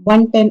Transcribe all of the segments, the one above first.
110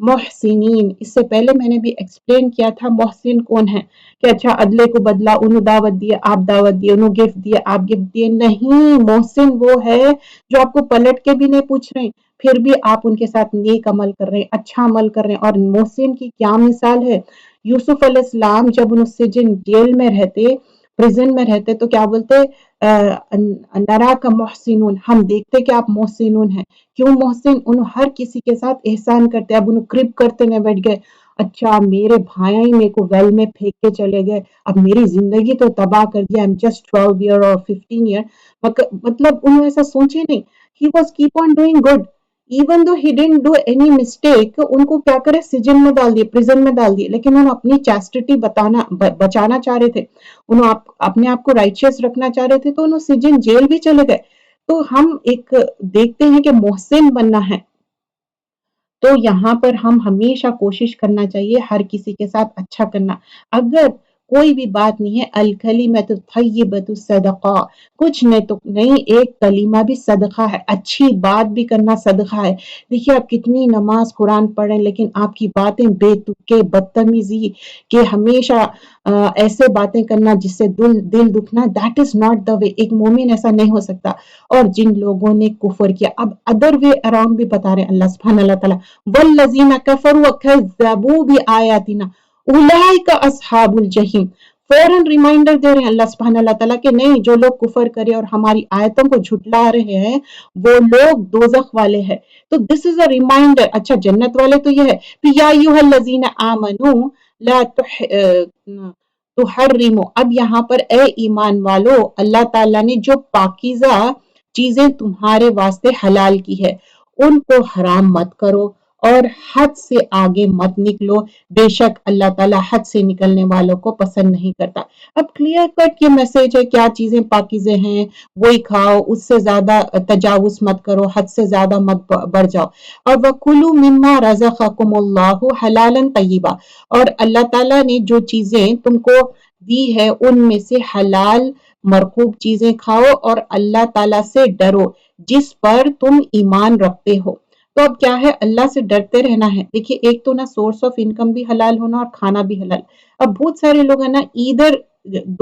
محسنین، اس سے پہلے میں نے بھی ایکسپلین کیا تھا محسن کون ہے، کہ اچھا عدلے کو بدلا، انہوں دعوت دیے آپ دعوت دیے، انہوں گفٹ دیے آپ گفٹ دیے، نہیں، محسن وہ ہے جو آپ کو پلٹ کے بھی نہیں پوچھ رہے ہیں، پھر بھی آپ ان کے ساتھ نیک عمل کر رہے ہیں، اچھا عمل کر رہے ہیں۔ اور محسن کی کیا مثال ہے، یوسف علیہ السلام جب ان سجن جیل میں رہتے، پریزن میں رہتے، تو کیا بولتے، نرا کا محسنون، ہم دیکھتے کہ آپ محسنون ہیں۔ کیوں محسن؟ انہوں ہر کسی کے ساتھ احسان کرتے، اب انہوں کرب کرتے نہیں بیٹھ گئے، اچھا میرے بھائی ہی میرے کو ویل میں پھینک کے چلے گئے، اب میری زندگی تو تباہ کر دیا، I'm just 12 year or 15 year، مطلب انہوں ایسا سوچے نہیں، he was keep on doing good even though he didn't do any mistake، ان کو کیا کرے سجن میں ڈال دیے، پریزن میں ڈال دیے، لیکن انہوں اپنی چیسٹٹی بچانا چاہ رہے تھے، انہوں اپنے آپ کو رائچیس رکھنا چاہ رہے تھے، تو انہوں سجن جیل بھی چلے گئے۔ تو ہم ایک دیکھتے ہیں کہ محسن بننا ہے، تو یہاں پر ہم ہمیشہ کوشش کرنا چاہیے ہر کسی کے ساتھ اچھا کرنا۔ اگر کوئی بھی بات نہیں ہے، الکلمۃ الطیبۃ صدقہ، کچھ نہیں تو نہیں، ایک کلمہ بھی صدقہ ہے، اچھی بات بھی کرنا صدقہ ہے۔ دیکھیے آپ کتنی نماز قرآن پڑھیں لیکن آپ کی باتیں بے تکے، بدتمیزی کہ ہمیشہ ایسے باتیں کرنا جس سے دل دکھنا، دیٹ از ناٹ دا وے، ایک مومن ایسا نہیں ہو سکتا۔ اور جن لوگوں نے کفر کیا، اب ادر وے اراؤنڈ بھی بتا رہے ہیں اللہ سبحانہ اللہ تعالیٰ، والذین کفروا وکذبوا بآیاتنا اولئک اصحاب الجحیم، فوراً ریمائنڈر دے رہے ہیں اللہ سبحانہ اللہ تعالیٰ کہ نہیں، جو لوگ کفر کرے اور ہماری آیتوں کو جھٹلا رہے ہیں وہ لوگ دوزخ والے ہیں۔ تو دس از اے ریمائنڈر۔ اچھا جنت والے تو یہ ہے، یا ایھا الذین آمنوا لا تحرموا، اب یہاں پر اے ایمان والو، اللہ تعالیٰ نے جو پاکیزہ چیزیں تمہارے واسطے حلال کی ہے ان کو حرام مت کرو اور حد سے آگے مت نکلو، بے شک اللہ تعالیٰ حد سے نکلنے والوں کو پسند نہیں کرتا۔ اب کلیئر کٹ یہ میسج ہے، کیا چیزیں پاکیزے ہیں وہی کھاؤ، اس سے زیادہ تجاوز مت کرو، حد سے زیادہ مت بڑھ جاؤ۔ اور وَكُلُوا مِمَّا رَزَقَكُمُ اللَّهُ حَلَالًا طَيِّبًا، اور اللہ تعالیٰ نے جو چیزیں تم کو دی ہے ان میں سے حلال مرغوب چیزیں کھاؤ اور اللہ تعالیٰ سے ڈرو جس پر تم ایمان رکھتے ہو۔ تو اب کیا ہے، اللہ سے ڈرتے رہنا ہے۔ دیکھیے ایک تو نا سورس آف انکم بھی حلال ہونا اور کھانا بھی حلال۔ اب بہت سارے لوگ ہیں نا ادھر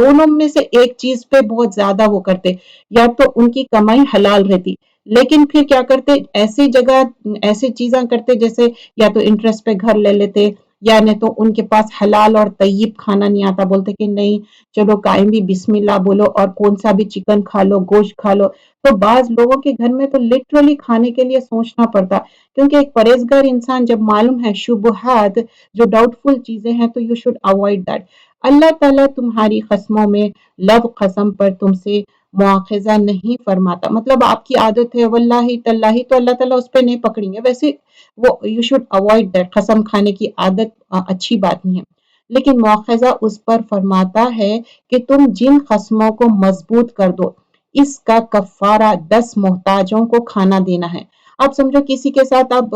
دونوں میں سے ایک چیز پہ بہت زیادہ وہ کرتے، یا تو ان کی کمائی حلال رہتی لیکن پھر کیا کرتے، ایسی جگہ ایسی چیزاں کرتے جیسے یا تو انٹرسٹ پہ گھر لے لیتے، یا نہیں تو ان کے پاس حلال اور طیب کھانا نہیں آتا، بولتے کہ نہیں چلو قائم بھی بسم اللہ بولو اور کون سا بھی چکن کھا لو، گوشت کھا لو۔ تو بعض لوگوں کے گھر میں تو لٹرلی کھانے کے لیے سوچنا پڑتا، کیونکہ ایک پرہیزگار انسان جب معلوم ہے شبہات جو ڈاؤٹ فل چیزیں ہیں تو یو شوڈ اوائڈ دیٹ۔ اللہ تعالیٰ تمہاری قسموں میں لو قسم پر تم سے مواخذہ نہیں فرماتا، مطلب آپ کی عادت ہے واللہ تاللہ، تو اللہ تعالیٰ اس پہ نہیں پکڑیں گے، ویسے وہ یو شوڈ اوائڈ دیٹ، قسم کھانے کی عادت اچھی بات نہیں ہے، لیکن مواخذہ اس پر فرماتا ہے کہ تم جن قسموں کو مضبوط کر دو اس کا کفارہ 10 محتاجوں کو کھانا دینا ہے۔ آپ سمجھو کسی کے ساتھ آپ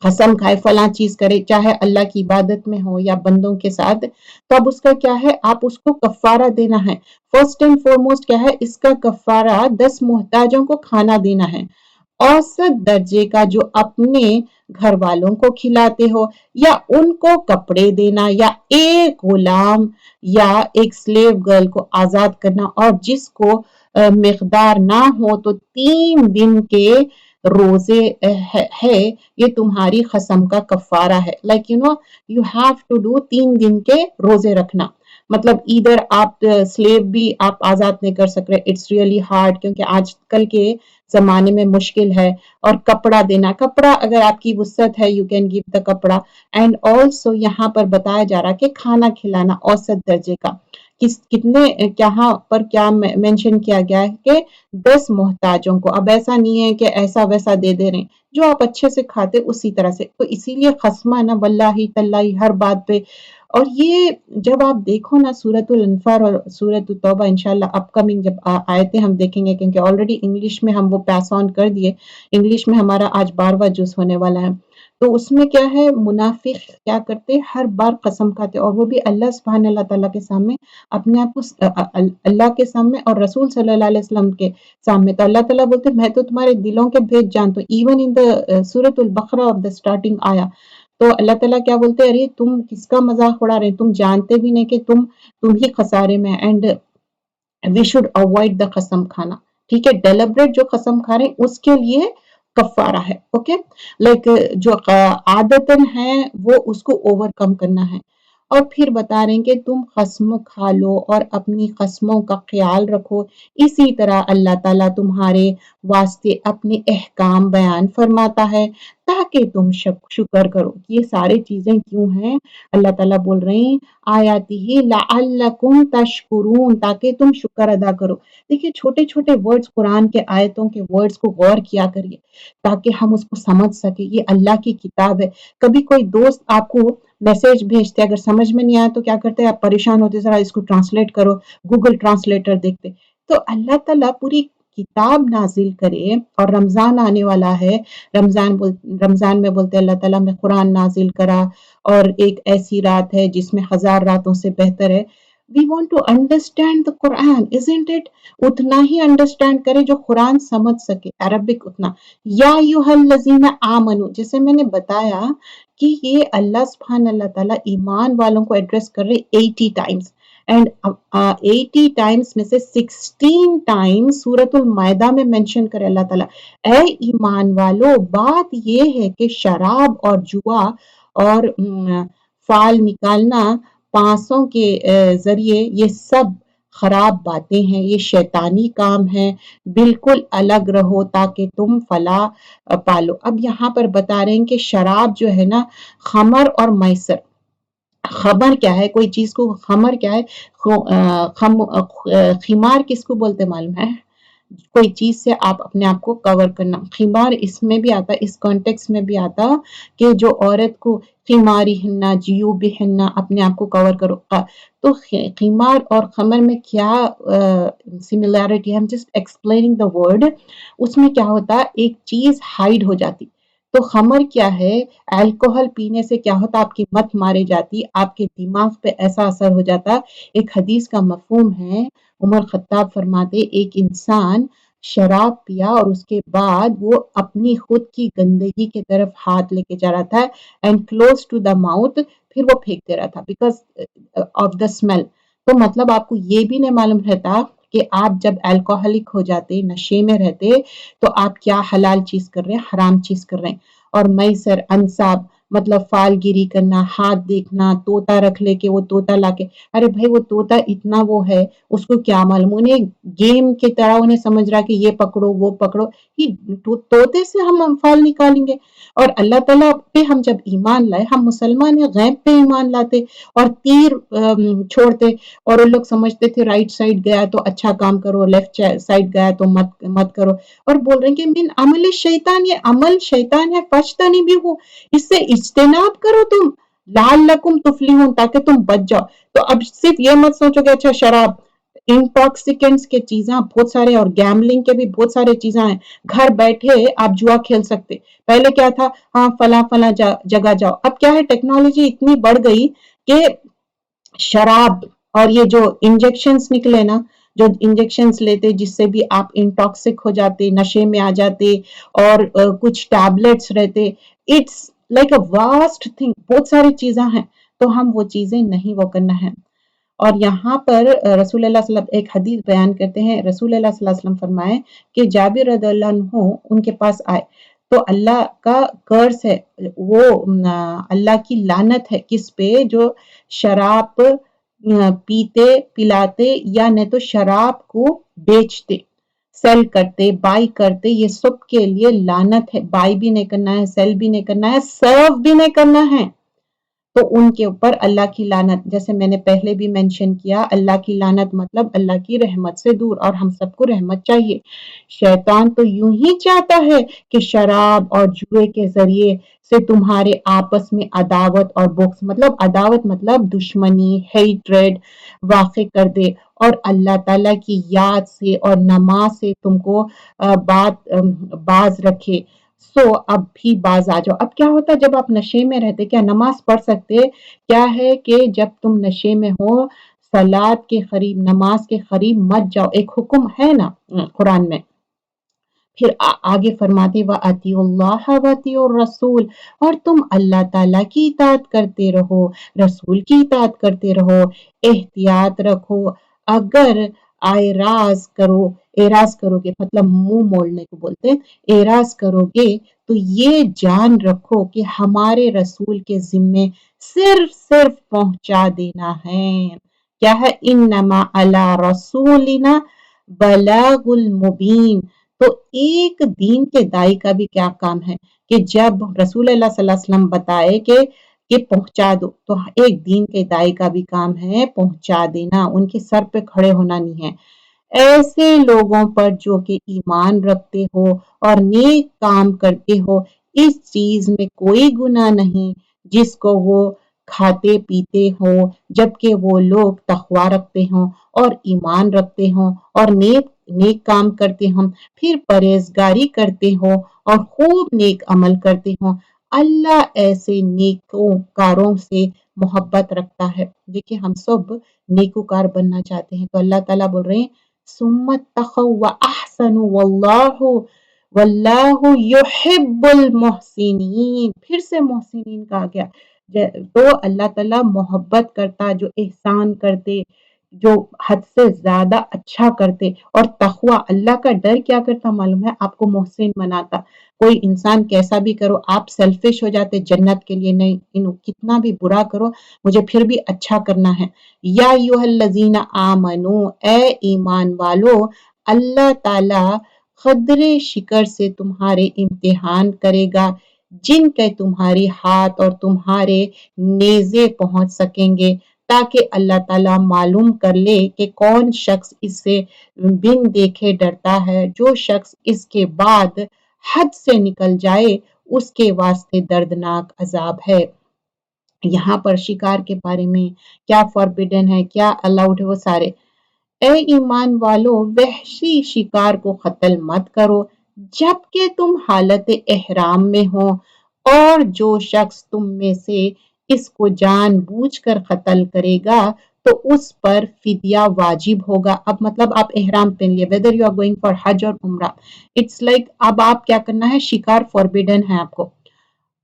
قسم کھائے فلاں چیز کرے، چاہے اللہ کی عبادت میں ہو یا بندوں کے ساتھ، تو اب اس کا کیا ہے، آپ اس کو کفارہ دینا ہے۔ فرسٹ اینڈ فورموسٹ کیا ہے، اس کا کفارہ 10 محتاجوں کو کھانا دینا ہے، اوسط درجے کا جو اپنے گھر والوں کو کھلاتے ہو، یا ان کو کپڑے دینا، یا ایک غلام یا ایک سلیو گرل کو آزاد کرنا، اور جس کو مقدار نہ ہو تو 3 دن کے روزے ہے، یہ تمہاری قسم کا کفارہ ہے۔ Like you have to do 3 دن کے روزے رکھنا، مطلب ادھر آپ سلیو بھی آپ آزاد نہیں کر سک رہے، اٹس ریئلی ہارڈ، کیونکہ آج کل کے زمانے میں مشکل ہے، اور کپڑا دینا، کپڑا اگر آپ کی وسعت ہے یو کین گیو دا کپڑا، اینڈ آلسو یہاں پر بتایا جا رہا کہ کھانا کھلانا اوسط درجے کا، کتنے کہاں پر کیا مینشن کیا گیا ہے کہ 10 محتاجوں کو، اب ایسا نہیں ہے کہ ایسا ویسا دے دے رہے ہیں، جو آپ اچھے سے کھاتے اسی طرح سے، تو اسی لیے قسمہ نا واللہ تاللہ ہر بات پہ۔ اور یہ جب آپ دیکھو نا سورۃ الانفال اور سورۃ التوبہ، انشاءاللہ اپ کمنگ جب آیتیں ہم دیکھیں گے، کیونکہ آلریڈی انگلش میں ہم وہ پیس آن کر دیے، انگلش میں ہمارا آج 12واں جز ہونے والا ہے، تو اس میں کیا ہے، منافق کیا کرتے، ہر بار قسم کھاتے، اور وہ بھی اللہ سبحان اللہ تعالیٰ کے سامنے، اپنے آپ کو اللہ کے سامنے اور رسول صلی اللہ علیہ وسلم کے سامنے. تو اللہ تعالیٰ بولتے میں تو تمہارے دلوں کے بھید جانتا ہوں. ایون ان دا سورۃ البقرہ آف دا اسٹارٹنگ آیا تو اللہ تعالیٰ کیا بولتے، ارے تم کس کا مذاق اڑا رہے، تم جانتے بھی نہیں کہ تم ہی خسارے میں. And we should avoid the قسم کھانا. ٹھیک ہے، ڈیلیبریٹ جو قسم کھا رہے ہیں اس کے لیے کفارہ ہے. اوکے، لائک جو عادتاً ہے وہ اس کو اوور کم کرنا ہے. اور پھر بتا رہے ہیں کہ تم قسم کھا لو اور اپنی قسموں کا خیال رکھو، اسی طرح اللہ تعالیٰ تمہارے واسطے اپنے احکام بیان فرماتا ہے تاکہ تم شکر کرو. یہ ساری چیزیں کیوں ہیں؟ اللہ تعالیٰ بول رہے ہیں آیاتہ لعلکم تشکرون، تاکہ تم شکر ادا کرو. دیکھیے چھوٹے چھوٹے ورڈز، قرآن کے آیتوں کے ورڈز کو غور کیا کریے تاکہ ہم اس کو سمجھ سکیں. یہ اللہ کی کتاب ہے. کبھی کوئی دوست آپ کو میسج بھیجتے، اگر سمجھ میں نہیں آیا تو کیا کرتے، آپ پریشان ہوتے ذرا اس کو ٹرانسلیٹ کرو، گوگل ٹرانسلیٹر دیکھتے. تو اللہ تعالیٰ پوری کتاب نازل کرے، اور رمضان آنے والا ہے، رمضان میں بولتے اللہ تعالیٰ میں قرآن نازل کرا، اور ایک ایسی رات ہے جس میں 1000 راتوں سے بہتر ہے. We want to understand the Quran, isn't it? اتنا ہی انڈرسٹینڈ کرے جو قرآن سمجھ سکے، عربک اتنا. یا ایھا الذین آمنو، جیسے میں نے بتایا کہ یہ اللہ سبحان اللہ تعالیٰ ایمان والوں کو ایڈریس کر رہے 80 ٹائمز، اینڈ 80 ٹائمز میں سے 16 ٹائمز سورۃ المائدہ میں مینشن کرے اللہ تعالیٰ اے ایمان والو، بات یہ ہے کہ شراب اور جوا اور فال نکالنا پانسوں کے ذریعے یہ سب خراب باتیں ہیں، یہ شیطانی کام ہے، بالکل الگ رہو تاکہ تم فلاح پالو. اب یہاں پر بتا رہے ہیں کہ شراب جو ہے نا، خمر اور میسر. خمر کیا ہے؟ کوئی چیز کو خمر کیا ہے؟ خمار کس کو بولتے معلوم ہے؟ کوئی چیز سے آپ اپنے آپ کو کور کرنا. خمار اس میں بھی آتا، اس کانٹیکس میں بھی آتا کہ جو عورت کو خماری ہننا جیو بھی ہننا، اپنے آپ کو کور کرو. تو خمار اور خمر میں کیا سملیرٹی ہے؟ ہم جسٹ ایکسپلیننگ دا ورڈ. اس میں کیا ہوتا، ایک چیز ہائیڈ ہو جاتی. تو خمر کیا ہے؟ الکوہل پینے سے کیا ہوتا، آپ کی مت مارے جاتی، آپ کے دماغ پہ ایسا اثر ہو جاتا. ایک حدیث کا مفہوم ہے، عمر خطاب فرماتے ایک انسان شراب پیا اور اس کے بعد وہ اپنی خود کی گندگی کی طرف ہاتھ لے کے جا رہا تھا، and close to the mouth, پھر وہ پھینک دے رہا تھا بیکاز آف دا اسمیل. تو مطلب آپ کو یہ بھی نہیں معلوم رہتا کہ آپ جب الکوہلک ہو جاتے، نشے میں رہتے، تو آپ کیا حلال چیز کر رہے ہیں، حرام چیز کر رہے ہیں. اور میسر، انصاب مطلب فال گیری کرنا، ہاتھ دیکھنا، طوطا رکھ لے کے وہ طوطا لا کے، ارے بھائی وہ طوطا اتنا وہ ہے، اس کو کیا معلوم، انہیں گیم کی طرح انہیں سمجھ رہا کہ یہ پکڑو وہ پکڑو، طوطے سے ہم فال نکالیں گے. اور اللہ تعالیٰ پہ ہم جب ایمان لائے، ہم مسلمان ہیں، غیب پہ ایمان لاتے اور تیر چھوڑتے، اور ان لوگ سمجھتے تھے رائٹ سائڈ گیا تو اچھا کام کرو، لیفٹ سائڈ گیا تو مت کرو. اور بول رہے ہیں کہ من عمل شیطان، یہ عمل شیطان ہے، فاجتنبوہ، اس سے اجتناب کرو تم، لعلکم تفلحون، تاکہ تم بچ جاؤ. تو اب صرف یہ مت سوچو کہ اچھا شراب، انٹاکسیکینٹس کے چیزیں بہت سارے، اور گیملنگ کے بھی بہت سارے چیزیں ہیں. گھر بیٹھے آپ جوا کھیل سکتے. پہلے کیا تھا، ہاں فلاں جگہ جاؤ. اب کیا ہے، ٹیکنالوجی اتنی بڑھ گئی کہ شراب اور یہ جو انجیکشنز نکلے نا، جو انجیکشنز لیتے جس سے بھی آپ انٹاکسک ہو جاتے، نشے میں آ جاتے، اور کچھ ٹیبلٹس رہتے، it's like a vast thing, بہت ساری چیزیں ہیں. تو ہم وہ چیزیں نہیں وہ کرنا ہے. اور یہاں پر رسول اللہ صلی اللہ علیہ وسلم ایک حدیث بیان کرتے ہیں، رسول اللہ صلی اللہ علیہ وسلم فرمائے کہ جابر رضی اللہ عنہ ان کے پاس آئے تو اللہ کا قرض ہے، وہ اللہ کی لعنت ہے کس پہ، جو شراب پیتے پلاتے یا نہیں تو شراب کو بیچتے، سیل کرتے، بائی کرتے، یہ سب کے لیے لعنت ہے. بائی بھی نہیں کرنا ہے، سیل بھی نہیں کرنا ہے، سرو بھی نہیں کرنا ہے. تو ان کے اوپر اللہ کی لعنت، جیسے میں نے پہلے بھی مینشن کیا، اللہ کی لعنت مطلب اللہ کی رحمت سے دور، اور ہم سب کو رحمت چاہیے. شیطان تو یوں ہی چاہتا ہے کہ شراب اور جوئے کے ذریعے سے تمہارے آپس میں عداوت اور بغض، مطلب عداوت مطلب دشمنی، ہیٹریڈ واقع کر دے، اور اللہ تعالیٰ کی یاد سے اور نماز سے تم کو باز رکھے. سو اب بھی باز آ جاؤ. اب کیا ہوتا جب آپ نشے میں رہتے کیا نماز پڑھ سکتے؟ کیا ہے کہ جب تم نشے میں ہو صلات کے قریب نماز کے قریب مت جاؤ، ایک حکم ہے نا قرآن میں. پھر آگے فرماتے وَأَطِیعُوا اللَّهَ وَأَطِیعُوا الرَّسُولَ، اور تم اللہ تعالیٰ کی اطاعت کرتے رہو، رسول کی اطاعت کرتے رہو. احتیاط رکھو، اگر اعراض کرو گے مطلب منہ موڑنے کو بولتے ہیں، اعراض کرو گے تو یہ جان رکھو کہ ہمارے رسول کے ذمے صرف پہنچا دینا ہے. کیا ہے؟ انما علی رسولنا بلاغ المبین. تو ایک دین کے دائی کا بھی کیا کام ہے کہ جب رسول اللہ صلی اللہ علیہ وسلم بتائے کہ پہنچا دو، تو ایک دین کے دائی کا بھی کام ہے پہنچا دینا، ان کے سر پہ کھڑے ہونا نہیں ہے. ایسے لوگوں پر جو کہ ایمان رکھتے ہو اور نیک کام کرتے ہو، اس چیز میں کوئی گناہ نہیں جس کو وہ کھاتے پیتے ہوں جبکہ وہ لوگ تقوی رکھتے ہوں اور ایمان رکھتے ہوں اور نیک کام کرتے ہوں، پھر پرہیزگاری کرتے ہوں اور خوب نیک عمل کرتے ہوں. اللہ ایسے نیکوکاروں سے محبت رکھتا ہے. دیکھیں ہم سب نیکوکار بننا چاہتے ہیں تو اللہ تعالیٰ بول رہے ہیں ثم اتقوا واحسنوا واللہ یحب المحسنین. پھر سے محسنین کہا گیا. تو اللہ تعالیٰ محبت کرتا جو احسان کرتے، جو حد سے زیادہ اچھا کرتے. اور تقوی اللہ کا ڈر کیا کرتا معلوم ہے آپ کو؟ محسن بناتا. کوئی انسان کیسا بھی کرو، آپ سیلفش ہو جاتے جنت کے لیے، نہیں کتنا بھی برا کرو مجھے پھر بھی اچھا کرنا ہے. یا ایھا الذین آمنو، اے ایمان والو، اللہ تعالی قدر شکر سے تمہارے امتحان کرے گا جن کے تمہاری ہاتھ اور تمہارے نیزے پہنچ سکیں گے، تاکہ اللہ تعالیٰ معلوم کر لے کہ کون شخص اس سے بن دیکھے ڈرتا ہے. جو شخص اس کے بعد حد سے نکل جائے اس کے واسطے دردناک عذاب ہے. یہاں پر شکار کے بارے میں کیا فوربیڈن ہے، کیا الاؤڈ ہے، وہ سارے. اے ایمان والو، وحشی شکار کو قتل مت کرو جبکہ تم حالت احرام میں ہو، اور جو شخص تم میں سے اس کو جان بوجھ کر قتل کرے گا تو اس پر فدیہ واجب ہوگا. اب مطلب آپ احرام پہن لیے whether you are going for حج اور عمرہ، it's like اب آپ کیا کرنا ہے، شکار فوربیڈن ہے آپ کو.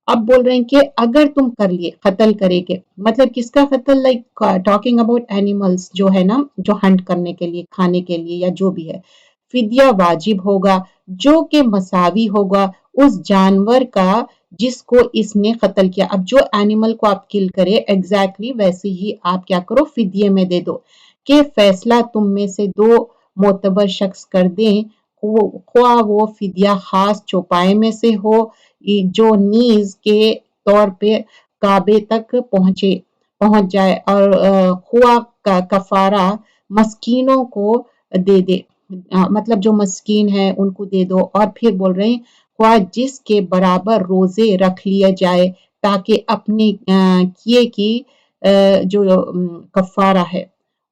اب بول رہے ہیں کہ اگر تم کر لیے قتل کرے گے، مطلب کس کا قتل؟ لائک ٹاکنگ اباؤٹ اینیملز جو ہے نا، جو ہنٹ کرنے کے لیے، کھانے کے لیے یا جو بھی ہے. فدیہ واجب ہوگا جو کہ مساوی ہوگا اس جانور کا جس کو اس نے قتل کیا. اب جو اینیمل کو آپ کل کرے ایگزیکٹلی ویسے ہی آپ کیا کرو، فدیے میں دے دو. کہ فیصلہ تم میں سے دو معتبر شخص کر دیں، خواہ وہ فدیہ خاص چوپائے میں سے ہو جو نیز کے طور پہ کعبے تک پہنچ جائے، اور خواہ کا کفارہ مسکینوں کو دے دے، مطلب جو مسکین ہے ان کو دے دو. اور پھر بول رہے ہیں خواہ جس کے برابر روزے رکھ لیا جائے تاکہ اپنے کیے کی جو کفارہ ہے.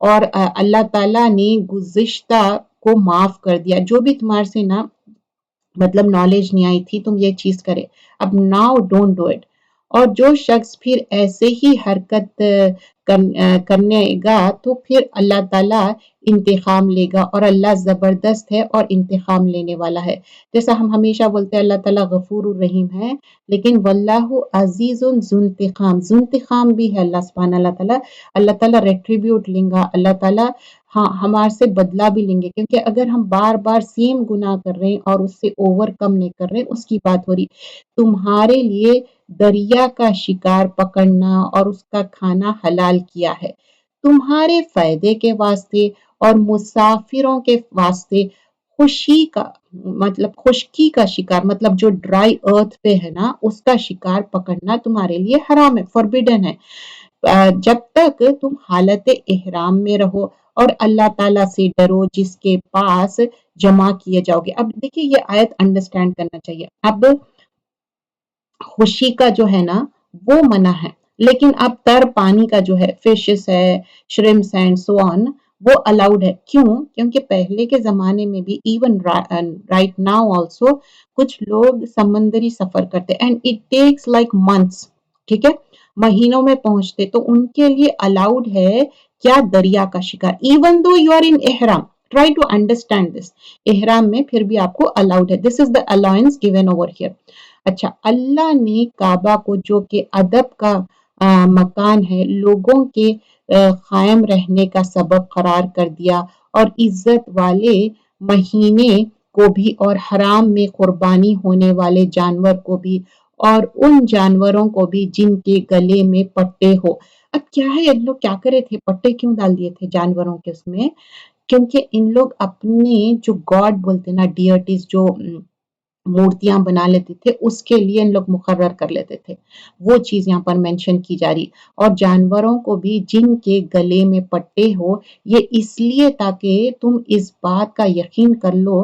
اور اللہ تعالیٰ نے گزشتہ کو معاف کر دیا. جو بھی تمہارے سے نا مطلب نالج نہیں آئی تھی تم یہ چیز کرے، اب ناؤ ڈونٹ ڈو اٹ. اور جو شخص پھر ایسے ہی حرکت کرنے گا تو پھر اللہ تعالیٰ انتقام لے گا، اور اللہ زبردست ہے اور انتقام لینے والا ہے. جیسا ہم ہمیشہ بولتے ہیں اللہ تعالیٰ غفور الرحیم ہے، لیکن واللہ عزیز ذو انتقام بھی ہے اللہ سبحانہ اللہ تعالیٰ. اللہ تعالیٰ ریٹریبیوٹ لیں گا، اللہ تعالیٰ ہاں ہمارے سے بدلہ بھی لیں گے. کیونکہ اگر ہم بار بار سیم گناہ کر رہے ہیں اور اس سے اوور کم نہیں کر رہے، اس کی بات ہو رہی. تمہارے لیے دریا کا شکار پکڑنا اور اس کا کھانا حلال کیا ہے تمہارے فائدے کے واسطے اور مسافروں کے واسطے. خشکی کا شکار مطلب جو ڈرائی ارتھ پہ ہے نا، اس کا شکار پکڑنا تمہارے لیے حرام ہے، فوربیڈن ہے، جب تک تم حالت احرام میں رہو اور اللہ تعالیٰ سے ڈرو جس کے پاس جمع کیے جاؤ گے. اب دیکھیے یہ آیت انڈرسٹینڈ کرنا چاہیے. اب خوشی کا جو ہے نا وہ منع ہے، لیکن اب تر پانی کا جو ہے فشز ہے، شرمس اینڈ سو آن، وہ الاؤڈ ہے. کیوں؟ کیونکہ پہلے کے زمانے میں بھی ایون رائٹ ناؤ آلسو کچھ لوگ سمندری سفر کرتے and it takes like months, ٹھیک ہے، مہینوں میں پہنچتے، تو ان کے لیے الاؤڈ ہے کیا دریا کا شکار، even though you are in احرام. Try to understand this. احرام میں پھر بھی آپ کو الاؤڈ ہے. This is the allowance given over here. اچھا، اللہ نے کعبہ کو جو کہ ادب کا مکان ہے، لوگوں کے قائم رہنے کا سبب قرار کر دیا، اور عزت والے مہینے کو بھی اور حرام میں قربانی ہونے والے جانور کو بھی، اور ان جانوروں کو بھی جن کے گلے میں پٹے ہو. اب کیا ہے، ان لوگ کیا کرے تھے، پٹے کیوں ڈال دیے تھے جانوروں کے اس میں؟ کیونکہ ان لوگ اپنے جو گاڈ بولتے نا، ڈیئٹیز، جو مورتیاں بنا لیتے تھے، اس کے لیے ان لوگ مقرر کر لیتے تھے. وہ چیز یہاں پر مینشن کی جا رہی. اور جانوروں کو بھی جن کے گلے میں پٹے ہو، یہ اس لیے تاکہ تم اس بات کا یقین کر لو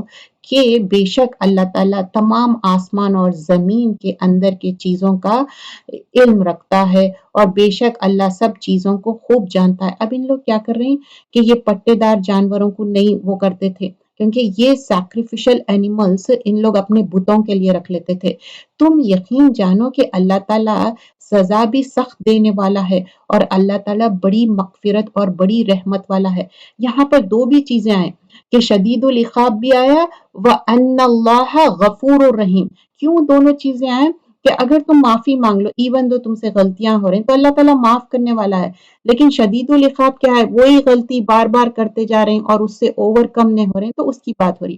کہ بے شک اللہ تعالیٰ تمام آسمان اور زمین کے اندر کے چیزوں کا علم رکھتا ہے، اور بے شک اللہ سب چیزوں کو خوب جانتا ہے. اب ان لوگ کیا کر رہے ہیں کہ یہ پٹے دار جانوروں کو نہیں وہ کرتے تھے، کیونکہ یہ سیکریفیشل اینیملز ان لوگ اپنے بتوں کے لیے رکھ لیتے تھے. تم یقین جانو کہ اللہ تعالیٰ سزا بھی سخت دینے والا ہے، اور اللہ تعالیٰ بڑی مغفرت اور بڑی رحمت والا ہے. یہاں پر دو بھی چیزیں آئیں کہ شدید العقاب بھی آیا، وَأَنَّ اللَّهَ غَفُورٌ رَحِيمٌ. کیوں دونوں چیزیں آئیں؟ کہ اگر تم معافی مانگ لو، ایون دو تم سے غلطیاں ہو رہی ہیں، تو اللہ تعالیٰ معاف کرنے والا ہے. لیکن شدید العقاب کیا ہے؟ وہی غلطی بار بار کرتے جا رہے ہیں اور اس سے اوور کم نہیں ہو رہے ہیں، تو اس کی بات ہو رہی.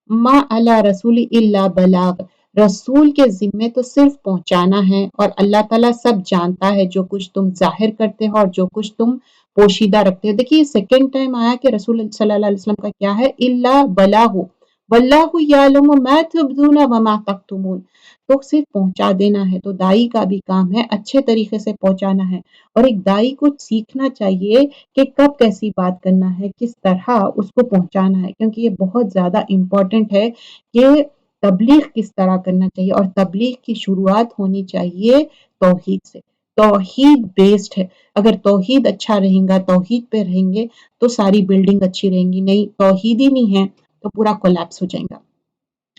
ما علی رسول الا بلاغ. رسول کے ذمے تو صرف پہنچانا ہے، اور اللہ تعالیٰ سب جانتا ہے جو کچھ تم ظاہر کرتے ہو اور جو کچھ تم پوشیدہ رکھتے ہو. دیکھیے سیکنڈ ٹائم آیا کہ رسول صلی اللہ علیہ وسلم کا کیا ہے، الا بلاغ، واللہ یعلم ما تبدون وما تکتمون. تو صرف پہنچا دینا ہے. تو دائی کا بھی کام ہے اچھے طریقے سے پہنچانا ہے، اور ایک دائی کو سیکھنا چاہیے کہ کب کیسی بات کرنا ہے، کس طرح اس کو پہنچانا ہے، کیونکہ یہ بہت زیادہ امپورٹنٹ ہے کہ تبلیغ کس طرح کرنا چاہیے. اور تبلیغ کی شروعات ہونی چاہیے توحید سے. توحید بیسڈ ہے. اگر توحید اچھا رہیں گا، توحید پہ رہیں گے، تو ساری بلڈنگ اچھی رہیں گی. نہیں، توحید ہی نہیں ہے تو پورا کولیپس ہو جائے گا.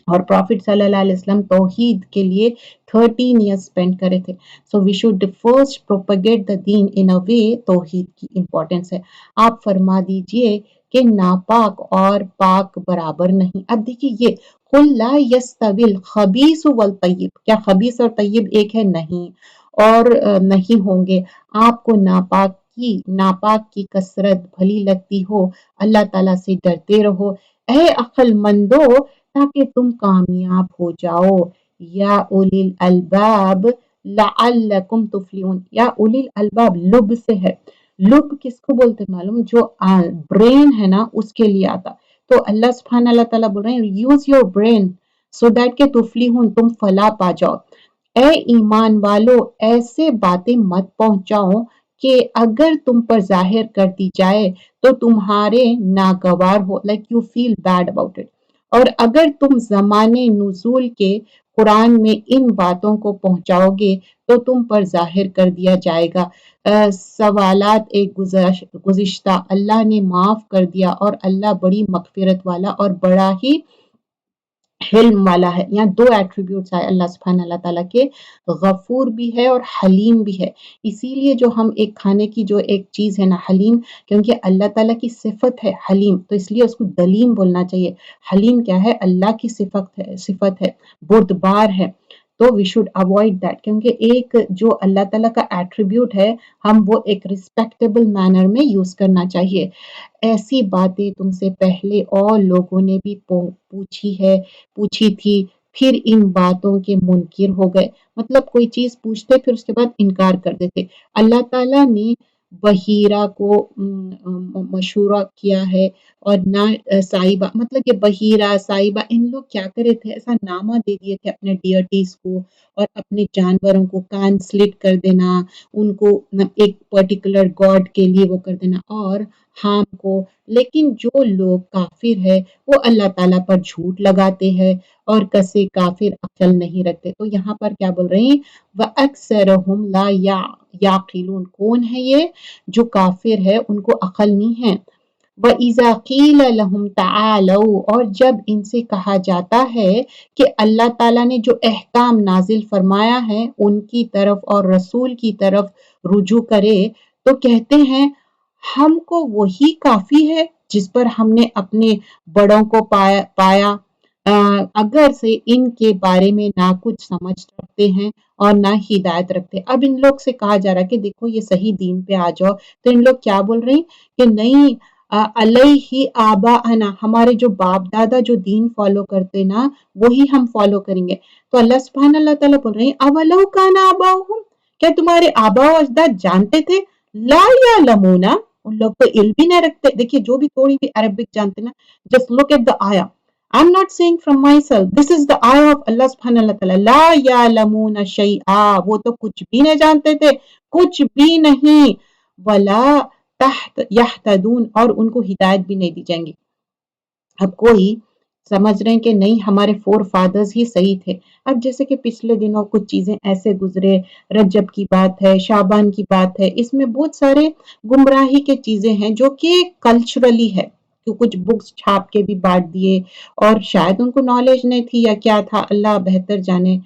اور پروفٹ صلی اللہ علیہ وسلم توحید کے لیے 13 ایئرس اسپینڈ کرے تھے. سو وی شوڈ فرسٹ پروپیگیٹ دا دین ان اے وے. توحید کی امپورٹنس ہے. آپ فرما دیجئے کہ ناپاک اور پاک برابر نہیں. اب دیکھیے یہ قُلْ لَا يَسْتَوِي الْخَبِيثُ وَالطَّيِّبُ، کیا خبیث اور طیب ایک ہے؟ نہیں، اور نہیں ہوں گے. آپ کو ناپاک کی کثرت بھلی لگتی ہو، اللہ تعالیٰ سے ڈرتے رہو اے عقل مندو، تاکہ تم کامیاب ہو جاؤ. یا اولی الالباب لعلکم تفلحون. یا اولی الالباب لب سے ہے. لب کس کو بولتے معلوم؟ جو برین ہے نا، اس کے لیے آتا. تو اللہ سبحانہ اللہ تعالیٰ بول رہے ہیں use your brain so that کہ تفلحون، تم فلاح پا جاؤ. اے ایمان والو، ایسے باتیں مت پہنچاؤ کہ اگر تم پر ظاہر کر دی جائے تو تمہارے ناگوار ہو، like you feel bad about it. اور اگر تم زمانے نزول کے قرآن میں ان باتوں کو پہنچاؤ گے تو تم پر ظاہر کر دیا جائے گا. سوالات ایک گزشتہ اللہ نے معاف کر دیا، اور اللہ بڑی مغفرت والا اور بڑا ہی حلم والا ہے. یہاں دو ایٹریبیوٹس آئے اللہ سبحانہ اللہ تعالیٰ کے، غفور بھی ہے اور حلیم بھی ہے. اسی لیے جو ہم ایک کھانے کی جو ایک چیز ہے نا حلیم، کیونکہ اللہ تعالیٰ کی صفت ہے حلیم، تو اس لیے اس کو دلیم بولنا چاہیے. حلیم کیا ہے؟ اللہ کی صفت ہے، بردبار ہے. تو وی شوڈ اوائڈ دیٹ، کیونکہ ایک جو اللہ تعالیٰ کا ایٹریبیوٹ ہے، ہم وہ ایک ریسپیکٹیبل مینر میں یوز کرنا چاہیے. ایسی باتیں تم سے پہلے اور لوگوں نے بھی پوچھی تھی، پھر ان باتوں کے منکر ہو گئے. مطلب کوئی چیز پوچھتے پھر اس کے بعد انکار کر دیتے. اللہ تعالیٰ نے بحیرہ کو مشورہ کیا ہے، اور نہ صاحبہ، مطلب کہ بحیرہ صاحبہ ان لوگ کیا کرے تھے، ایسا نامہ دے دیے تھے اپنے ڈیئٹیز کو، اور اپنے جانوروں کو کان سلٹ کر دینا، ان کو ایک پرٹیکولر گاڈ کے لیے وہ کر دینا، اور ہام کو. لیکن جو لوگ کافر ہے وہ اللہ تعالیٰ پر جھوٹ لگاتے ہیں، اور کسے کافر عقل نہیں رکھتے. تو یہاں پر کیا بول رہے ہیں، وَأَكْثَرُهُمْ لَا يَعْقِلُونَ. کون ہے یہ جو کافر ہے؟ ان کو عقل نہیں ہے. وَإِذَا قِيلَ لَهُمْ تَعَالَوْا، اور جب ان سے کہا جاتا ہے کہ اللہ تعالیٰ نے جو احکام نازل فرمایا ہے ان کی طرف اور رسول کی طرف رجوع کرے، تو کہتے ہیں ہم کو وہی کافی ہے جس پر ہم نے اپنے بڑوں کو پایا، اگر سے ان کے بارے میں نہ کچھ سمجھ رکھتے ہیں اور نہ ہدایت رکھتے۔ اب ان لوگ سے کہا جا رہا ہے کہ دیکھو یہ صحیح دین پہ آ جاؤ، تو ان لوگ کیا بول رہے ہیں کہ نہیں، علیہ آباءنا، ہمارے جو باپ دادا جو دین فالو کرتے نا وہی ہم فالو کریں گے۔ تو اللہ سبحانہ اللہ تعالیٰ بول رہے ہیں اولو کان آباؤہم، کیا تمہارے آبا و اجداد جانتے تھے؟ لا یعلمون، ان لوگ تو علم بھی نہیں رکھتے۔ دیکھیے جو بھی تھوڑی بھی عربک جانتے نا، جسٹ لک ایٹ دا آیا، I'm not saying from myself, this is the ayah of Allah subhanahu wa ta'ala، لا یعلمون شیئا، وہ تو کچھ بھی نہیں جانتے تھے، کچھ بھی نہیں، ولا تحت یحتدون، اور ان کو ہدایت بھی نہیں دی جائیں گی۔ اب کوئی سمجھ رہے ہیں کہ نہیں ہمارے فور فادرز ہی صحیح تھے۔ اب جیسے کہ پچھلے دنوں کچھ چیزیں ایسے گزرے، رجب کی بات ہے، شعبان کی بات ہے، اس میں بہت سارے گمراہی کے چیزیں ہیں جو کہ کلچرلی ہے، کہ کچھ بکس چھاپ کے بھی بانٹ دیے، اور شاید ان کو نالج نہیں تھی یا کیا تھا، اللہ بہتر جانے۔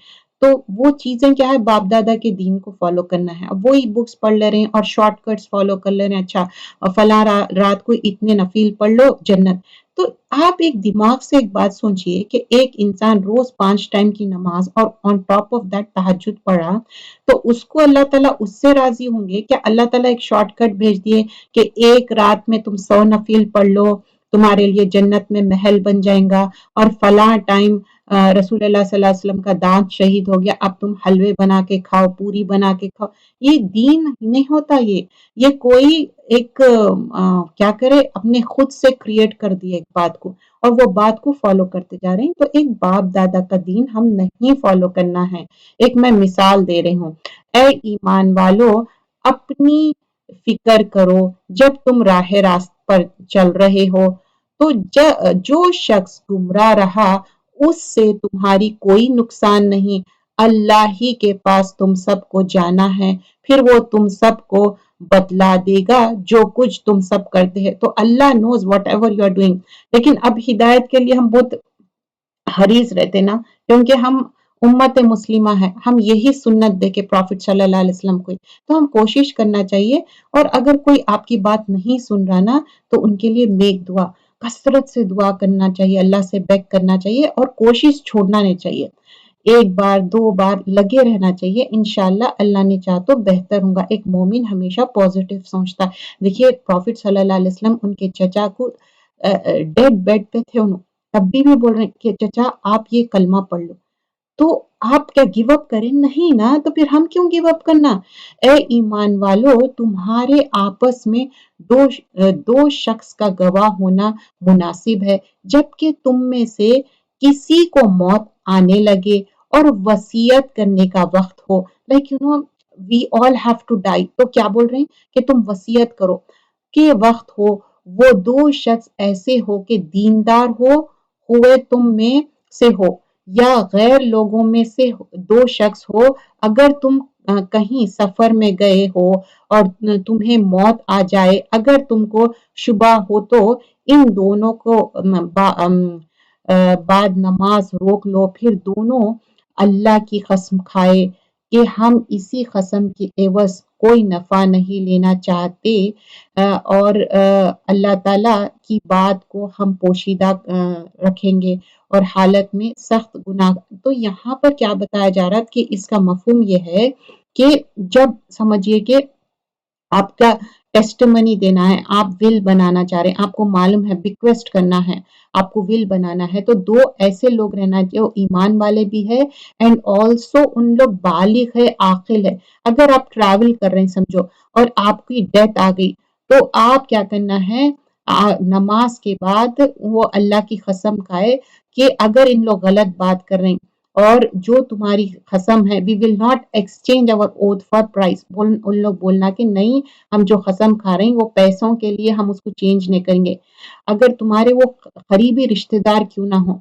تو وہ چیزیں کیا ہے، باپ دادا کے دین کو فالو کرنا ہے، اب وہی بکس پڑھ لے رہے ہیں اور شارٹ کٹس فالو کر لے رہے ہیں، اچھا فلاں رات کو اتنے نفل پڑھ لو جنت۔ تو آپ ایک دماغ سے ایک بات سوچئے کہ ایک انسان روز 5 ٹائم کی نماز اور آن ٹاپ آف دیٹ تہجد پڑھا، تو اس کو اللہ تعالیٰ اس سے راضی ہوں گے کہ اللہ تعالیٰ ایک شارٹ کٹ بھیج دیے کہ ایک رات میں تم 100 نفل پڑھ لو، تمہارے لیے جنت میں محل بن جائیں گا، اور فلاں ٹائم رسول اللہ صلی اللہ علیہ وسلم کا دانت شہید ہو گیا، اب تم حلوے بنا کے کھاؤ، پوری بنا کے کھاؤ۔ یہ دین نہیں ہوتا، یہ کوئی ایک کیا کرے، اپنے خود سے کریٹ کر دیا ایک بات کو، اور وہ بات کو فالو کرتے جا رہے ہیں۔ تو ایک باپ دادا کا دین ہم نہیں فالو کرنا ہے۔ ایک میں مثال دے رہی ہوں، اے ایمان والو، اپنی فکر کرو جب تم راہ راست پر چل رہے ہو، تو جو شخص گمراہ رہا اس سے تمہاری کوئی نقصان نہیں، اللہ ہی کے پاس تم سب کو جانا ہے، پھر وہ تم سب کو بتلا دے گا جو کچھ تم سب کرتے ہیں۔ تو اللہ knows whatever you are doing۔ لیکن اب ہدایت کے لیے ہم بہت حریص رہتے نا، کیونکہ ہم امت مسلمہ ہے، ہم یہی سنت دے کے پروفٹ صلی اللہ علیہ وسلم کو، تو ہم کوشش کرنا چاہیے، اور اگر کوئی آپ کی بات نہیں سن رہا نا، تو ان کے لیے نیک دعا، کثرت سے دعا کرنا چاہیے، اللہ سے بیگ کرنا چاہیے، اور کوشش چھوڑنا نہیں چاہیے۔ ایک بار 2 بار لگے رہنا چاہیے، انشاءاللہ اللہ نے چاہا تو بہتر ہوگا۔ ایک مومن ہمیشہ پوزیٹیو سوچتا ہے۔ دیکھیے پروفٹ صلی اللہ علیہ وسلم ان کے چچا کو ڈیڈ بیڈ پہ تھے، انہوں تب بھی بول رہے ہیں کہ چچا آپ یہ کلمہ پڑھ لو، تو آپ کیا گیو اپ کریں؟ نہیں نا، تو پھر ہم کیوں گیو اپ کرنا؟ اے ایمان والو، تمہارے آپس میں دو شخص کا گواہ ہونا مناسب ہے، جبکہ تم میں سے کسی کو موت آنے لگے اور وصیت کرنے کا وقت ہو، like we all have to die, تو کیا بول رہے ہیں کہ تم وصیت کرو کہ وقت ہو، وہ 2 شخص ایسے ہو کہ دیندار ہوئے تم میں سے ہو، یا غیر لوگوں میں سے 2 شخص ہو، اگر تم کہیں سفر میں گئے ہو اور تمہیں موت آ جائے، اگر تم کو شبہ ہو تو ان دونوں کو بعد نماز روک لو، پھر دونوں اللہ کی قسم کھائے کہ ہم اسی قسم کی عوض کوئی نفع نہیں لینا چاہتے، اور اللہ تعالیٰ کی بات کو ہم پوشیدہ رکھیں گے، اور حالت میں سخت گناہ۔ تو یہاں پر کیا بتایا جا رہا ہے کہ اس کا مفہوم یہ ہے کہ جب سمجھیے کہ آپ کا ٹیسٹمنی دینا ہے، آپ ول بنانا چاہ رہے ہیں، آپ کو معلوم ہے بیکویسٹ کرنا ہے، آپ کو ول بنانا ہے، تو 2 ایسے لوگ رہنا جو ایمان والے بھی ہے، اینڈ آلسو ان لوگ بالغ ہے، عاقل ہے۔ اگر آپ ٹریول کر رہے ہیں سمجھو، اور آپ کی ڈیتھ آ گئی، تو آپ کیا کرنا ہے، نماز کے بعد وہ اللہ کی قسم کھائے کہ اگر ان لوگ غلط بات کر رہے ہیں، اور جو تمہاری قسم ہے we will not exchange our oath for price، ان لوگ بولنا کہ نہیں، ہم جو قسم کھا رہے ہیں وہ پیسوں کے لیے ہم اس کو چینج نہیں کریں گے، اگر تمہارے وہ قریبی رشتہ دار کیوں نہ ہو،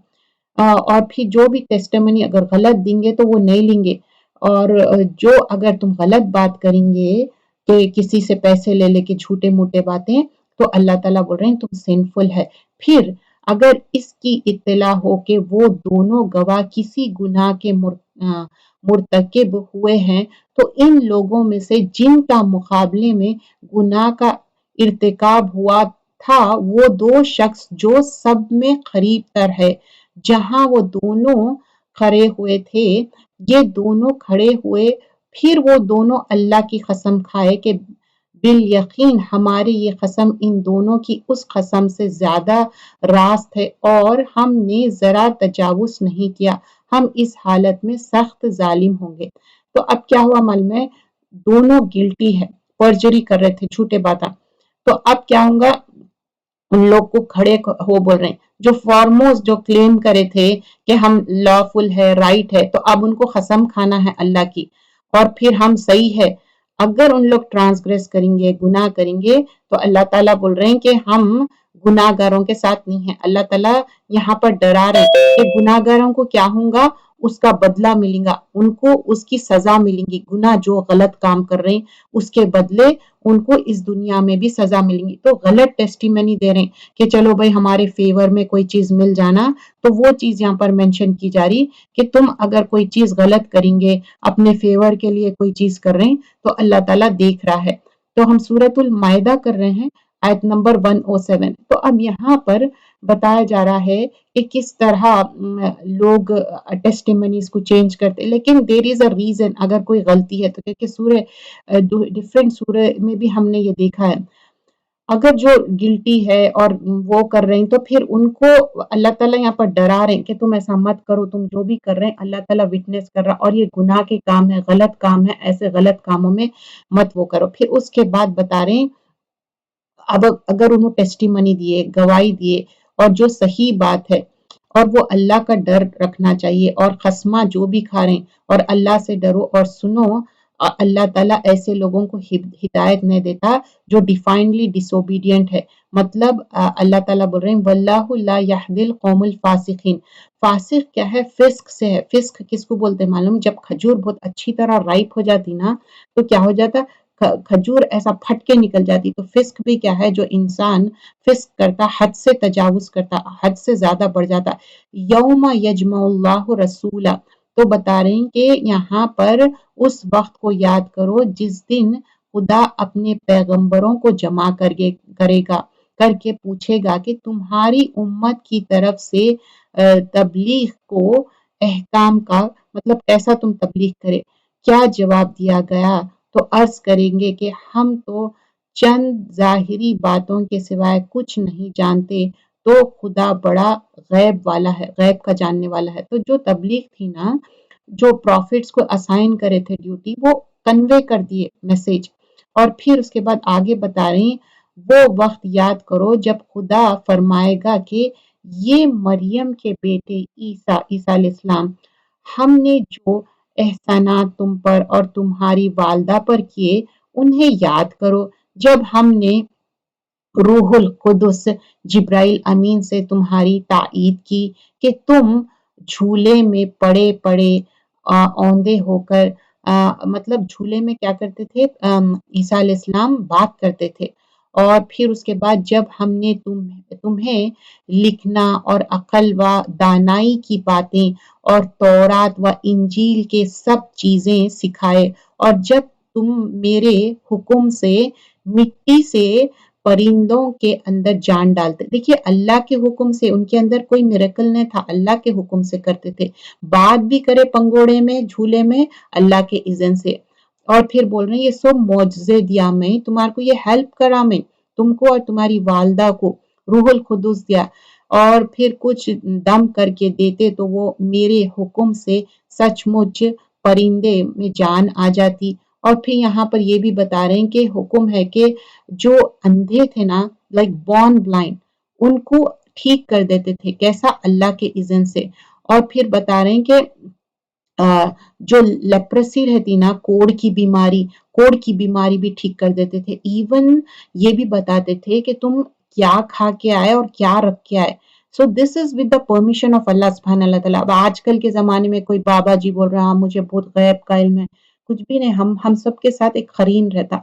اور پھر جو بھی ٹیسٹمنی اگر غلط دیں گے تو وہ نہیں لیں گے، اور جو اگر تم غلط بات کریں گے کہ کسی سے پیسے لے لے کے جھوٹے موٹے باتیں، تو اللہ تعالیٰ بول رہے ہیں تم سنفل ہے. پھر اگر اس کی اطلاع ہو کہ وہ دونوں گواہ کسی گناہ کے مرتکب ہوئے ہیں تو ان لوگوں میں سے جن کا مقابلے میں گناہ کا ارتکاب ہوا تھا وہ دو شخص جو سب میں قریب تر ہے جہاں وہ دونوں کھڑے ہوئے تھے، یہ دونوں کھڑے ہوئے پھر وہ دونوں اللہ کی قسم کھائے کہ بالیقین ہماری یہ قسم ان دونوں کی اس قسم سے زیادہ راست ہے اور ہم نے ذرا تجاوز نہیں کیا، ہم اس حالت میں سخت ظالم ہوں گے. تو اب کیا ہوا معلوم ہے، دونوں گلٹی ہے، پرجری کر رہے تھے، جھوٹے باتاں. تو اب کیا ہوگا، ان لوگ کو کھڑے ہو بول رہے ہیں جو فارموسٹ جو کلیم کرے تھے کہ ہم لافل ہے، رائٹ ہے، تو اب ان کو قسم کھانا ہے اللہ کی اور پھر ہم صحیح ہے. اگر ان لوگ ٹرانسگریس کریں گے، گناہ کریں گے تو اللہ تعالیٰ بول رہے ہیں کہ ہم گناہ گاروں کے ساتھ نہیں ہیں. اللہ تعالیٰ یہاں پر ڈرا رہے ہیں کہ گناہ گاروں کو کیا ہوگا، اس کا بدلہ ملے گا، ان کو اس کی سزا ملے گی. گناہ جو غلط کام کر رہے ہیں اس کے بدلے ان کو اس دنیا میں بھی سزا ملیں گی. تو غلط ٹیسٹیمنی دے رہے ہیں کہ چلو بھائی ہمارے فیور میں کوئی چیز مل جانا، تو وہ چیز یہاں پر مینشن کی جا رہی کہ تم اگر کوئی چیز غلط کریں گے، اپنے فیور کے لیے کوئی چیز کر رہے ہیں تو اللہ تعالیٰ دیکھ رہا ہے. تو ہم سورۃ المائدہ کر رہے ہیں، آیت نمبر 107. تو اب یہاں پر بتایا جا رہا ہے کہ کس طرح لوگ ٹیسٹیمنیز کو چینج کرتے، لیکن دیر از اے ریزن. اگر کوئی غلطی ہے تو کیونکہ سورہ ڈیفرنٹ سورہ میں بھی ہم نے یہ دیکھا ہے، اگر جو گلٹی ہے اور وہ کر رہے ہیں تو پھر ان کو اللہ تعالیٰ یہاں پر ڈرا رہے ہیں کہ تم ایسا مت کرو، تم جو بھی کر رہے ہیں اللہ تعالیٰ وٹنس کر رہا اور یہ گناہ کے کام ہے، غلط کام ہے، ایسے غلط کاموں میں مت وہ کرو. پھر اس کے بعد بتا رہے ہیں اب اگر انہوں ٹیسٹیمنی دیے، گواہی دیے اور جو صحیح بات ہے اور وہ اللہ کا ڈر رکھنا چاہیے اور قسمہ جو بھی کھا رہے ہیں اور اللہ سے ڈرو اور سنو. اللہ تعالیٰ ایسے لوگوں کو ہدایت نہیں دیتا جو ڈیفائنڈلی ڈس اوبیڈینٹ ہے. مطلب اللہ تعالیٰ بول رہے ہیں واللہ لا یہدی القوم الفاسقین. فاسق کیا ہے؟ فسق سے ہے. فسق کس کو بولتے ہیں معلوم؟ جب کھجور بہت اچھی طرح رائپ ہو جاتی نا تو کیا ہو جاتا، کھجور ایسا پھٹ کے نکل جاتی. تو فسق بھی کیا ہے، جو انسان فسق کرتا، حد سے تجاوز کرتا، حد سے زیادہ بڑھ جاتا. یوم یجمع اللہ رسولا، تو بتا رہے ہیں کہ یہاں پر اس وقت کو یاد کرو جس دن خدا اپنے پیغمبروں کو جمع کرے گا، کر کے پوچھے گا کہ تمہاری امت کی طرف سے تبلیغ کو احکام کا مطلب کیسا تم تبلیغ کرے. کیا جواب دیا گیا؟ تو عرض کریں گے کہ ہم تو چند ظاہری باتوں کے سوائے کچھ نہیں جانتے، تو خدا بڑا غیب والا ہے، غیب کا جاننے والا ہے. تو جو تبلیغ تھی نا، جو پروفٹس کو اسائن کرے تھے ڈیوٹی، وہ کنوے کر دیے میسیج. اور پھر اس کے بعد آگے بتا رہے ہیں وہ وقت یاد کرو جب خدا فرمائے گا کہ یہ مریم کے بیٹے عیسیٰ علیہ السلام، ہم نے جو احسانات تم پر اور تمہاری والدہ پر کیے انہیں یاد کرو جب ہم نے روح القدس جبرائیل امین سے تمہاری تائید کی کہ تم جھولے میں پڑے پڑے اوندے ہو کر مطلب جھولے میں کیا کرتے تھے، عیسیٰ علیہ السلام بات کرتے تھے. اور پھر اس کے بعد جب ہم نے تمہیں لکھنا اور عقل و دانائی کی باتیں اور تورات و انجیل کے سب چیزیں سکھائے، اور جب تم میرے حکم سے مٹی سے پرندوں کے اندر جان ڈالتے. دیکھیے اللہ کے حکم سے، ان کے اندر کوئی میریکل نہیں تھا، اللہ کے حکم سے کرتے تھے. بات بھی کرے پنگوڑے میں، جھولے میں، اللہ کے اذن سے. اور پھر بول رہے ہیں یہ سب معجزے دیا میں تمہارے کو، یہ ہیلپ کرا میں تم کو اور تمہاری والدہ کو، روح القدس دیا. اور پھر کچھ دم کر کے دیتے تو وہ میرے حکم سے سچ مچ پرندے میں جان آ جاتی. اور پھر یہاں پر یہ بھی بتا رہے ہیں کہ حکم ہے کہ جو اندھے تھے نا، لائک بورن بلائنڈ، ان کو ٹھیک کر دیتے تھے. کیسا؟ اللہ کے اذن سے. اور پھر بتا رہے ہیں کہ جو لیپریسی رہتی نا، کوڑ کی بیماری بھی ٹھیک کر دیتے تھے. ایون یہ بھی بتاتے تھے کہ تم کیا کھا کے آئے اور کیا رکھ کے آئے. So this is with the permission of Allah سبحانہ اللہ تعالیٰ. اب آج کل کے زمانے میں کوئی بابا جی بول رہا مجھے بہت غیب کا علم ہے، کچھ بھی نہیں. ہم سب کے ساتھ ایک قرین رہتا.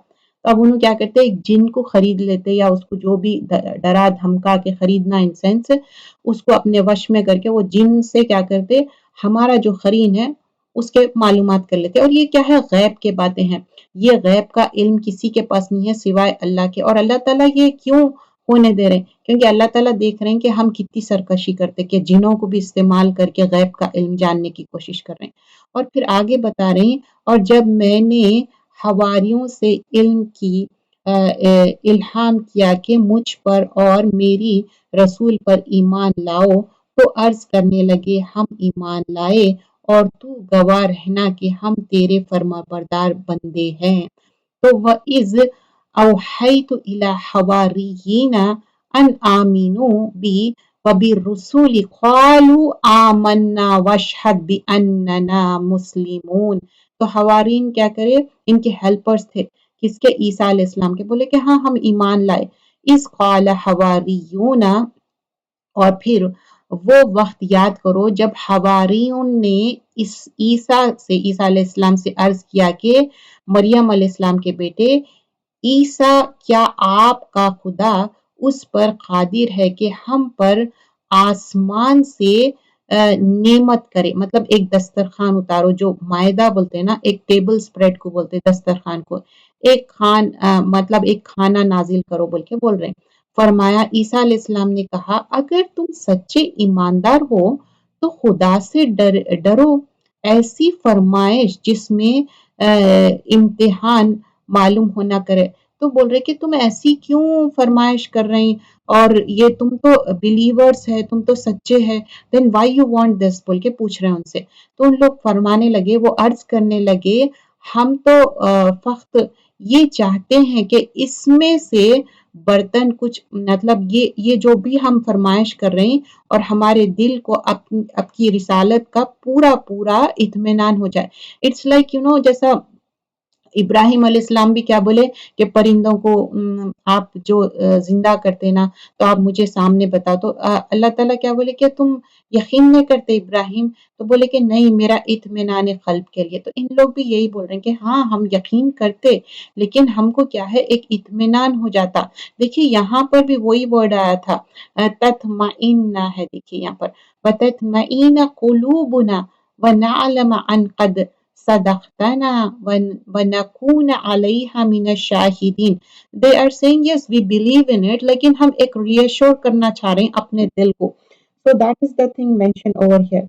تو اب انہوں کیا کرتے ایک جن کو خرید لیتے یا اس کو جو بھی ڈرا دھمکا کے خریدنا ان سینس اس کو اپنے وش میں کر کے وہ جن سے کیا کرتے ہمارا جو قرین ہے اس کے معلومات کر لیتے اور یہ کیا ہے غیب کے باتیں ہیں یہ غیب کا علم کسی کے پاس نہیں ہے سوائے اللہ کے اور اللہ تعالیٰ یہ کیوں ہونے دے رہے ہیں کیونکہ اللہ تعالیٰ دیکھ رہے ہیں کہ ہم کتنی سرکشی کرتے کہ جنوں کو بھی استعمال کر کے غیب کا علم جاننے کی کوشش کر رہے ہیں اور پھر آگے بتا رہے ہیں اور جب میں نے حواریوں سے علم کی الہام کیا کہ مجھ پر اور میری رسول پر ایمان لاؤ تو عرض کرنے لگے ہم ایمان لائے اور تو گواہ رہنا کہ ہم تیرے فرما بردار بندے ہیں تو وَإِذْ أَوْحَيْتُ إِلَى حَوَارِيِّينَ أَنْ آمِنُوا بِي وَبِالرُّسُلِ قَالُوا آمَنَّا وَاشْهَدْ بِأَنَّنَا مُسْلِمُونَ تو حوارین کیا کرے ان کے ہیلپرز تھے کس کے عیسیٰ علیہ السلام کے بولے کہ ہاں ہم ایمان لائے اس قال حواریون اور پھر وہ وقت یاد کرو جب حواریون نے اس عیسیٰ علیہ السلام سے عرض کیا کہ مریم علیہ السلام کے بیٹے عیسیٰ کیا آپ کا خدا اس پر قادر ہے کہ ہم پر آسمان سے نعمت کرے مطلب ایک دسترخوان اتارو جو مائدہ بولتے ہیں نا ایک ٹیبل سپریڈ کو بولتے ہیں دسترخوان کو ایک مطلب ایک کھانا نازل کرو بول کے بول رہے ہیں فرمایا عیسیٰ علیہ السلام نے کہا اگر تم سچے ایماندار ہو تو خدا سے ڈرو ایسی فرمائش جس میں امتحان معلوم ہونا کرے تو بول رہے کہ تم ایسی کیوں فرمائش کر رہے ہیں اور یہ تم تو بلیورز ہے تم تو سچے ہے then why you want this بول کے پوچھ رہے ہیں ان سے تو ان لوگ فرمانے لگے وہ عرض کرنے لگے ہم تو فقط یہ چاہتے ہیں کہ اس میں سے برتن کچھ مطلب یہ جو بھی ہم فرمائش کر رہے ہیں اور ہمارے دل کو اب کی رسالت کا پورا اطمینان ہو جائے اٹس لائک جیسا ابراہیم علیہ السلام بھی کیا بولے کہ پرندوں کو آپ جو زندہ کرتے نا تو آپ مجھے سامنے بتاؤ تو اللہ تعالیٰ کیا بولے کہ تم یقین نہیں کرتے ابراہیم تو بولے کہ نہیں میرا اطمینان قلب کے لیے تو ان لوگ بھی یہی بول رہے ہیں کہ ہاں ہم یقین کرتے لیکن ہم کو کیا ہے ایک اطمینان ہو جاتا دیکھیے یہاں پر بھی وہی ورڈ آیا تھا تطمئن ہے دیکھیے یہاں پر وَتَطْمَئِنَ قُلُوبُنَا وَنَعْلَمَ عَنْ قَدْ صدقتنا ونكون عليها من الشاہدین they are saying yes we believe in it لیکن ہم ایک ریئشور کرنا چاہ رہے ہیں اپنے دل کو so that is the thing mentioned over here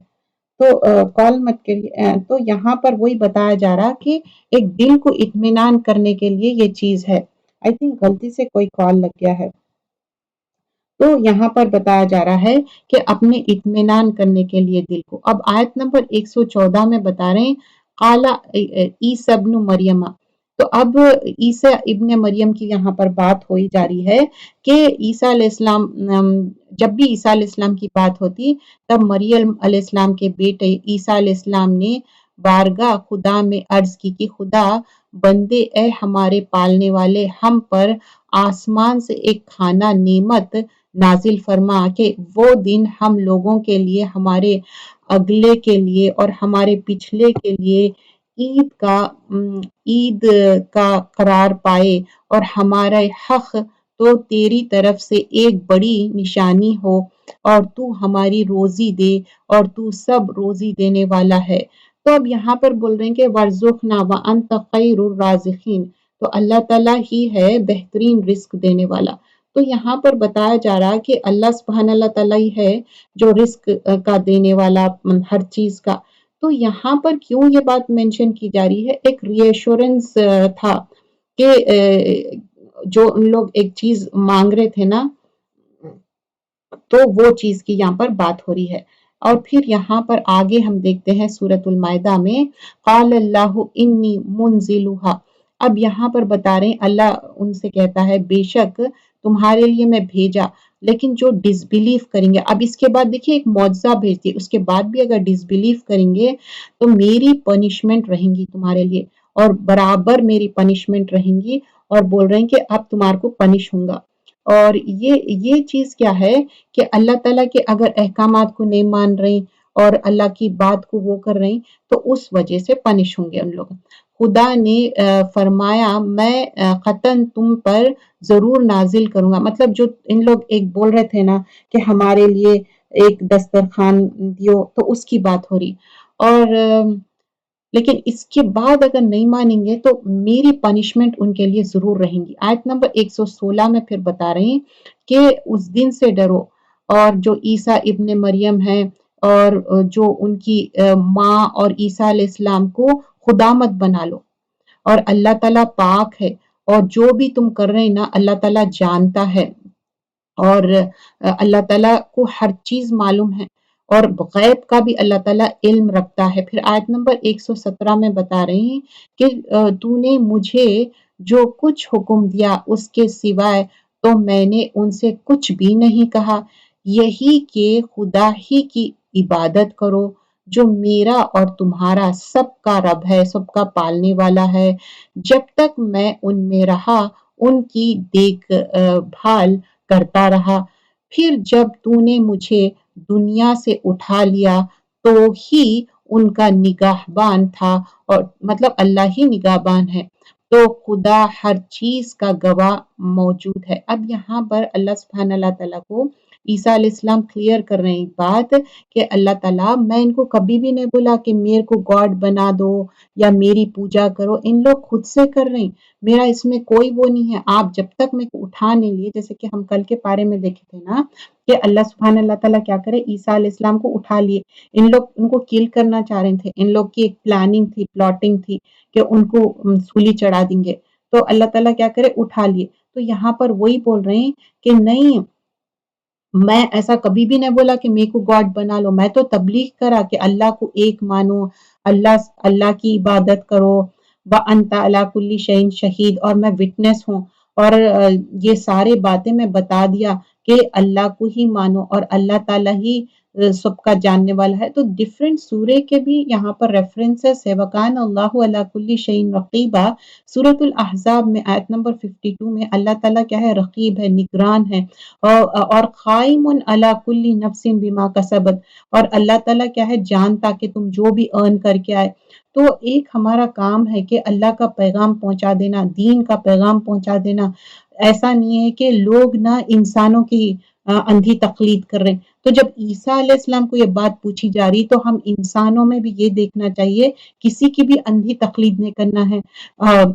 تو کال مت کریے تو یہاں پر وہی بتایا جا رہا کہ ایک دل کو اطمینان کرنے کے لیے یہ چیز ہے I think غلطی سے کوئی کال لگ گیا ہے تو یہاں پر بتایا جا رہا ہے کہ اپنے اطمینان کرنے کے لیے دل کو اب آیت نمبر 114 میں بتا رہے ہیں قال عیسی ابن مریم تو اب عیسی ابن مریم کی یہاں پر بات ہوئی جا رہی ہے کہ عیسیٰ علیہ السلام جب بھی عیسیٰ علیہ السلام کی بات ہوتی تب مریم علیہ السلام کے بیٹے عیسیٰ علیہ السلام نے بارگاہ خدا میں عرض کی کہ خدا بندے اے ہمارے پالنے والے ہم پر آسمان سے ایک کھانا نعمت نازل فرما کہ وہ دن ہم لوگوں کے لیے ہمارے اگلے کے لیے اور ہمارے پچھلے کے لیے عید کا قرار پائے اور ہمارا حق تو تیری طرف سے ایک بڑی نشانی ہو اور تو ہماری روزی دے اور تو سب روزی دینے والا ہے تو اب یہاں پر بول رہے ہیں کہ وَارْزُقْنَا وَأَنْتَ خَيْرُ الرَّازِقِينَ تو اللہ تعالیٰ ہی ہے بہترین رزق دینے والا تو یہاں پر بتایا جا رہا کہ اللہ سبحانہ اللہ تعالیٰ ہی ہے جو رزق کا دینے والا ہر چیز کا تو یہاں پر کیوں یہ بات مینشن کی جا رہی ہے ایک ری ایشورنس تھا کہ جو ان لوگ ایک چیز مانگ رہے تھے نا تو وہ چیز کی یہاں پر بات ہو رہی ہے اور پھر یہاں پر آگے ہم دیکھتے ہیں سورۃ المائدہ میں قال اللہ انی منزلھا اب یہاں پر بتا رہے ہیں اللہ ان سے کہتا ہے بے شک تمہارے لیے میں بھیجا لیکن جو ڈس بلیف کریں گے اب اس کے بعد دیکھیے ایک معجزہ بھیجتی ہے اس کے بعد بھی اگر ڈس بلیف کریں گے تو میری پنشمنٹ رہیں گی تمہارے لیے اور برابر میری پنشمنٹ رہیں گی اور بول رہے ہیں کہ اب تمہارے کو پنش ہوں گا اور یہ چیز کیا ہے کہ اللہ تعالیٰ کے اگر احکامات کو نہیں مان رہے اور اللہ کی بات کو وہ کر رہے ہیں تو اس وجہ سے پنش ہوں گے ان لوگ خدا نے فرمایا میں قطعاً تم پر ضرور نازل کروں گا. مطلب جو ان لوگ ایک بول رہے تھے نا کہ ہمارے لیے ایک دسترخوان دیو، تو اس کی بات ہو رہی. اور لیکن اس کے بعد اگر نہیں مانیں گے تو میری پنشمنٹ ان کے لیے ضرور رہیں گی. آیت نمبر 116 میں پھر بتا رہے ہیں کہ اس دن سے ڈرو، اور جو عیسیٰ ابن مریم ہے اور جو ان کی ماں اور عیسیٰ علیہ السلام کو خدا مت بنا لو، اور اللہ تعالیٰ پاک ہے، اور جو بھی تم کر رہے ہیں نا اللہ تعالیٰ جانتا ہے، اور اللہ تعالیٰ کو ہر چیز معلوم ہے، اور غیب کا بھی اللہ تعالیٰ علم رکھتا ہے. پھر آیت نمبر 117 میں بتا رہے ہیں کہ تو نے مجھے جو کچھ حکم دیا اس کے سوائے تو میں نے ان سے کچھ بھی نہیں کہا، یہی کہ خدا ہی کی عبادت کرو جو میرا اور تمہارا سب کا رب ہے، سب کا پالنے والا ہے. جب تک میں ان میں رہا ان کی دیکھ بھال کرتا رہا، پھر جب تو نے مجھے دنیا سے اٹھا لیا تو ہی ان کا نگہبان تھا، اور مطلب اللہ ہی نگہبان ہے، تو خدا ہر چیز کا گواہ موجود ہے. اب یہاں پر اللہ سبحانہ اللہ تعالیٰ کو عیسیٰ علیہ السلام کلیئر کر رہے ہیں ایک بات کہ اللہ تعالیٰ میں ان کو کبھی بھی نہیں بولا کہ میرے کو گاڈ بنا دو یا میری پوجا کرو، ان لوگ خود سے کر رہے ہیں، میرا اس میں کوئی وہ نہیں ہے. آپ جب تک میں کو اٹھا نہیں لیے، جیسے کہ ہم کل کے پارے میں دیکھے تھے نا کہ اللہ سبحانہ اللہ تعالیٰ کیا کرے، عیسیٰ علیہ السلام کو اٹھا لیے. ان لوگ ان کو کل کرنا چاہ رہے تھے، ان لوگ کی ایک پلاننگ تھی، پلاٹنگ تھی کہ ان کو سولی چڑھا دیں گے، تو اللہ تعالیٰ کیا کرے اٹھا لیے. تو یہاں پر وہی بول رہے ہیں کہ نہیں، میں ایسا کبھی بھی نہیں بولا کہ میرے کو گاڈ بنا لو، میں تو تبلیغ کرا کہ اللہ کو ایک مانو، اللہ کی عبادت کرو، وَأَنْتَ عَلَىٰ كُلِّ شَيْءٍ شَهِيدٌ، اور میں وٹنس ہوں، اور یہ سارے باتیں میں بتا دیا کہ اللہ کو ہی مانو اور اللہ تعالیٰ ہی سب کا جاننے والا ہے. تو ڈیفرنٹ سورے کے بھی یہاں پر ریفرنسز ہے. وَكَانَ اللَّهُ عَلَىٰ كُلِّ شَيْءٍ رَقِيبًا، سورۃ الاحزاب میں آیت نمبر 52 میں اللہ تعالیٰ کیا ہے، رقیب ہے، نگران ہے، اور قائم علی کل نفس بما کسبت، اور اللہ تعالیٰ کیا ہے، جانتا کہ تم جو بھی ارن کر کے آئے. تو ایک ہمارا کام ہے کہ اللہ کا پیغام پہنچا دینا، دین کا پیغام پہنچا دینا. ایسا نہیں ہے کہ لوگ نہ انسانوں کی اندھی تقلید کر رہے ہیں. تو جب عیسیٰ علیہ السلام کو یہ بات پوچھی جا رہی تو ہم انسانوں میں بھی یہ دیکھنا چاہیے، کسی کی بھی اندھی تقلید نہیں کرنا ہے.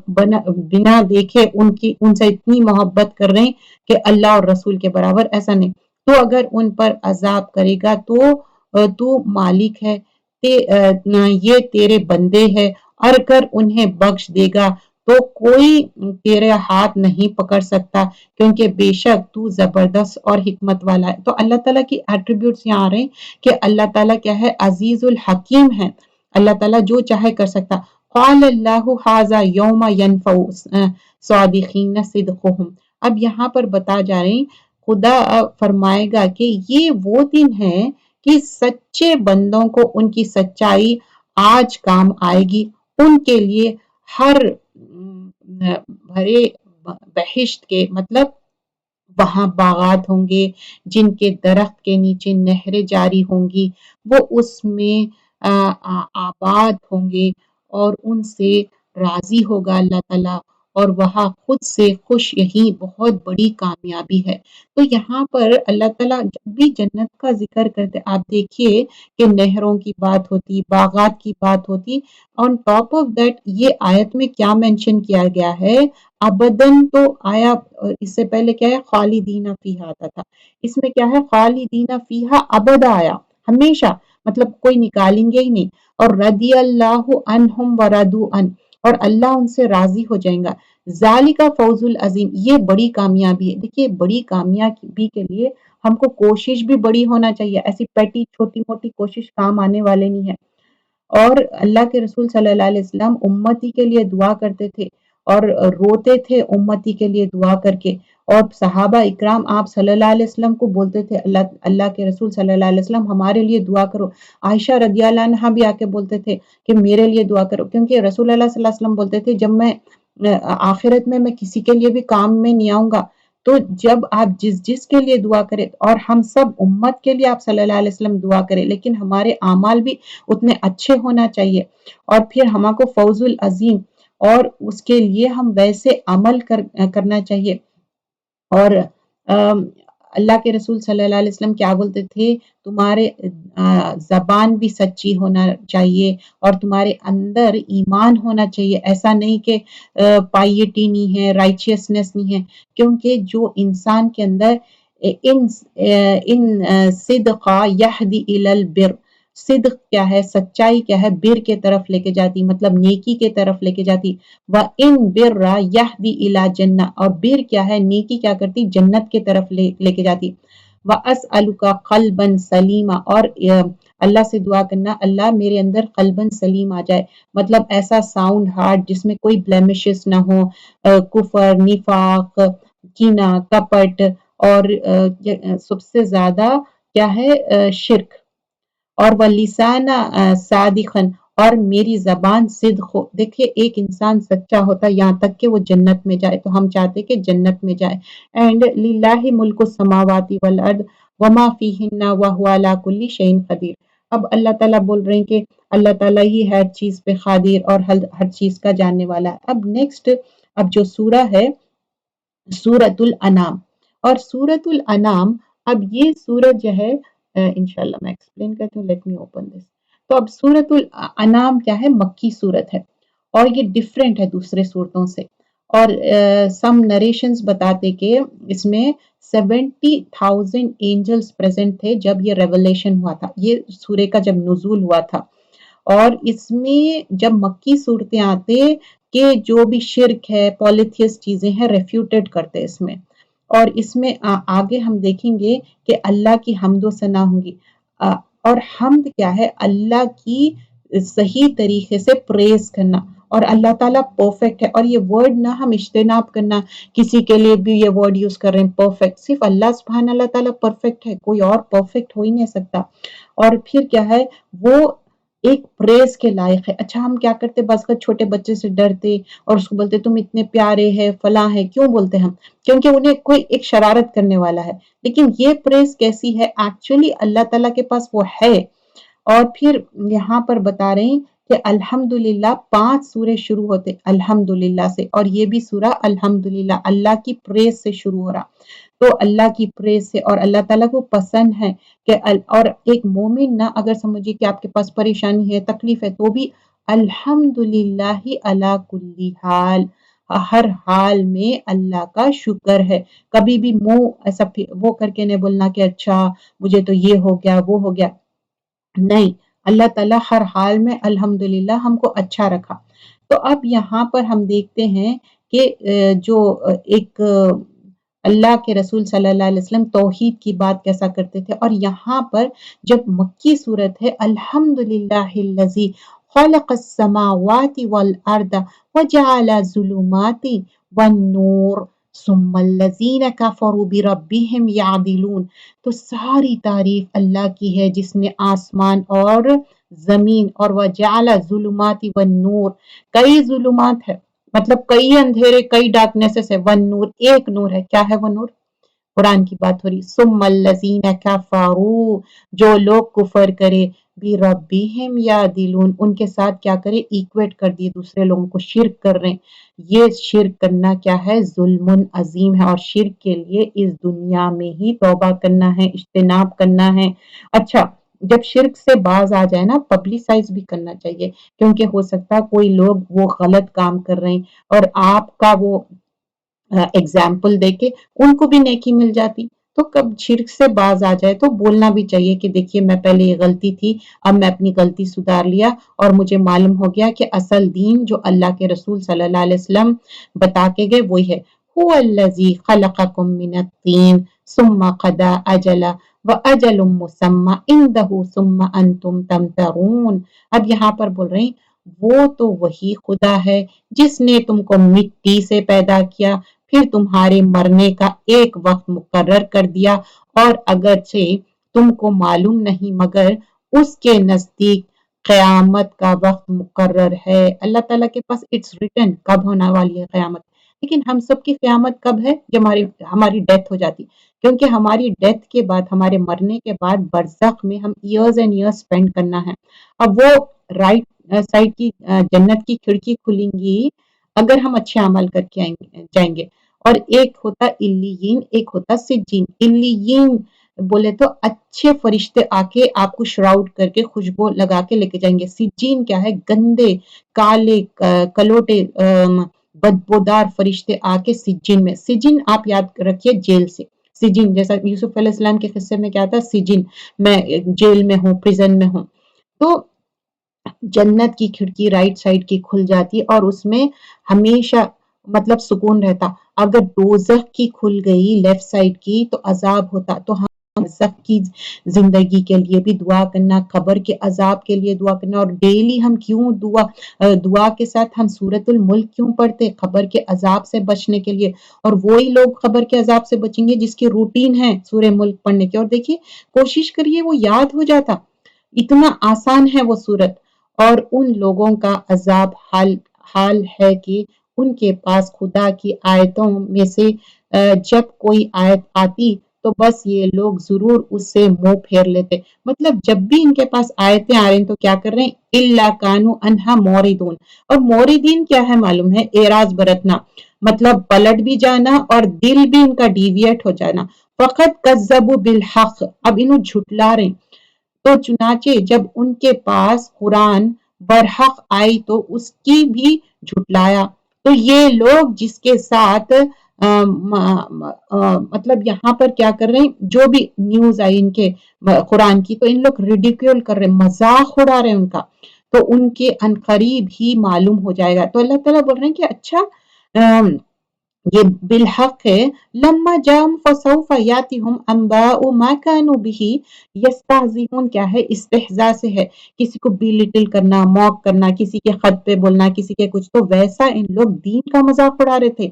بنا دیکھے ان سے اتنی محبت کر رہے ہیں کہ اللہ اور رسول کے برابر، ایسا نہیں. تو اگر ان پر عذاب کرے گا تو مالک ہے، یہ تیرے بندے ہے، اور اگر انہیں بخش دے گا تو کوئی تیرے ہاتھ نہیں پکڑ سکتا، کیونکہ بے شک تو زبردست اور حکمت والا ہے. تو اللہ تعالیٰ کی ایٹریبیوٹس یہاں آ رہے ہیں کہ اللہ تعالیٰ کیا ہے، عزیز الحکیم ہے. اللہ تعالیٰ جو چاہے کر سکتا. قال اللہ ھذا یوم ینفع صادقین صدقہم. اب یہاں پر بتا جا رہے ہیں، خدا فرمائے گا کہ یہ وہ دن ہے کہ سچے بندوں کو ان کی سچائی آج کام آئے گی. ان کے لیے ہر بھرے بہشت کے، مطلب وہاں باغات ہوں گے جن کے درخت کے نیچے نہریں جاری ہوں گی، وہ اس میں آباد ہوں گے اور ان سے راضی ہوگا اللہ تعالیٰ، اور وہاں خود سے خوش. یہی بہت بڑی کامیابی ہے. تو یہاں پر اللہ تعالیٰ جب بھی جنت کا ذکر کرتے، آپ دیکھیے کہ نہروں کی بات ہوتی، باغات کی بات ہوتی. آن ٹاپ آف دیٹ یہ آیت میں کیا مینشن کیا گیا ہے، ابدن تو آیا، اس سے پہلے کیا ہے، خالدین فیہا آتا تھا، اس میں کیا ہے، خالدین فیہا ابدا آیا، ہمیشہ، مطلب کوئی نکالیں گے ہی نہیں. اور رضی اللہ عنہم ورضوا عنہ، اور اللہ ان سے راضی ہو جائیں گا. ذالک فوز العظیم، یہ بڑی کامیابی ہے. دیکھیے بڑی کامیابی کے لیے ہم کو کوشش بھی بڑی ہونا چاہیے، ایسی پیٹی چھوٹی موٹی کوشش کام آنے والے نہیں ہے. اور اللہ کے رسول صلی اللہ علیہ وسلم امتی کے لیے دعا کرتے تھے اور روتے تھے امتی کے لیے دعا کر کے. اور صحابہ اکرام آپ صلی اللہ علیہ وسلم کو بولتے تھے، اللہ کے رسول صلی اللہ علیہ وسلم ہمارے لیے دعا کرو. عائشہ رضی اللہ عنہا بھی آ کے بولتے تھے کہ میرے لیے دعا کرو، کیونکہ رسول اللہ صلی اللہ علیہ وسلم بولتے تھے جب میں آخرت میں کسی کے لیے بھی کام میں نہیں آؤں گا، تو جب آپ جس کے لیے دعا کریں، اور ہم سب امت کے لیے آپ صلی اللہ علیہ وسلم دعا کریں، لیکن ہمارے اعمال بھی اتنے اچھے ہونا چاہیے، اور پھر ہم کو فوز العظیم. اور اس کے لیے ہم ویسے عمل کرنا چاہیے. اور اللہ کے رسول صلی اللہ علیہ وسلم کیا بولتے تھے، تمہارے زبان بھی سچی ہونا چاہیے اور تمہارے اندر ایمان ہونا چاہیے. ایسا نہیں کہ پائیٹی نہیں ہے، رائچیسنس نہیں ہے، کیونکہ جو انسان کے اندر ان صدقہ یہدی الی البر، صدق کیا ہے، سچائی کیا ہے، بر کے طرف لے کے جاتی، مطلب نیکی کے طرف لے کے جاتی. وَإِن بِرَّ يَهْدِي إِلَى جَنَّةٍ، اور بر کیا ہے، نیکی کیا کرتی، جنت کے طرف لے کے جاتی. وَأَسْأَلُكَ قَلْبًا سَلِيمًا، اور اللہ سے دعا کرنا، اللہ میرے اندر قلباً سلیم آ جائے، مطلب ایسا ساؤنڈ ہارٹ جس میں کوئی بلیمشز نہ ہو، کفر، نفاق، کینہ، کپٹ، اور سب سے زیادہ کیا ہے، شرک. اور وَلِسَانَ صَادِقًا، اور میری زبان صدق ہو. دیکھیے ایک انسان سچا ہوتا ہے یہاں تک کہ وہ جنت میں جائے، تو ہم چاہتے کہ جنت میں جائے. اینڈ للہ ملک السماوات والارض وما فیہن وہو علی کل شیء قدیر. اب اللہ تعالیٰ بول رہے ہیں کہ اللہ تعالیٰ ہی ہر چیز پہ قادر اور ہر چیز کا جاننے والا ہے. اب نیکسٹ، اب جو سورہ ہے سورۃ الانعام. اور سورۃ الانعام، اب یہ سورت جو ہے انشاءاللہ میں ایکسپلین کرتی ہوں. Let me open this. تو اب سورۃ الانعام کیا ہے، مکی سورت ہے، اور یہ ڈیفرنٹ ہے دوسرے سورتوں سے. اور سم نریشنز بتاتے کہ اس میں 70,000 اینجلز پریزنٹ تھے جب یہ ریولیشن ہوا تھا، یہ سورے کا جب نزول ہوا تھا. اور اس میں جب مکی صورتیں آتے کہ جو بھی شرک ہے، پولیتھیس چیزیں ہیں، ریفیوٹیڈ کرتے اس میں. اور اس میں آگے ہم دیکھیں گے کہ اللہ کی حمد و ثنا ہوں گی. اور حمد کیا ہے، اللہ کی صحیح طریقے سے پریز کرنا. اور اللہ تعالیٰ پرفیکٹ ہے، اور یہ ورڈ نہ ہم اجتناب کرنا، کسی کے لیے بھی یہ ورڈ یوز کر رہے ہیں پرفیکٹ، صرف اللہ سبحانہ اللہ تعالیٰ پرفیکٹ ہے، کوئی اور پرفیکٹ ہو ہی نہیں سکتا. اور پھر کیا ہے، وہ ایک پریز کے لائق ہے. اچھا ہم کیا کرتے، بس کا چھوٹے بچے سے ڈرتے اور اس کو بولتے تم اتنے پیارے ہیں، فلاں ہے. کیوں بولتے ہم؟ کیونکہ انہیں کوئی ایک شرارت کرنے والا ہے. لیکن یہ پریز کیسی ہے، ایکچولی اللہ تعالیٰ کے پاس وہ ہے. اور پھر یہاں پر بتا رہے ہیں کہ الحمدللہ 5 سورے شروع ہوتے الحمدللہ سے، اور یہ بھی سورہ الحمدللہ اللہ کی پریز سے شروع ہو رہا. تو اللہ کی پریز سے، اور اللہ تعالیٰ کو پسند ہے کہ اور ایک مومن نہ اگر سمجھے کہ آپ کے پاس پریشانی ہے، تکلیف ہے، تو بھی الحمدللہ علی کل حال، ہر حال میں اللہ کا شکر ہے. کبھی بھی منہ ایسا وہ کر کے نہیں بولنا کہ اچھا مجھے تو یہ ہو گیا وہ ہو گیا، نہیں. اللہ تعالیٰ ہر حال میں الحمدللہ ہم کو اچھا رکھا. تو اب یہاں پر ہم دیکھتے ہیں کہ جو ایک اللہ کے رسول صلی اللہ علیہ وسلم توحید کی بات کیسا کرتے تھے. اور یہاں پر جب مکی صورت ہے الحمدللہ الذی خلق السماوات والارض وجعل الظلمات والنور ثم الذین کفروا بربہم یعدلون. تو ساری تعریف اللہ کی ہے جس نے آسمان اور زمین، اور وجعل الظلمات والنور، کئی ظلمات ہے، مطلب کئی اندھیرے، کئی ڈارکنیسز ہے، ون نور، ایک نور ہے. کیا ہے وہ نور؟ قرآن کی بات ہو رہی. ثم الذین کفروا، جو لوگ کفر کرے، بربہم یعدلون، ان کے ساتھ کیا کرے، ایکویٹ کر دیے، دوسرے لوگوں کو شرک کر رہے ہیں. یہ شرک کرنا کیا ہے، ظلم عظیم ہے. اور شرک کے لیے اس دنیا میں ہی توبہ کرنا ہے، اجتناب کرنا ہے. اچھا جب شرک سے باز آ جائے نا، پبلسائز بھی کرنا چاہیے، کیونکہ ہو سکتا ہے کوئی لوگ وہ غلط کام کر رہے ہیں اور آپ کا وہ ایگزامپل دے کے ان کو بھی نیکی مل جاتی. تو کب شرک سے باز آ جائے تو بولنا بھی چاہیے کہ دیکھیے میں پہلے یہ غلطی تھی، اب میں اپنی غلطی سدھار لیا، اور مجھے معلوم ہو گیا کہ اصل دین جو اللہ کے رسول صلی اللہ علیہ وسلم بتا کے گئے وہی ہے. هو الذی خلقکم من الطین ثم قضى اجلا واجل مسمى عنده ثم انتم تمترون. اب یہاں پر بول رہے ہیں وہ تو وہی خدا ہے جس نے تم کو مٹی سے پیدا کیا، پھر تمہارے مرنے کا ایک وقت مقرر کر دیا، اور اگرچہ تم کو معلوم نہیں مگر اس کے نزدیک قیامت کا وقت مقرر ہے. اللہ تعالیٰ کے پاس اٹس ریٹن کب ہونے والی ہے قیامت. لیکن ہم سب کی قیامت کب ہے؟ جب ہماری ڈیتھ ہو جاتی، کیونکہ ہماری ڈیتھ کے بعد، ہمارے مرنے کے بعد برزخ میں ہم ایئرز اینڈ ایئرز اسپینڈ کرنا ہے. اب وہ رائٹ سائڈ کی جنت کی کھڑکی کھلیں گی اگر ہم اچھے عمل کر کے جائیں گے. اور ایک ہوتا علیین، ایک ہوتا سجین. علیین بولے تو اچھے فرشتے آ کے آپ کو شراؤڈ کر کے خوشبو لگا کے لے کے جائیں گے. سجین کیا ہے؟ گندے کالے کلوٹے بدبودار فرشتے آ کے سجین میں. سجین آپ یاد رکھیے جیل سے. سجین جیسا یوسف علیہ السلام کے قصے میں کیا تھا؟ سجین، میں جیل میں ہوں، پریزن میں ہوں. تو جنت کی کھڑکی رائٹ سائڈ کی کھل جاتی اور اس میں ہمیشہ مطلب سکون رہتا. اگر دوزخ کی کھل گئی لیفٹ سائڈ کی تو عذاب ہوتا. تو ہم دوزخ کی زندگی کے لیے بھی دعا کرنا، قبر کے عذاب کے لیے دعا کرنا. اور ڈیلی ہم کیوں دعا کے ساتھ ہم سورۃ الملک کیوں پڑھتے؟ قبر کے عذاب سے بچنے کے لیے. اور وہی لوگ قبر کے عذاب سے بچیں گے جس کی روٹین ہے سورہ ملک پڑھنے کی. اور دیکھیے کوشش کریے وہ یاد ہو جاتا، اتنا آسان ہے وہ سورت. اور ان لوگوں کا عذاب حال ہے کہ ان کے پاس خدا کی آیتوں میں سے جب کوئی آیت آتی تو بس یہ لوگ ضرور اس سے منہ پھیر لیتے. مطلب جب بھی ان کے پاس آیتیں آ رہی ہیں تو کیا کر رہے ہیں؟ الا کانوا عنہا موردون. اور موردین کیا ہے معلوم ہے؟ اعراض برتنا، مطلب پلٹ بھی جانا اور دل بھی ان کا ڈیویٹ ہو جانا. فقط کذبوا بالحق، اب انہوں جھٹلا رہے ہیں. تو چنانچہ جب ان کے پاس قرآن برحق آئی تو اس کی بھی جھٹلایا. تو یہ لوگ جس کے ساتھ مطلب یہاں پر کیا کر رہے ہیں؟ جو بھی نیوز آئی ان کے قرآن کی تو ان لوگ ریڈیکیول کر رہے ہیں، مذاق اڑا رہے ہیں ان کا. تو ان کے عنقریب ہی معلوم ہو جائے گا. تو اللہ تعالیٰ بول رہے ہیں کہ اچھا یہ بالحق ہے. لما جام فسوف یاتہم انباء ما كانوا به یستہزئون، کیا ہے؟ استہزاء سے ہے، کسی کو بیلٹل کرنا، موک کرنا، کسی کے خط پہ بولنا، کسی کے کچھ. تو ویسا ان لوگ دین کا مذاق اڑا رہے تھے.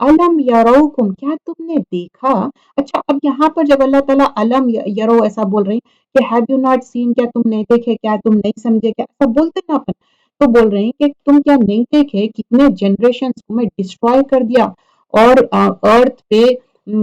علم یروکم، کیا تم نے دیکھا؟ اچھا اب یہاں پر جب اللہ تعالیٰ علم یرو ایسا بول رہے ہیں کہ ہیو یو ناٹ سین، کیا تم نہیں دیکھے، کیا تم نہیں سمجھے، کیا ایسا بولتے نا اپن. تو بول رہے ہیں کہ تم کیا نہیں دیکھے کتنے جنریشنز کو میں ڈسٹروائے کر دیا اور ارتھ پہ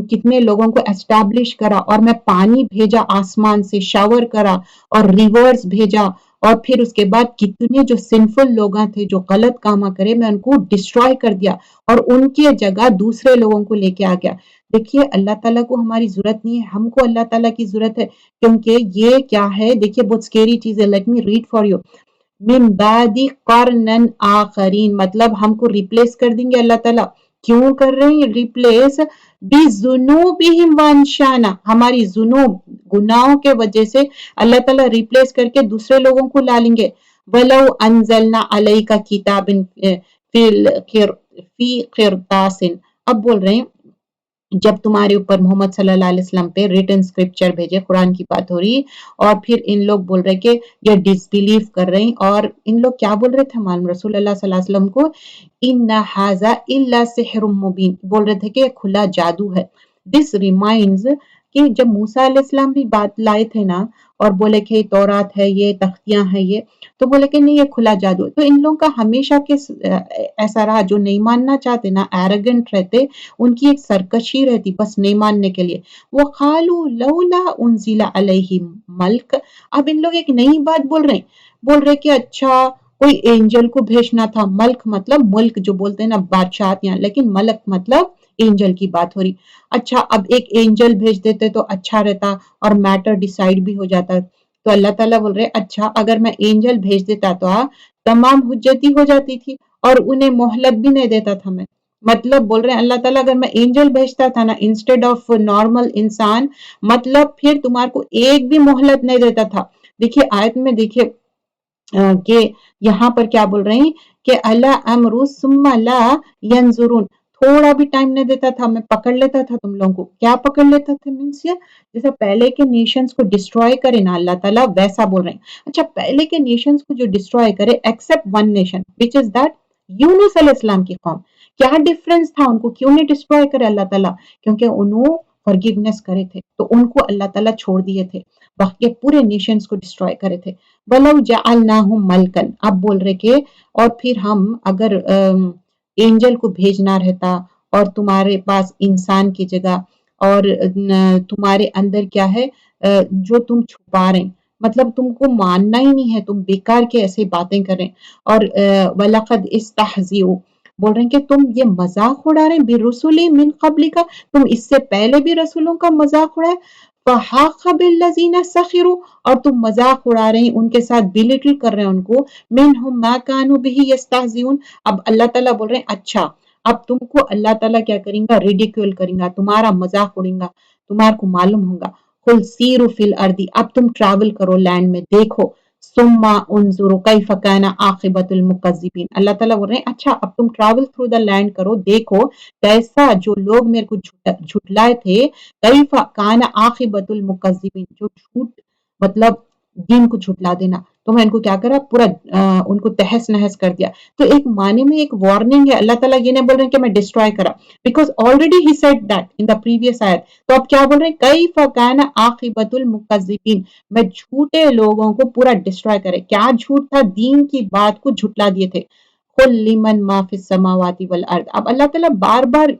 کتنے لوگوں کو اسٹیبلش کرا، اور میں پانی بھیجا آسمان سے، شاور کرا اور ریورز بھیجا. اور پھر اس کے بعد کتنے جو سنفل لوگ تھے جو غلط کام کرے میں ان کو ڈسٹروائے کر دیا اور ان کی جگہ دوسرے لوگوں کو لے کے آ گیا. دیکھیے اللہ تعالیٰ کو ہماری ضرورت نہیں ہے، ہم کو اللہ تعالیٰ کی ضرورت ہے. کیونکہ یہ کیا ہے؟ دیکھیے بہت سکیری چیز ہے. Let me read for you. من بعد قرن آخرین، مطلب ہم کو ریپلیس کر دیں گے اللہ تعالیٰ. کیوں کر رہے ہیں ریپلیس؟ بِذُنُوبِهِمْ وَانشَانَا، ہماری ذنوب گناہوں کے وجہ سے اللہ تعالیٰ ریپلیس کر کے دوسرے لوگوں کو لا لیں گے. وَلَوْ أَنزَلْنَا عَلَيْكَ كِتَابٍ فِي قِرْطَاسٍ، اب بول رہے ہیں جب تمہارے اوپر محمد صلی اللہ علیہ وسلم پہ ریٹن سکرپچر بھیجے، قرآن کی بات ہو رہی، اور پھر ان لوگ بول رہے کہ یہ ڈس بلیو کر رہے ہیں. اور ان لوگ کیا بول رہے تھے معلوم؟ رسول اللہ صلی اللہ علیہ وسلم کو ان ھذا الا سحر مبین بول رہے تھے کہ یہ کھلا جادو ہے. دس ریمائنڈز کہ جب موسیٰ علیہ السلام بھی بات لائے تھے نا اور بولے کہ تورات ہے، یہ تختیاں ہیں، یہ تو بولے کہ نہیں یہ کھلا جادو ہے. تو ان لوگوں کا ہمیشہ کے ایسا رہا، جو نہیں ماننا چاہتے نا، ایروگنٹ رہتے، ان کی ایک سرکشی رہتی بس نہیں ماننے کے لیے. وَقَالُوا لَوْلَا أُنزِلَ عَلَيْهِ مَلْكٌ، اب ان لوگ ایک نئی بات بول رہے کہ اچھا کوئی اینجل کو بھیجنا تھا. ملک مطلب ملک جو بولتے ہیں نا بادشاہت یہاں، لیکن ملک مطلب اینجل کی بات ہو رہی. اچھا اب ایک اینجل بھیج دیتے تو اچھا رہتا اور میٹر ڈیسائیڈ بھی ہو جاتا. تو اللہ تعالیٰ بول رہے اچھا اگر میں اینجل بھیج دیتا تو تمام حجتی ہو جاتی تھی اور انہیں مہلت بھی نہیں دیتا تھا میں. مطلب بول رہے ہیں اللہ تعالیٰ اگر میں اینجل بھیجتا تھا نا انسٹیڈ آف نارمل انسان، مطلب پھر تمہارے کو ایک بھی مہلت نہیں دیتا تھا. دیکھیے آیت میں دیکھیے کہ یہاں پر کیا بول رہے ہیں کہ اللہ امر ثم لا ینظرون، تھوڑا بھی ٹائم نہیں دیتا تھا، میں پکڑ لیتا تھا تم لوگوں کو. کیا پکڑ لیتا تھا؟ مینس جیسے پہلے کے نیشنز کو ڈسٹروائے کرے نا اللہ تعالیٰ، ویسا بول رہے ہیں. اچھا پہلے کے نیشنز کو جو ڈسٹروائے کرے except one nation which is that Yunus علیہ السلام کی قوم. کیا ڈیفرنس تھا؟ ان کو کیوں نہیں ڈسٹروائے کرے اللہ تعالیٰ؟ کیونکہ انہوں فرگیونیس کرے تھے تو ان کو اللہ تعالیٰ چھوڑ دیے تھے، باقی پورے نیشنز کو ڈسٹروائے کرے تھے. وَلَوْ جَعَلْنَاهُ مَلْكًا، اب بول رہے کہ اور پھر ہم اگر اینجل کو بھیجنا رہتا اور تمہارے پاس انسان کی جگہ، اور تمہارے اندر کیا ہے جو تم چھپا رہے ہیں، مطلب تم کو ماننا ہی نہیں ہے، تم بیکار کے ایسے باتیں کر رہے ہیں. اور وَلَقَدْ اسْتَہْزِئُوا، بول رہے ہیں کہ تم یہ مذاق اڑا رہے ہیں برسولی من قبل کا، تم اس سے پہلے بھی رسولوں کا مذاق اڑائے، فحاق بالذین سخروا، اور تم مذاق اڑا رہے ہیں ان کے ساتھ، بلیٹل کر رہے ہیں ان کو، منہم ما کانوا بہ یستہزئون، اب اللہ تعالیٰ بول رہے ہیں اچھا اب تم کو اللہ تعالیٰ کیا کریں گا، ریڈیکیول کریں گا، تمہارا مذاق اڑیں گا، تمہارے کو معلوم ہوگا، قل سیروا فی الارض، اب تم ٹریول کرو لینڈ میں، دیکھو، ثم انظروا کیف کان عاقبۃ المکذبین، اللہ تعالیٰ بول رہے ہیں اچھا اب تم ٹریول تھرو دا لینڈ کرو، دیکھو کیسا جو لوگ میرے کو جھٹلائے تھے، کیف کان عاقبۃ المکذبین، جو جھوٹ مطلب دین کو جھٹلا دینا، تو میں ان کو کیا کرا پورا ان کو تہس نہس کر دیا۔ تو ایک معنی میں ایک وارننگ ہے، اللہ تعالیٰ یہ نہیں بول رہے ہیں کہ میں ڈسٹرائے کرا، because already he said that in the previous آیت، تو اب کیا بول رہے ہیں کیف کان عاقبۃ المکذبین، میں جھوٹے لوگوں کو پورا ڈسٹرائے کرے، کیا جھوٹ تھا، دین کی بات کو جھٹلا دیے تھے۔ قل لمن ما فی السماوات والارض، اب اللہ تعالیٰ بار بار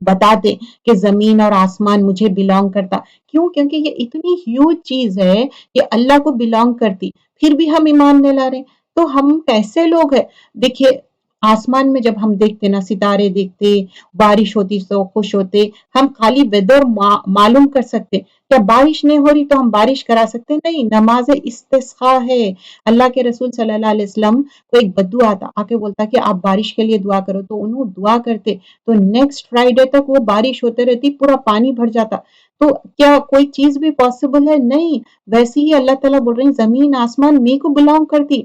بتاتے کہ زمین اور آسمان مجھے بلانگ کرتا، کیوں؟ کیونکہ یہ اتنی ہیوج چیز ہے کہ اللہ کو بلانگ کرتی، پھر بھی ہم ایمان نہیں لا رہے، تو ہم کیسے لوگ ہیں؟ دیکھیے آسمان میں جب ہم دیکھتے نا، ستارے دیکھتے، بارش ہوتی تو خوش ہوتے، ہم خالی ویدر معلوم کر سکتے، کیا بارش نہیں ہو رہی تو ہم بارش کرا سکتے؟ نہیں، نماز استسقاء ہے، اللہ کے رسول صلی اللہ علیہ وسلم کو ایک بدو آتا، آ کے بولتا کہ آپ بارش کے لیے دعا کرو، تو انہوں دعا کرتے تو نیکسٹ فرائیڈے تک وہ بارش ہوتے رہتی، پورا پانی بھر جاتا، تو کیا کوئی چیز بھی پاسبل ہے؟ نہیں، ویسے ہی اللہ تعالیٰ بول رہے ہیں زمین آسمان می کو بلانگ کرتی،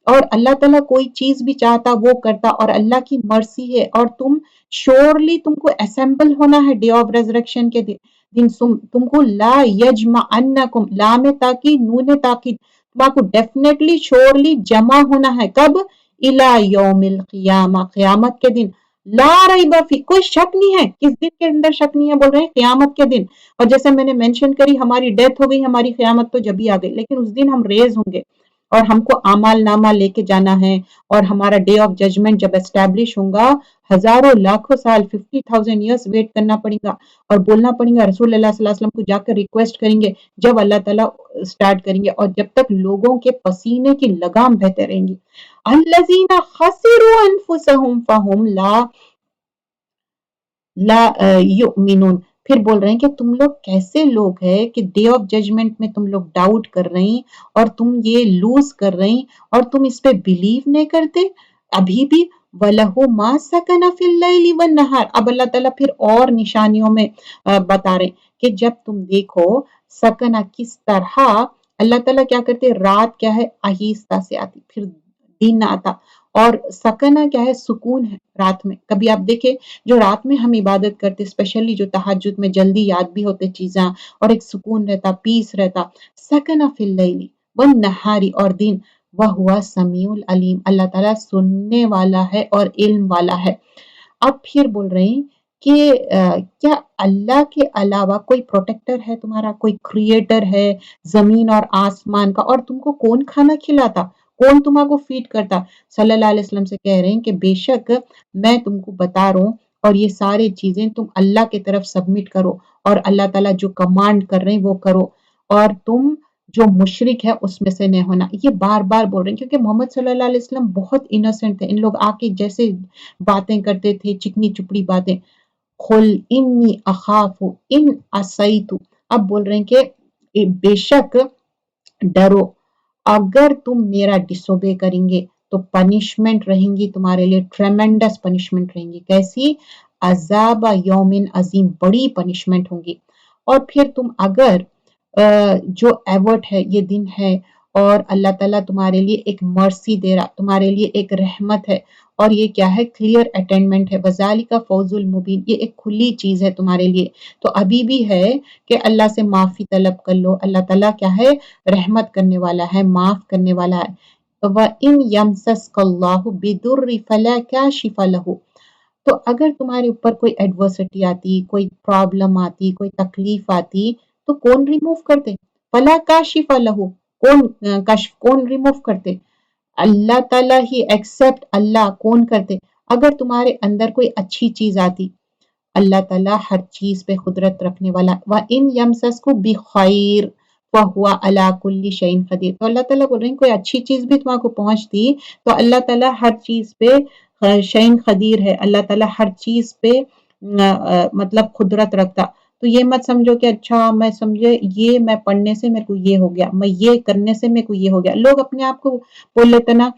اور اللہ تعالیٰ کوئی چیز بھی چاہتا وہ کرتا، اور اللہ کی مرضی ہے، اور تم شورلی تم کو اسمبل ہونا ہے ڈے آف ریزریکشن کے دن تم کو لا یجمعنکم، لا میں تاکید، نون تاکید، تمہارا کو ڈیفینیٹلی شورلی جمع ہونا ہے، کب؟ الی یوم القیامہ، قیامت کے دن، لا ریب فی، کوئی شک نہیں ہے، کس دن کے اندر شک نہیں ہے؟ بول رہے ہیں قیامت کے دن، اور جیسے میں نے مینشن کری ہماری ڈیتھ ہو گئی، ہماری قیامت تو جب ہی آ گئی، لیکن اس دن ہم ریز ہوں گے، اور ہم کو اعمال نامہ لے کے جانا ہے، اور ہمارا ڈے آف ججمنٹ جب اسٹیبلش ہوگا، ہزاروں لاکھوں سال 50,000 ایئرس ویٹ کرنا پڑے گا، اور بولنا پڑے گا، رسول اللہ صلی اللہ علیہ وسلم کو جا کر ریکویسٹ کریں گے، جب اللہ تعالیٰ سٹارٹ کریں گے، اور جب تک لوگوں کے پسینے کی لگام بہتے رہیں گی، الذین خسروا انفسهم فهم لا یؤمنون، پھر بول رہے ہیں کہ تم لوگ کیسے لوگ ہیں کہ ڈے آف ججمنٹ میں تم لوگ ڈاؤٹ کر رہے ہیں، اور تم یہ لوز کر رہے ہیں، اور تم اس پہ بلیو نہیں کرتے ابھی بھی، وَلَهُ مَا سَكَنَ فِي اللَّيْلِ وَالنَّهَارِ، اب اللہ تعالیٰ پھر اور نشانیوں میں بتا رہے ہیں کہ جب تم دیکھو سکنہ کس طرح اللہ تعالیٰ کیا کرتے، رات کیا ہے آہستہ سے آتی، پھر دن آتا، اور سکنہ کیا ہے، سکون ہے رات میں، کبھی آپ دیکھیں جو رات میں ہم عبادت کرتے، اسپیشلی جو تہجد میں جلدی یاد بھی ہوتے چیزاں، اور ایک سکون رہتا، پیس رہتا، سکنہ فی اللیل والنہاری، اور دن، وَهُوَ سمیع العلیم، اللہ تعالیٰ سننے والا ہے اور علم والا ہے۔ اب پھر بول رہے ہیں کہ کیا اللہ کے علاوہ کوئی پروٹیکٹر ہے تمہارا، کوئی کریٹر ہے زمین اور آسمان کا، اور تم کو کون کھانا کھلاتا، کون تمہارا کو فیڈ کرتا؟ صلی اللہ علیہ وسلم سے کہہ رہے ہیں کہ بے شک میں تم کو بتا رہا ہوں، اور یہ سارے چیزیں تم اللہ کی طرف سبمٹ کرو، اور اللہ تعالیٰ جو کمانڈ کر رہے ہیں وہ کرو، اور تم جو مشرک ہے اس میں سے نہیں ہونا، یہ بار بار بول رہے ہیں، کیونکہ محمد صلی اللہ علیہ وسلم بہت انوسنٹ تھے، ان لوگ آ کے جیسے باتیں کرتے تھے، چکنی چپڑی باتیں، قل انی اخاف ان عصیت، اب بول رہے ہیں کہ بے شک ڈرو، اگر تم میرا ڈسوبے کریں گے تو پنشمنٹ رہیں گی تمہارے لیے، ٹریمنڈس پنشمنٹ رہیں گی، کیسی؟ عذاب یومن عظیم، بڑی پنشمنٹ ہوں گی، اور پھر تم اگر جو ایورٹ ہے یہ دن ہے، اور اللہ تعالیٰ تمہارے لیے ایک مرسی دے رہا، تمہارے لیے ایک رحمت ہے، اور یہ کیا ہے، کلیئر اٹینڈمنٹ ہے، وذالک فوز المبین، یہ ایک کھلی چیز ہے تمہارے لیے، تو ابھی بھی ہے کہ اللہ سے معافی طلب کر لو، اللہ تعالیٰ کیا ہے، رحمت کرنے والا ہے، معاف کرنے والا ہے۔ وَإِن يَمْسَسْكَ اللَّهُ بِضُرٍّ فَلَا كَاشِفَ لَهُ، تو اگر تمہارے اوپر کوئی ایڈورسٹی آتی، کوئی پرابلم آتی، کوئی تکلیف آتی، تو کون ریموو کرتے؟ فَلَا كَاشِفَ لَهُ، کون ریموو کرتے؟ اللہ تعالیٰ ہی، ایکسپٹ اللہ کون کرتے؟ اگر تمہارے اندر کوئی اچھی چیز آتی، اللہ تعالیٰ ہر چیز پہ قدرت رکھنے والا، وَإِن يَمْسَسْكُ بِخَيْرٍ فَهُوَ عَلَى كُلِّ شَيْءٍ قَدِيرٌ، تو اللہ تعالیٰ بول رہے ہیں کوئی اچھی چیز بھی تمہارے کو پہنچتی، تو اللہ تعالیٰ ہر چیز پہ شین قدیر ہے، اللہ تعالیٰ ہر چیز پہ مطلب قدرت رکھتا. تو یہ مت سمجھو کہ اچھا میں سمجھے یہ میں پڑھنے سے میرے کو یہ ہو گیا، میں یہ کرنے سے میرے کو یہ ہو گیا. لوگ اپنے آپ کو بول لیتے نا.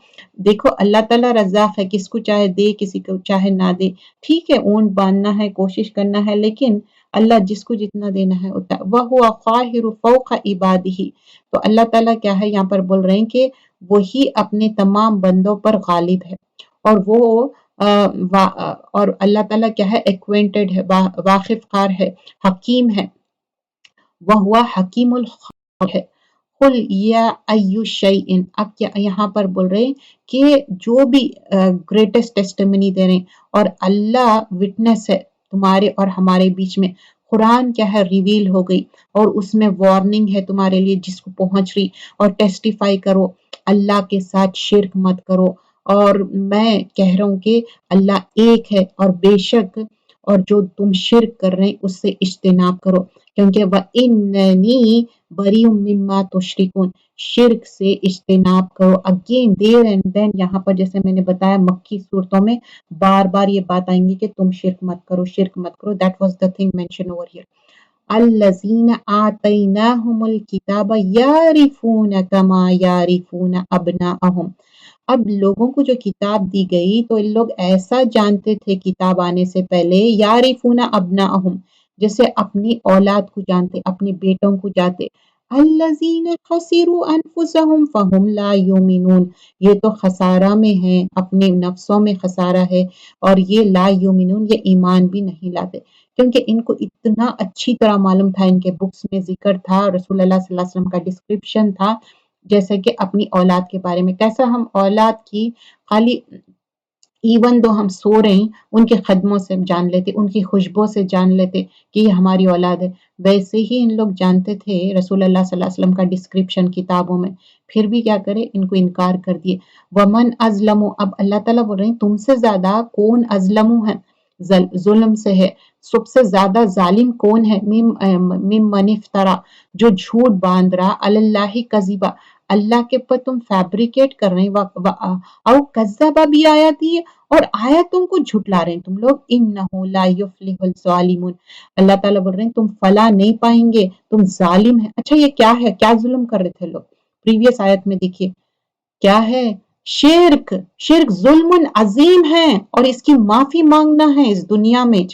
دیکھو اللہ تعالیٰ رزاق ہے، کس کو چاہے دے کسی کو چاہے نہ دے. ٹھیک ہے اونٹ باندھنا ہے، کوشش کرنا ہے، لیکن اللہ جس کو جتنا دینا ہے اتنا. وَهُوَ قَاهِرُ فَوْقَ عِبَادِهِ. تو اللہ تعالیٰ کیا ہے یہاں پر بول رہے ہیں کہ وہی اپنے تمام بندوں پر غالب ہے، اور وہ اور اللہ تعالیٰ کیا ہے ایکوینٹڈ ہے، واقف کار ہے، حکیم ہے. وہ حکیم الخبیر ہے. قل یا ایو شیء. اب کیا یہاں پر بول رہے ہیں کہ جو بھی گریٹسٹ ٹیسٹیمنی دے رہے ہیں، اور اللہ وٹنس ہے تمہارے اور ہمارے بیچ میں. قرآن کیا ہے ریویل ہو گئی، اور اس میں وارننگ ہے تمہارے لیے جس کو پہنچ رہی. اور ٹیسٹیفائی کرو اللہ کے ساتھ شرک مت کرو. اور میں کہہ رہا ہوں کہ اللہ ایک ہے، اور بے شک اور جو تم شرک کر رہے ہیں اس سے اجتناب کرو، کیونکہ وَإِنَّنِي بَرِيءٌ مِّمَّا تُشْرِكُونَ. شرک سے اجتناب کرو. اگین دیر اینڈ دین یہاں پر جیسے میں نے بتایا مکی صورتوں میں بار بار یہ بات آئیں گی کہ تم شرک مت کرو، شرک مت کرو. That was the thing mention over here. الذین آتیناہم الکتاب یعرفون کما یعرفون ابناءہم. اب لوگوں کو جو کتاب دی گئی تو ان لوگ ایسا جانتے تھے کتاب آنے سے پہلے، یعرفون ابناءہم جیسے اپنی اولاد کو جانتے، اپنے بیٹوں کو جانتے. الذین خسروا انفسہم فہم لا یؤمنون. یہ تو خسارہ میں ہیں، اپنے نفسوں میں خسارہ ہے، اور یہ لا یؤمنون یہ ایمان بھی نہیں لاتے. کیونکہ ان کو اتنا اچھی طرح معلوم تھا، ان کے بکس میں ذکر تھا، رسول اللہ صلی اللہ علیہ وسلم کا ڈسکرپشن تھا، جیسے کہ اپنی اولاد کے بارے میں کیسا ہم اولاد کی خالی ایون دو ہم سو رہے ہیں ان کے قدموں سے جان لیتے، ان کی خوشبو سے جان لیتے کہ یہ ہماری اولاد ہے. ویسے ہی ان لوگ جانتے تھے رسول اللہ صلی اللہ علیہ وسلم کا ڈسکرپشن کتابوں میں، پھر بھی کیا کرے ان کو انکار کر دیے. ومن ازلم. اب اللہ تعالیٰ بول رہے ہیں تم سے زیادہ کون ازلم ہے، ظلم سے ہے، سب سے زیادہ ظالم کون ہے، ممن افترا جو جھوٹ باندھ رہا، علی اللہ کذبا اللہ کے پر تم فیبریکیٹ کر رہے ہیں، او کذبا بھی آیاتی ہے اور آیاتوں کو جھٹلا رہے ہیں تم لوگ. انہ لا یفلح الظالمون. اللہ تعالیٰ بول رہے ہیں تم فلاح نہیں پائیں گے، تم ظالم ہے. اچھا یہ کیا ہے، کیا ظلم کر رہے تھے لوگ؟ پریویس آیت میں دیکھیے کیا ہے، شرک. شرک ظلم عظیم ہے، اور اس کی معافی مانگنا ہے اس دنیا میں.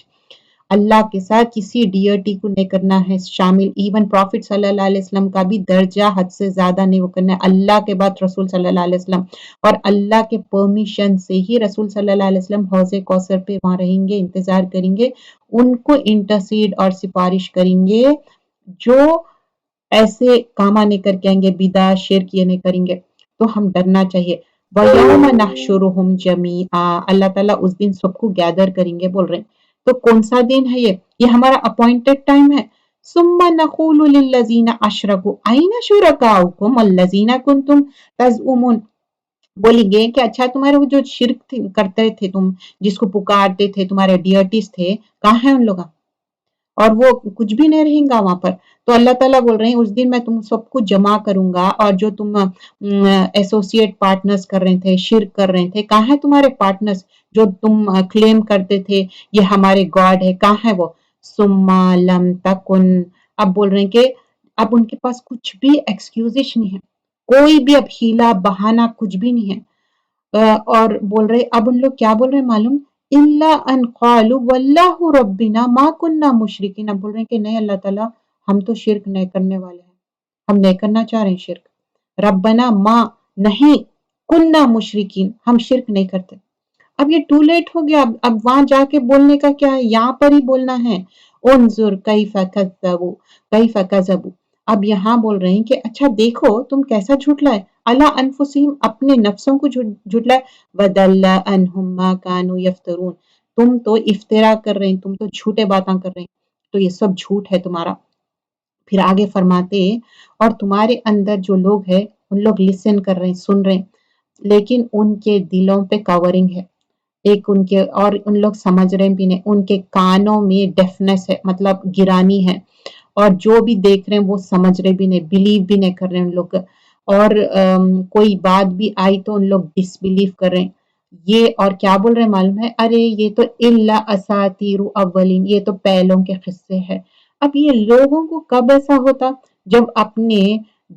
اللہ کے ساتھ کسی ڈیٹی کو نہیں کرنا ہے شامل. ایون پروفٹ صلی اللہ علیہ وسلم کا بھی درجہ حد سے زیادہ نہیں وہ کرنا ہے. اللہ کے بعد رسول صلی اللہ علیہ وسلم، اور اللہ کے پرمیشن سے ہی رسول صلی اللہ علیہ وسلم حوض کوثر پہ وہاں رہیں گے، انتظار کریں گے، ان کو انٹرسیڈ اور سفارش کریں گے جو ایسے کاما نہیں کر کے آئیں گے، بدعت شرک یہ نہیں کریں گے. تو ہم ڈرنا چاہیے. وَيَوْمَ نَحْشُرُهُمْ جَمِيعًا. اللہ تعالیٰ اس دن سب کو گیدر کریں گے بول رہے ہیں. تو کون سا دن ہے یہ ہمارا اپوائنٹڈ ٹائم ہے. ثُمَّ نَقُولُ لِلَّذِينَ أَشْرَكُوا أَيْنَ شُرَكَاؤُكُمُ الَّذِينَ كُنتُمْ تَزْعُمُونَ. بولیں گے کہ اچھا تمہارے وہ جو شرک کرتے تھے، تم جس کو پکارتے تھے، تمہارے ڈیٹیز تھے، کہاں ہیں ان لوگ؟ اور وہ کچھ بھی نہیں رہیں گا وہاں پر. تو اللہ تعالیٰ بول رہے ہیں اس دن میں تم سب کو جمع کروں گا، اور جو تم ایسوسیٹ پارٹنرز کر رہے تھے، شرک کر رہے تھے، کہاں ہیں تمہارے پارٹنرز جو تم کلیم کرتے تھے یہ ہمارے گاڈ ہے، کہاں ہے وہ؟ ثم لم تکن. اب بول رہے ہیں کہ اب ان کے پاس کچھ بھی ایکسکیوزش نہیں ہے، کوئی بھی اب ہیلا بہانہ کچھ بھی نہیں ہے. اور بول رہے اب ان لوگ کیا بول رہے ہیں معلوم؟ الا ان قالوا واللہ ربنا ما کننا مشرکین. اب بول رہے ہیں کہ نہیں اللہ تعالیٰ ہم تو شرک نہیں کرنے والے ہیں، ہم نہیں کرنا چاہ رہے ہیں شرک. ربنا ما نہیں، کننا مشرکین ہم شرک نہیں کرتے. اب یہ ٹو لیٹ ہو گیا. اب وہاں جا کے بولنے کا کیا ہے، یہاں پر ہی بولنا ہے. انظر کیف کذبوا کیف کذبوا. اب یہاں بول رہے ہیں کہ اچھا دیکھو تم کیسا جھٹلائے، علی انفسہم اپنے نفسوں کو جھٹلائے. وَضَلَّ عَنْهُمْ مَا كَانُوا يَفْتَرُونَ. تم تو افترا کر رہے ہیں، تم تو جھوٹے باتاں کر رہے ہیں، تو یہ سب جھوٹ ہے تمہارا. پھر آگے فرماتے اور تمہارے اندر جو لوگ ہیں ان لوگ لسن کر رہے ہیں، سن رہے ہیں، لیکن ان کے دلوں پہ کورنگ ہے ایک ان کے، اور ان لوگ سمجھ رہے بھی نہیں. ان کے کانوں میں ڈیفنس ہے، مطلب گرانی ہے، اور جو بھی دیکھ رہے ہیں وہ سمجھ رہے بھی نہیں، بلیو بھی نہیں کر رہے ہیں ان لوگ. اور کوئی بات بھی آئی تو ان لوگ ڈس بلیو کر رہے ہیں. یہ اور کیا بول رہے ہیں معلوم ہے، ارے یہ تو الا اساطیر اولین، یہ تو پہلوں کے قصے ہیں۔ اب یہ لوگوں کو کب ایسا ہوتا جب اپنے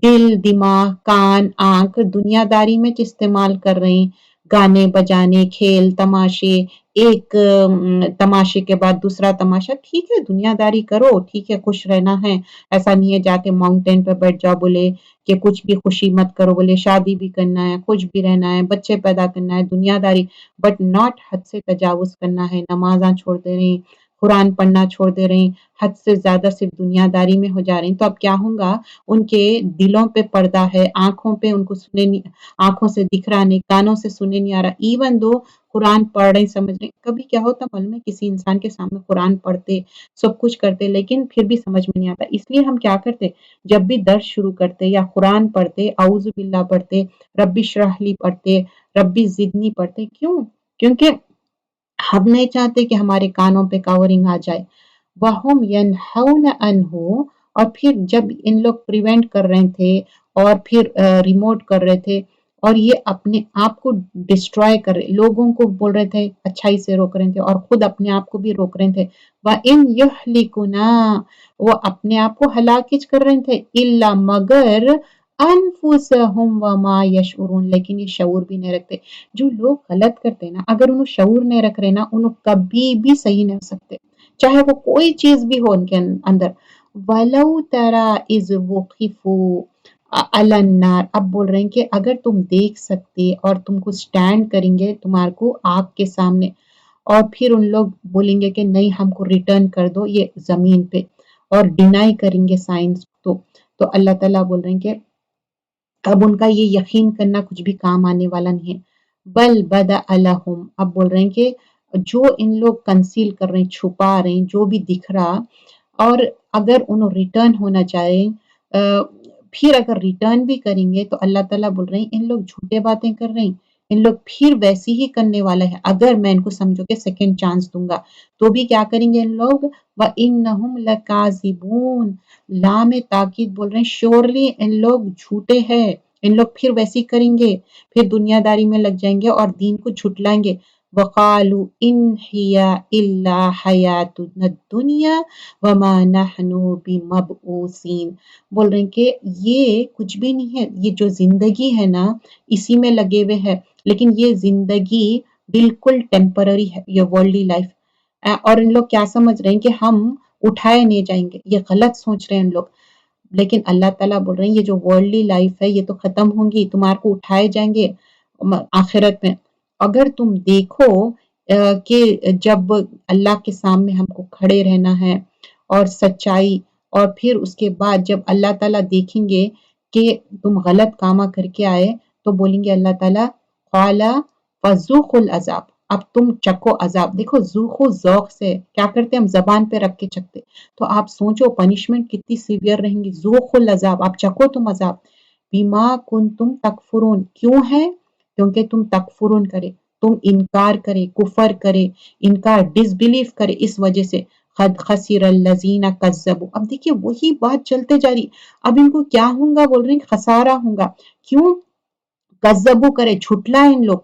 دل، دماغ، کان، آنکھ دنیا داری میں استعمال کر رہے ہیں، گانے بجانے، کھیل تماشے، ایک تماشے کے بعد دوسرا تماشا، ٹھیک ہے دنیا داری کرو، ٹھیک ہے خوش رہنا ہے، ایسا نہیں ہے جا کے ماؤنٹین پہ بیٹھ جاؤ بولے کہ کچھ بھی خوشی مت کرو، بولے شادی بھی کرنا ہے، خوش بھی رہنا ہے، بچے پیدا کرنا ہے، دنیا داری، بٹ ناٹ حد سے تجاوز کرنا ہے، نمازاں چھوڑ دے رہے ہیں، قرآن پڑھنا چھوڑ دے رہے ہیں، حد سے زیادہ صرف دنیا داری میں ہو جا رہے ہیں، تو اب کیا ہوگا، ان کے دلوں پہ پردہ ہے، آنکھوں پہ ان کو سنے نہیں، آنکھوں سے دکھ رہا نہیں، کانوں سے سنے نہیں آ رہا، ایون دو قرآن پڑھ رہے سمجھ رہے، کبھی کیا ہوتا معلوم ہے کسی انسان کے سامنے قرآن پڑھتے سب کچھ کرتے لیکن پھر بھی سمجھ میں نہیں آتا، اس لیے ہم کیا کرتے، جب بھی درس شروع کرتے یا قرآن پڑھتے، اعوذ باللہ پڑھتے، ربی اشرح لی پڑھتے، ربی زدنی پڑھتے، کیوں؟ کیونکہ ہم نہیں چاہتے کہ ہمارے کانوں پہ کورنگ آ جائے، وَهُمْ يَنْحَوْنَ عَنْهُ، اور پھر جب ان لوگ پریونٹ کر رہے تھے اور پھر ریموٹ کر رہے تھے اور یہ اپنے آپ کو ڈسٹرائے کر رہے، لوگوں کو بول رہے تھے اچھائی سے روک رہے تھے اور خود اپنے آپ کو بھی روک رہے تھے، وَإِنْ يُهْلِكُنَا، وہ اپنے آپ کو ہلاکچ کر رہے تھے، إِلَّا مگر انفسہم وما یشعرون، لیکن یہ شعور بھی نہیں رکھتے۔ جو لوگ غلط کرتے نا، اگر انہوں شعور نہیں رکھ رہے نا، انہوں کبھی بھی صحیح نہیں ہو سکتے، چاہے وہ کوئی چیز بھی ہو ان کے اندر۔ وَلَوْ تَرَى إِذْ وُقِفُوا عَلَى النَّارِ، اب بول رہے ہیں کہ اگر تم دیکھ سکتے اور تم کو سٹینڈ کریں گے تمہارے کو آگ کے سامنے، اور پھر ان لوگ بولیں گے کہ نہیں ہم کو ریٹرن کر دو یہ زمین پہ، اور ڈینائی کریں گے سائنس تو اللہ تعالیٰ بول رہے ہیں کہ اب ان کا یہ یقین کرنا کچھ بھی کام آنے والا نہیں ہے، بل بدأ لہم، اب بول رہے ہیں کہ جو ان لوگ کنسیل کر رہے ہیں، چھپا رہے ہیں، جو بھی دکھ رہا، اور اگر انہوں ریٹرن ہونا چاہیں، پھر اگر ریٹرن بھی کریں گے تو اللہ تعالیٰ بول رہے ہیں ان لوگ جھوٹے باتیں کر رہے ہیں، ان لوگ پھر ویسی ہی کرنے والا ہے، اگر میں ان کو سمجھو کہ سیکنڈ چانس دوں گا تو بھی کیا کریں گے ان لوگ، وَإِنَّهُمْ لَكَاذِبُونَ، لام تاکید بول رہے ہیں شیورلی ان لوگ جھوٹے ہیں، ان لوگ پھر ویسی کریں گے، پھر دنیا داری میں لگ جائیں گے اور دین کو جھٹلائیں گے، وَقَالُوا إِنْ هِيَ إِلَّا حَيَاتُنَا الدُّنْيَا وَمَا نَحْنُ بِمَبْعُوثِينَ، بول رہے ہیں کہ یہ کچھ بھی نہیں ہے، یہ جو زندگی ہے نا اسی میں لگے ہوئے ہے، لیکن یہ زندگی بالکل ٹیمپرری ہے، یہ ورلڈلی لائف، اور ان لوگ کیا سمجھ رہے ہیں کہ ہم اٹھائے نہیں جائیں گے، یہ غلط سوچ رہے ہیں ان لوگ، لیکن اللہ تعالیٰ بول رہے ہیں یہ جو ورلڈلی لائف ہے یہ تو ختم ہوں گی، تمہارے کو اٹھائے جائیں گے آخرت میں، اگر تم دیکھو کہ جب اللہ کے سامنے ہم کو کھڑے رہنا ہے اور سچائی، اور پھر اس کے بعد جب اللہ تعالیٰ دیکھیں گے کہ تم غلط کامہ کر کے آئے تو بولیں گے اللہ تعالیٰ قَالَ فَذُوقُوا الْعَذَابَ، اب تم چکو عذاب، دیکھو ذوقو ذوق سے کیا کرتے ہم زبان پہ رکھ کے چکتے، تو آپ سوچو پنشمنٹ کتنی سیویئر رہیں گی، ذوقوا العذاب، آپ چکو تم عذاب، بما کنتم تکفرون، کیوں ہے؟ کیونکہ تم تکفرون کرے، تم انکار کرے، کفر کرے، انکار ڈس بلیف کرے، اس وجہ سے قد خسر الذین کذبوا، اب دیکھیے وہی بات چلتے جا رہی، اب ان کو کیا ہوں گا، بول رہے ہیں خسارہ ہوں گا، کیوں؟ کذبوا کرے، جھٹلائے ان لوگ،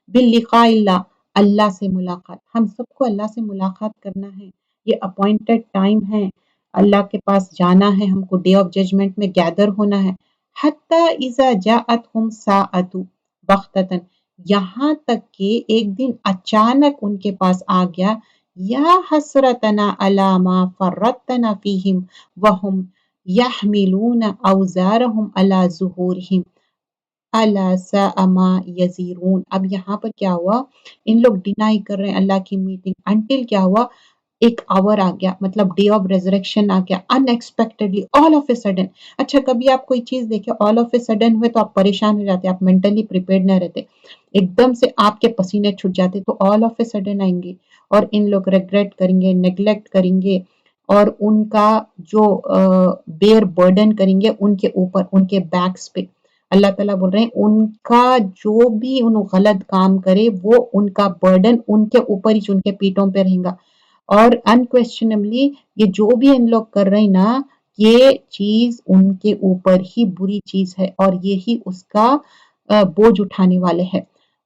باللقاء اللہ، اللہ سے ملاقات، ہم سب کو اللہ سے ملاقات کرنا ہے، یہ اپوائنٹڈ ٹائم ہے، اللہ کے پاس جانا ہے، ہم کو ڈے آف ججمنٹ میں گیدر ہونا ہے، حتی اذا جاءتہم ساعۃ بغتۃ، یہاں تک کہ ایک دن اچانک ان کے پاس آ گیا، یا حسرتنا علی ما فرطنا فیہم وہم یحملون اوزارہم علی ظہورہم الا ساء ما یزرون، اب یہاں پر کیا ہوا، ان لوگ ڈینائی کر رہے ہیں اللہ کی میٹنگ، انٹل کیا ہوا، ایک آور آ گیا، مطلب ڈے آف ریزریکشن آ گیا، unexpectedly, all of a sudden, اچھا کبھی آپ کوئی چیز دیکھیں آل آف اے سڈن ہوئے تو آپ پریشان ہو جاتے، آپ مینٹلی پریپیئرڈ نہ رہتے، ایک دم سے آپ کے پسینے چھٹ جاتے، تو آل آف اے سڈن آئیں گے اور ان لوگ ریگریٹ کریں گے، نیگلیکٹ کریں گے، اور ان کا جو بیر برڈن کریں گے ان کے اوپر، ان کے بیکس پہ، اللہ تعالیٰ بول رہے ہیں ان کا جو بھی انہوں غلط کام کرے وہ ان کا برڈن ان کے اوپر ہی، ان کے پیٹوں پہ رہیں گا، اور انکویسچنبلی یہ جو بھی ان لوگ کر رہے ہیں نا یہ چیز ان کے اوپر ہی بری چیز ہے اور یہی اس کا بوجھ اٹھانے والے ہیں،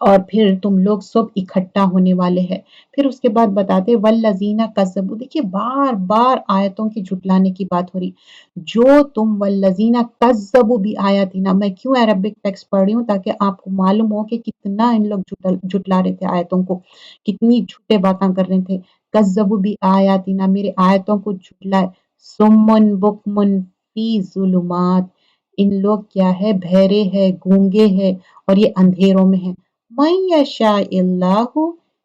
اور پھر تم لوگ سب اکٹھا ہونے والے ہیں۔ پھر اس کے بعد بتاتے والذین کذبوا، دیکھیے بار بار آیتوں کی جھٹلانے کی بات ہو رہی، جو تم والذین کذبوا بآیاتنا، میں کیوں عربک ٹیکسٹ پڑھ رہی ہوں تاکہ آپ کو معلوم ہو کہ کتنا ان لوگ جھٹلا رہے تھے آیتوں کو، کتنی جھوٹے باتاں کر رہے تھے۔ کذبوا بآیاتنا، میرے آیتوں کو جھٹلائے، سمن بکمن فی ظلمات، ان لوگ کیا ہے، بہرے ہے، گونگے ہے، اور یہ اندھیروں میں ہے۔ من یشاء اللہ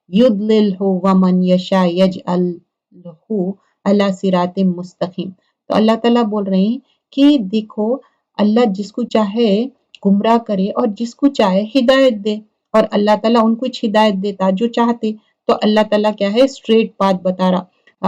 یضللہ ومن یشاء یجعلہ علی صراط مستقیم۔ تو اللہ تعالیٰ بول رہے ہیں کہ دیکھو اللہ جس کو چاہے گمراہ کرے اور جس کو چاہے ہدایت دے، اور اللہ تعالیٰ ان کو ہدایت دیتا جو چاہتے، تو اللہ تعالیٰ کیا ہے، اسٹریٹ پاتھ بتا رہا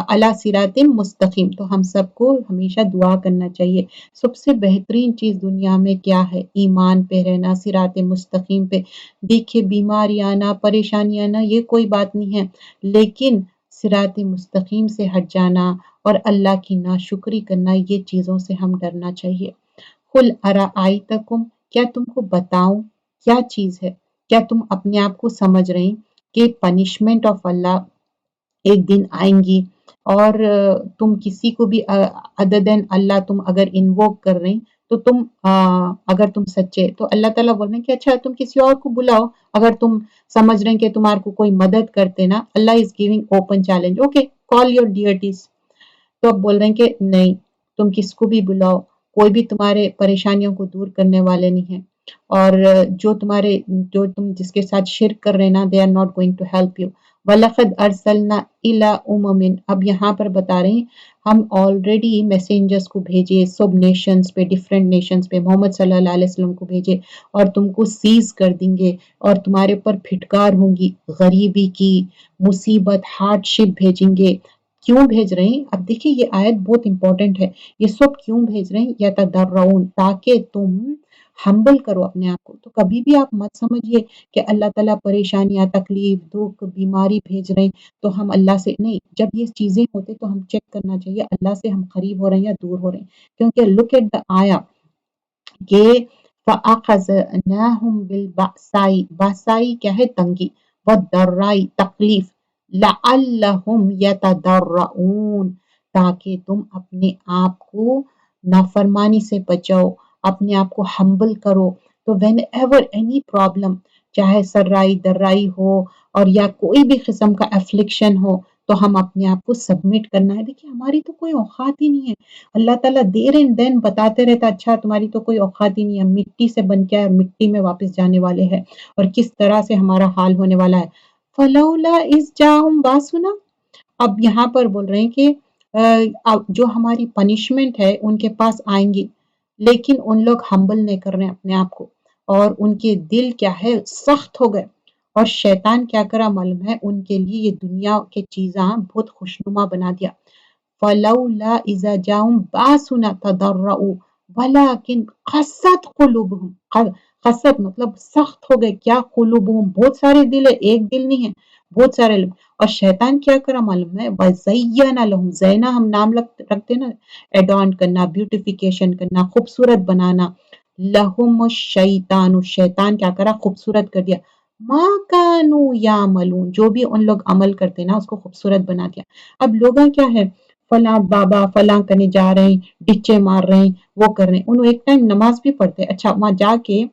علی صراط مستقیم۔ تو ہم سب کو ہمیشہ دعا کرنا چاہیے، سب سے بہترین چیز دنیا میں کیا ہے، ایمان پہ رہنا، صراط مستقیم پہ۔ دیکھیے بیماری آنا، پریشانی آنا یہ کوئی بات نہیں ہے، لیکن صراط مستقیم سے ہٹ جانا اور اللہ کی ناشکری کرنا، یہ چیزوں سے ہم ڈرنا چاہیے۔ قل ارائیتکم، کیا تم کو بتاؤں کیا چیز ہے، کیا تم اپنے آپ کو سمجھ رہے ہیں کہ پنشمنٹ آف اللہ ایک دن آئیں گی، اور تم کسی کو بھی ادر دین اللہ تم اگر انووک کر رہے ہیں، تو تم اگر تم سچے تو اللہ تعالیٰ بول رہے ہیں کہ اچھا تم کسی اور کو بلاؤ، اگر تم سمجھ رہے ہیں کہ تمہارے کو کوئی مدد کرتے نا، Allah is giving open challenge, okay call your deities. تو اب بول رہے ہیں کہ نہیں، تم کس کو بھی بلاؤ، کوئی بھی تمہارے پریشانیوں کو دور کرنے والے نہیں ہیں، اور جو تم جس کے ساتھ شرک کر رہے نا، they are not going to help you۔ وَلَقَدْ أَرْسَلْنَا إِلَىٰ أُمَمٍ، اب یہاں پر بتا رہے ہیں ہم آلریڈی میسنجرز کو بھیجے سب نیشنز پہ، ڈیفرنٹ نیشنز پہ، محمد صلی اللہ علیہ وسلم کو بھیجے، اور تم کو سیز کر دیں گے، اور تمہارے اوپر پھٹکار ہوں گی، غریبی کی مصیبت، ہارڈ شپ بھیجیں گے۔ کیوں بھیج رہے ہیں؟ اب دیکھیے یہ آیت بہت امپورٹنٹ ہے، یہ سب کیوں بھیج رہے ہیں، یتضرعون، تاکہ تم ہمبل کرو اپنے آپ کو۔ تو کبھی بھی آپ مت سمجھیے کہ اللہ تعالیٰ پریشانیاں، تکلیف، دکھ، بیماری بھیج رہے ہیں تو ہم اللہ سے نہیں، جب یہ چیزیں ہوتے تو ہم چیک کرنا چاہیے اللہ سے ہم قریب ہو رہے ہیں یا دور ہو رہے ہیں، کیونکہ لک ایٹ دا آیا کہ فَأَخَذْنَاهُمْ بِالْبَأْسَاءِ، باسائی کیا ہے، تنگی، وَالضَّرَّاءِ تکلیف، لَعَلَّهُمْ يَتَضَرَّعُونَ، تاکہ تم اپنے آپ کو نافرمانی سے بچاؤ، اپنے آپ کو ہمبل کرو۔ تو وین ایور اینی پرابلم، چاہے سرائی درائی ہو اور یا کوئی بھی قسم کا افلکشن ہو، تو ہم اپنے آپ کو سبمٹ کرنا ہے۔ دیکھیے ہماری تو کوئی اوقات ہی نہیں ہے، اللہ تعالیٰ دیر اینڈ دین بتاتے رہتا اچھا تمہاری تو کوئی اوقات ہی نہیں ہے، مٹی سے بن کے اور مٹی میں واپس جانے والے ہیں، اور کس طرح سے ہمارا حال ہونے والا ہے۔ فَلَوْلَا إِذْ جَاءَهُمْ بَأْسُنَا، اب یہاں پر بول رہے ہیں کہ جو ہماری پنشمنٹ ہے ان کے پاس آئیں گی، لیکن ان لوگ ہمبل نہیں کر رہے ہیں اپنے آپ کو، اور ان کے دل کیا ہے، سخت ہو گئے، اور شیطان کیا کرا معلوم ہے، ان کے لیے یہ دنیا کے چیزاں بہت خوشنما بنا دیا۔ فَلَوْلَا إِذَا جَاءَهُمْ بَأْسُنَا تَضَرَّعُوا وَلَٰكِنْ قَسَّتْ قُلُوبُهُمْ، قسط مطلب سخت ہو گئے، کیا قلوبہم، بہت سارے دل ہے، ایک دل نہیں ہے، بہت سارے لوگ۔ اور شیطان کیا کرا معلوم ہے، وَزَيَّنَ لَهُمْ، زینا ہم نام رکھتے نا، ایڈان کرنا، بیوٹیفیکیشن کرنا، خوبصورت بنانا، لَهُمُ الشَّيْطَانُ، شیطان کیا کرا، خوبصورت کر دیا، مَا كَانُوا يَعْمَلُونَ، جو بھی ان لوگ عمل کرتے نا اس کو خوبصورت بنا دیا۔ اب لوگاں کیا ہے، فلاں بابا فلاں کرنے جا رہے ہیں، ڈچے مار رہے ہیں، وہ کر رہے ہیں، انہوں ایک ٹائم نماز بھی پڑھتے، اچھا وہاں جا کے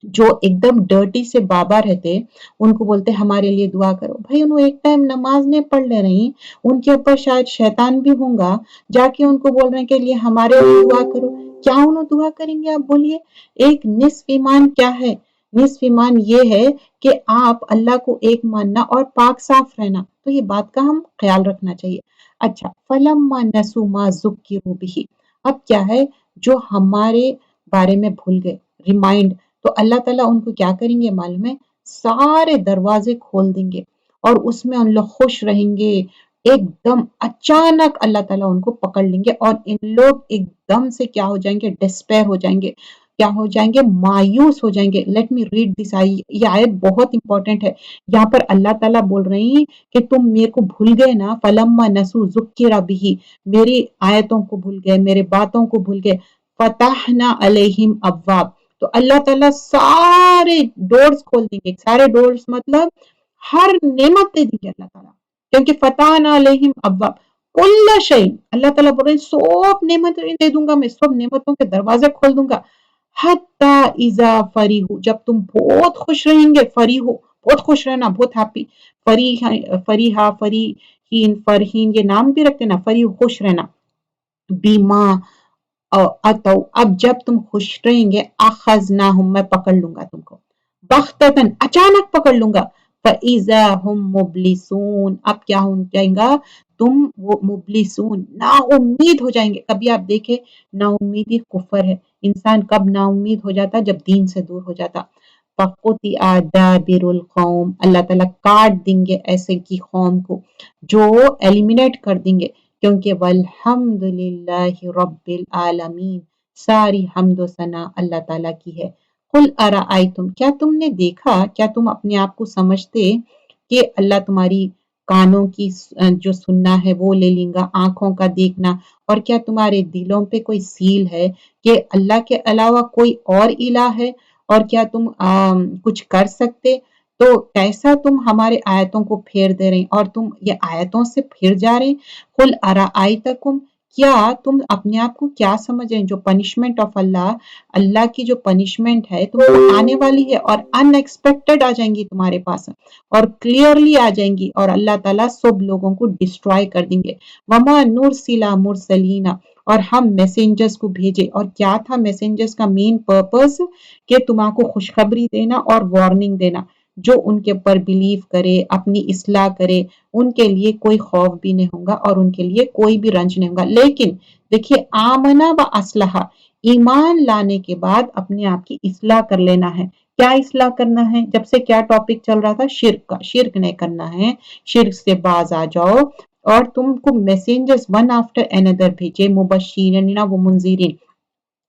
جو ایک دم ڈرٹی سے بابا رہتے ان کو بولتے ہمارے لیے دعا کرو، بھائی انہوں ایک ٹائم نماز نہیں پڑھ لے رہی، ان کے اوپر شاید شیطان بھی ہوں گا، جا کے ان کو بول رہے ہیں کہ لیے ہمارے لیے دعا کرو، کیا انہوں دعا کریں گے؟ آپ بولیے، ایک نصف ایمان کیا ہے؟ نصف ایمان یہ ہے کہ آپ اللہ کو ایک ماننا اور پاک صاف رہنا، تو یہ بات کا ہم خیال رکھنا چاہیے۔ اچھا فَلَمَّا نَسُوا مَا ذُكِّرُوا بِهِ، اب کیا ہے، جو ہمارے بارے میں بھول گئے، ریمائنڈ، تو اللہ تعالیٰ ان کو کیا کریں گے معلوم ہے، سارے دروازے کھول دیں گے، اور اس میں ان لوگ خوش رہیں گے، ایک دم اچانک اللہ تعالیٰ ان کو پکڑ لیں گے، اور ان لوگ ایک دم سے کیا ہو جائیں گے، ڈسپیر ہو جائیں گے، کیا ہو جائیں گے، مایوس ہو جائیں گے۔ لیٹ می ریڈ دس، یہ آیت بہت امپورٹنٹ ہے، یہاں پر اللہ تعالیٰ بول رہے ہیں کہ تم میرے کو بھول گئے نا، فَلَمَّا نَسُوا ذُكِّرَ بِهِ، میری آیتوں کو بھول گئے، میرے باتوں کو بھول گئے، فَتَحْنَا عَلَيْهِمْ أَبْوَابَ، تو اللہ تعالیٰ سارے ڈورز کھول دیں گے. سارے ڈورز مطلب ہر نعمت دے دیں گے اللہ تعالیٰ, کیونکہ فتحنا علیہم ابواب کل شیء. اللہ تعالیٰ بول رہے ہیں سب نعمتیں دے دوں گا, میں سب نعمتوں کے دروازے کھول دوں گا. حتی اذا فریحوا, جب تم بہت خوش رہیں گے, فریحوا بہت خوش رہنا, بہت ہیپی. فریحا, فریحین, فرحین, یہ نام بھی رکھتے نا, فریح خوش رہنا. بیما اتو, اب جب تم خوش رہیں گے, اخذناہم, میں پکڑ لوں گا تم کو, بغتتن, اچانک پکڑ لوں گا. فَإِذَا هُمْ مُبْلِسُونَ, اب کیا ہو جائیں گا تم, وہ مبلسون, نا امید ہو جائیں گے. کبھی آپ دیکھیں نا امیدی کفر ہے, انسان کب نا امید ہو جاتا جب دین سے دور ہو جاتا. فَقُطِعَ دَابِرُ الْقَوْمِ, اللہ تعالیٰ کاٹ دیں گے ایسے کی قوم کو جو ایلیمینیٹ کر دیں گے, کیونکہ والحمد للہ رب العالمین, ساری حمد و ثنا اللہ تعالیٰ کی ہے. قل ارأیتم, کیا تم نے دیکھا, کیا تم اپنے آپ کو سمجھتے کہ اللہ تمہاری کانوں کی جو سننا ہے وہ لے لیں گا, آنکھوں کا دیکھنا, اور کیا تمہارے دلوں پہ کوئی سیل ہے کہ اللہ کے علاوہ کوئی اور الہ ہے, اور کیا تم کچھ کر سکتے؟ تو کیسا تم ہمارے آیتوں کو پھیر دے رہے ہیں, اور تم یہ آیتوں سے پھر جا رہے ہیں. قل ارأیتکم, کیا تم اپنے آپ کو کیا سمجھ رہے ہیں, جو پنشمنٹ آف اللہ, اللہ کی جو پنشمنٹ ہے تم کو آنے والی ہے, اور ان ایکسپیکٹڈ آ جائیں گی تمہارے پاس, اور کلیئرلی آ جائیں گی, اور اللہ تعالیٰ سب لوگوں کو ڈسٹرائے کر دیں گے. وما نرسل مرسلین, اور ہم میسنجرز کو بھیجے, اور کیا تھا میسنجرز کا مین پرپس, کہ تمہارے کو خوشخبری دینا اور وارننگ دینا. جو ان کے اوپر بلیو کرے, اپنی اصلاح کرے, ان کے لیے کوئی خوف بھی نہیں ہوگا, اور ان کے لیے کوئی بھی رنج نہیں ہوگا. لیکن دیکھیے, آمنا و اسلحہ, ایمان لانے کے بعد اپنے آپ کی اصلاح کر لینا ہے. کیا اصلاح کرنا ہے؟ جب سے کیا ٹاپک چل رہا تھا, شرک کا, شرک نہیں کرنا ہے, شرک سے باز آ جاؤ, اور تم کو میسنجرز ون آفٹر اندر بھیجے, مبشرین و منذرین,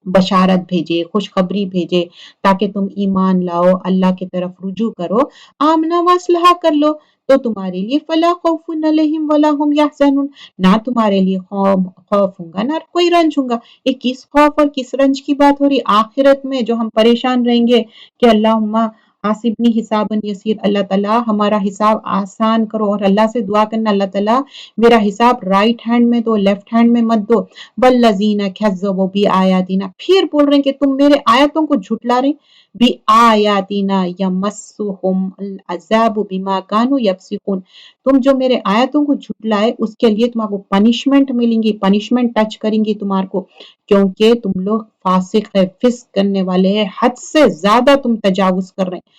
بشارت بھیجے, خوشخبری بھیجے, تاکہ تم ایمان لاؤ, اللہ کی طرف رجوع کرو, آمنا و اصلحہ کر لو, تو تمہارے لیے فلا خوف علیہم ولا ہم یحزنون, نہ تمہارے لیے خوف ہوگا نہ کوئی رنج ہوگا. یہ کس خوف اور کس رنج کی بات ہو رہی؟ آخرت میں جو ہم پریشان رہیں گے کہ اللہم حاسبنی حسابا یسیر, اللہ تعالیٰ ہمارا حساب آسان کرو, اور اللہ سے دعا کرنا, اللہ تعالیٰ میرا حساب رائٹ ہینڈ میں دو, لیفٹ ہینڈ میں مت دو. والذین کذبوا بآیاتنا, پھر بول رہے ہیں کہ تم میرے آیتوں کو جھٹلا رہے, بآیاتنا یمسہم العذاب بما کانوا یفسقون, تم جو میرے آیتوں کو جھٹلائے اس کے لیے تمہارے کو پنشمنٹ ملیں گی, پنشمنٹ ٹچ کریں گی تمہارے کو, کیونکہ تم لوگ فاسق ہے, فسق کرنے والے ہیں, حد سے زیادہ تم تجاوز کر رہے ہیں.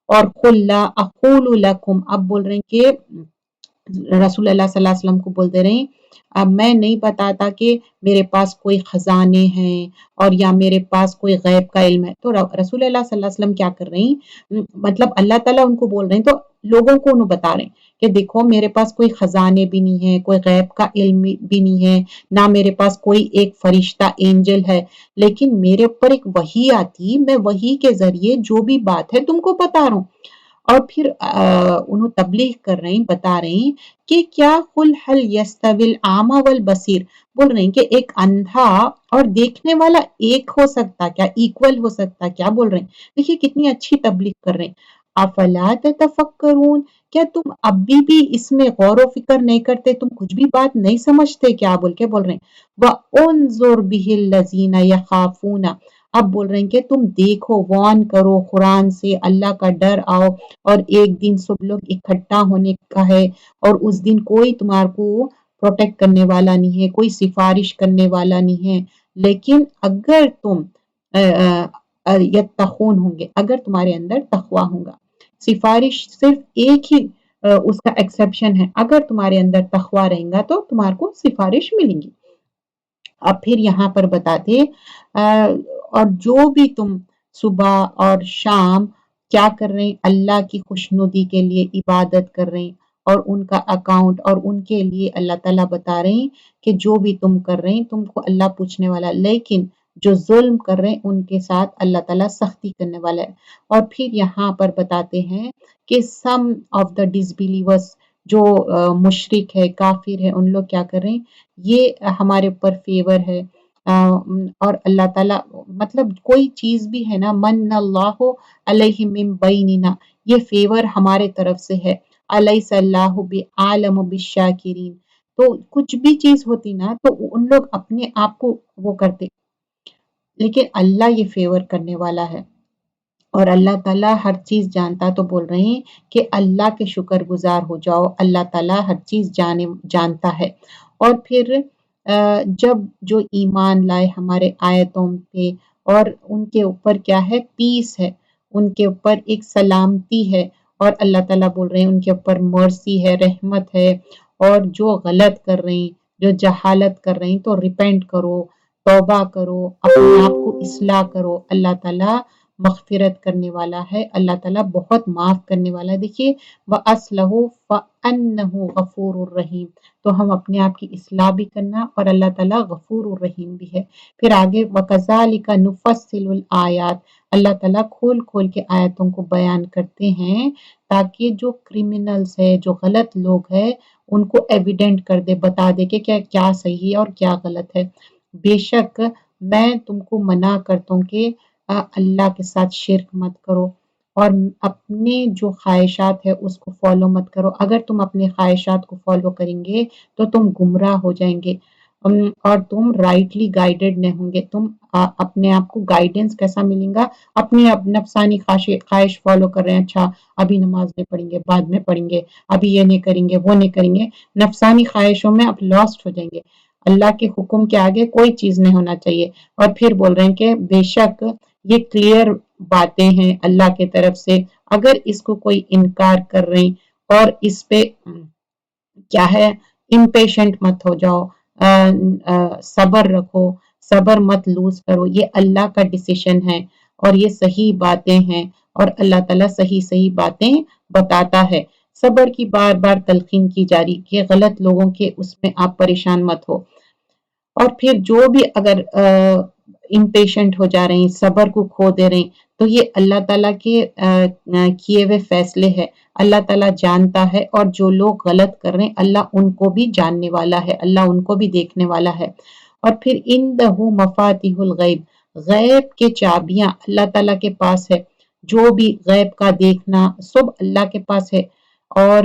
اور قل لا اقول لکم, اب بول رہے ہیں کہ رسول اللہ صلی اللہ علیہ وسلم کو بول دے رہے ہیں, اب میں نہیں بتاتا کہ میرے پاس کوئی خزانے ہیں, اور یا میرے پاس کوئی غیب کا علم ہے. تو رسول اللہ صلی اللہ علیہ وسلم کیا کر رہے ہیں, مطلب اللہ تعالیٰ ان کو بول رہے ہیں, تو لوگوں کو انہوں بتا رہے ہیں کہ دیکھو میرے پاس کوئی خزانے بھی نہیں ہے, کوئی غیب کا علم بھی نہیں ہے, نہ میرے پاس کوئی ایک فرشتہ اینجل ہے, لیکن میرے اوپر ایک وحی آتی, میں وحی کے ذریعے جو بھی بات ہے تم کو بتا رہا ہوں. اور پھر انہوں تبلیغ کر رہے ہیں, بتا رہے ہیں کہ کیا قل هل يستوي الاعمى والبصير, بول رہے ہیں کہ ایک اندھا اور دیکھنے والا ایک ہو سکتا کیا, ایکول ہو سکتا کیا, بول رہے ہیں. دیکھیے کتنی اچھی تبلیغ کر رہے ہیں. افلا تتفکرون, کیا تم ابھی بھی اس میں غور و فکر نہیں کرتے, تم کچھ بھی بات نہیں سمجھتے کیا, بول کے بول رہے ہیں. وَانظُرْ بِهِ الَّذِينَ يَخَافُونَ, اب بول رہے ہیں کہ تم دیکھو, وارن کرو قرآن سے, اللہ کا ڈر آؤ, اور ایک دن سب لوگ اکٹھا ہونے کا ہے, اور اس دن کوئی تمہارے کو پروٹیکٹ کرنے والا نہیں ہے, کوئی سفارش کرنے والا نہیں ہے. لیکن اگر تم یتقون ہوں گے, اگر تمہارے اندر تقوی ہوگا, سفارش صرف ایک ہی اس کا ایکسیپشن ہے, اگر تمہارے اندر تقوی رہیں گا تو تمہارے کو سفارش ملیں گی. اب پھر یہاں پر بتاتے, اور جو بھی تم صبح اور شام کیا کر رہے ہیں, اللہ کی خوشنودی کے لیے عبادت کر رہے ہیں, اور ان کا اکاؤنٹ, اور ان کے لیے اللہ تعالیٰ بتا رہے ہیں کہ جو بھی تم کر رہے ہیں تم کو اللہ پوچھنے والا, لیکن جو ظلم کر رہے ہیں ان کے ساتھ اللہ تعالیٰ سختی کرنے والا ہے. اور پھر یہاں پر بتاتے ہیں کہ سم آف دا ڈسبیلیورس, جو مشرک ہے, کافر ہے, ان لوگ کیا کر رہے ہیں, یہ ہمارے اوپر فیور ہے, اور اللہ تعالیٰ مطلب کوئی چیز بھی ہے نا، من اللہ علیہ من بیننا، یہ فیور ہمارے طرف سے ہے، الیس اللہ بعالم بالشاکرین، تو کچھ بھی چیز ہوتی نا تو ان لوگ اپنے آپ کو وہ کرتے، لیکن اللہ یہ فیور کرنے والا ہے، اور اللہ تعالیٰ ہر چیز جانتا، تو بول رہے ہیں کہ اللہ کے شکر گزار ہو جاؤ، اللہ تعالیٰ ہر چیز جانتا ہے۔ اور پھر جب جو ایمان لائے ہمارے آیتوں پہ، اور ان کے اوپر کیا ہے، پیس ہے، ان کے اوپر ایک سلامتی ہے، اور اللہ تعالیٰ بول رہے ہیں ان کے اوپر مرسی ہے، رحمت ہے، اور جو غلط کر رہے ہیں، جو جہالت کر رہے ہیں، تو ریپینٹ کرو، توبہ کرو، اپنے آپ کو اصلاح کرو، اللہ تعالیٰ مغفرت کرنے والا ہے، اللہ تعالیٰ بہت معاف کرنے والا ہے۔ دیکھیے وَأَصْلَحُ فَأَنَّهُ غَفُورٌ الرحیم، تو ہم اپنے آپ کی اصلاح بھی کرنا، اور اللہ تعالیٰ غفور الرحیم بھی ہے۔ پھر آگے وَكَذَلِكَ نُفَصِّلُ الْآيَاتِ، اللہ تعالیٰ کھول کھول کے آیتوں کو بیان کرتے ہیں، تاکہ جو کرمنلز ہے، جو غلط لوگ ہیں، ان کو ایویڈنٹ کر دے، بتا دے کہ کیا صحیح ہے اور کیا غلط ہے۔ بے شک میں تم کو منع کرتا ہوں کہ اللہ کے ساتھ شرک مت کرو، اور اپنے جو خواہشات ہے اس کو فالو مت کرو، اگر تم اپنے خواہشات کو فالو کریں گے تو تم گمراہ ہو جائیں گے، اور تم رائٹلی گائیڈڈ نہیں ہوں گے، تم اپنے آپ کو گائیڈنس کیسا ملے گا، اپنی نفسانی خواہش فالو کر رہے ہیں، اچھا ابھی نماز نہیں پڑھیں گے، بعد میں پڑھیں گے، ابھی یہ نہیں کریں گے، وہ نہیں کریں گے، نفسانی خواہشوں میں آپ لاسٹ ہو جائیں گے، اللہ کے حکم کے آگے کوئی چیز نہیں ہونا چاہیے۔ اور پھر بول رہے ہیں کہ بے شک یہ کلیئر باتیں ہیں اللہ کی طرف سے، اگر اس کو کوئی انکار کر رہے ہیں، اور اس پہ کیا ہے، امپیشنٹ مت ہو جاؤ، صبر رکھو، صبر مت لوز کرو، یہ اللہ کا ڈیسیشن ہے، اور یہ صحیح باتیں ہیں، اور اللہ تعالیٰ صحیح صحیح باتیں بتاتا ہے۔ صبر کی بار بار تلقین کی جا رہی کہ غلط لوگوں کے اس میں آپ پریشان مت ہو، اور پھر جو بھی اگر امپیشنٹ ہو جا رہے ہیں، صبر کو کھو دے رہے ہیں، تو یہ اللہ تعالیٰ کے کیے ہوئے فیصلے ہے، اللہ تعالیٰ جانتا ہے، اور جو لوگ غلط کر رہے ہیں اللہ ان کو بھی جاننے والا ہے، اللہ ان کو بھی دیکھنے والا ہے۔ اور پھر عندہ مفاتیح الغیب، غیب کے چابیاں اللہ تعالیٰ کے پاس ہے، جو بھی غیب کا دیکھنا سب اللہ کے پاس ہے، اور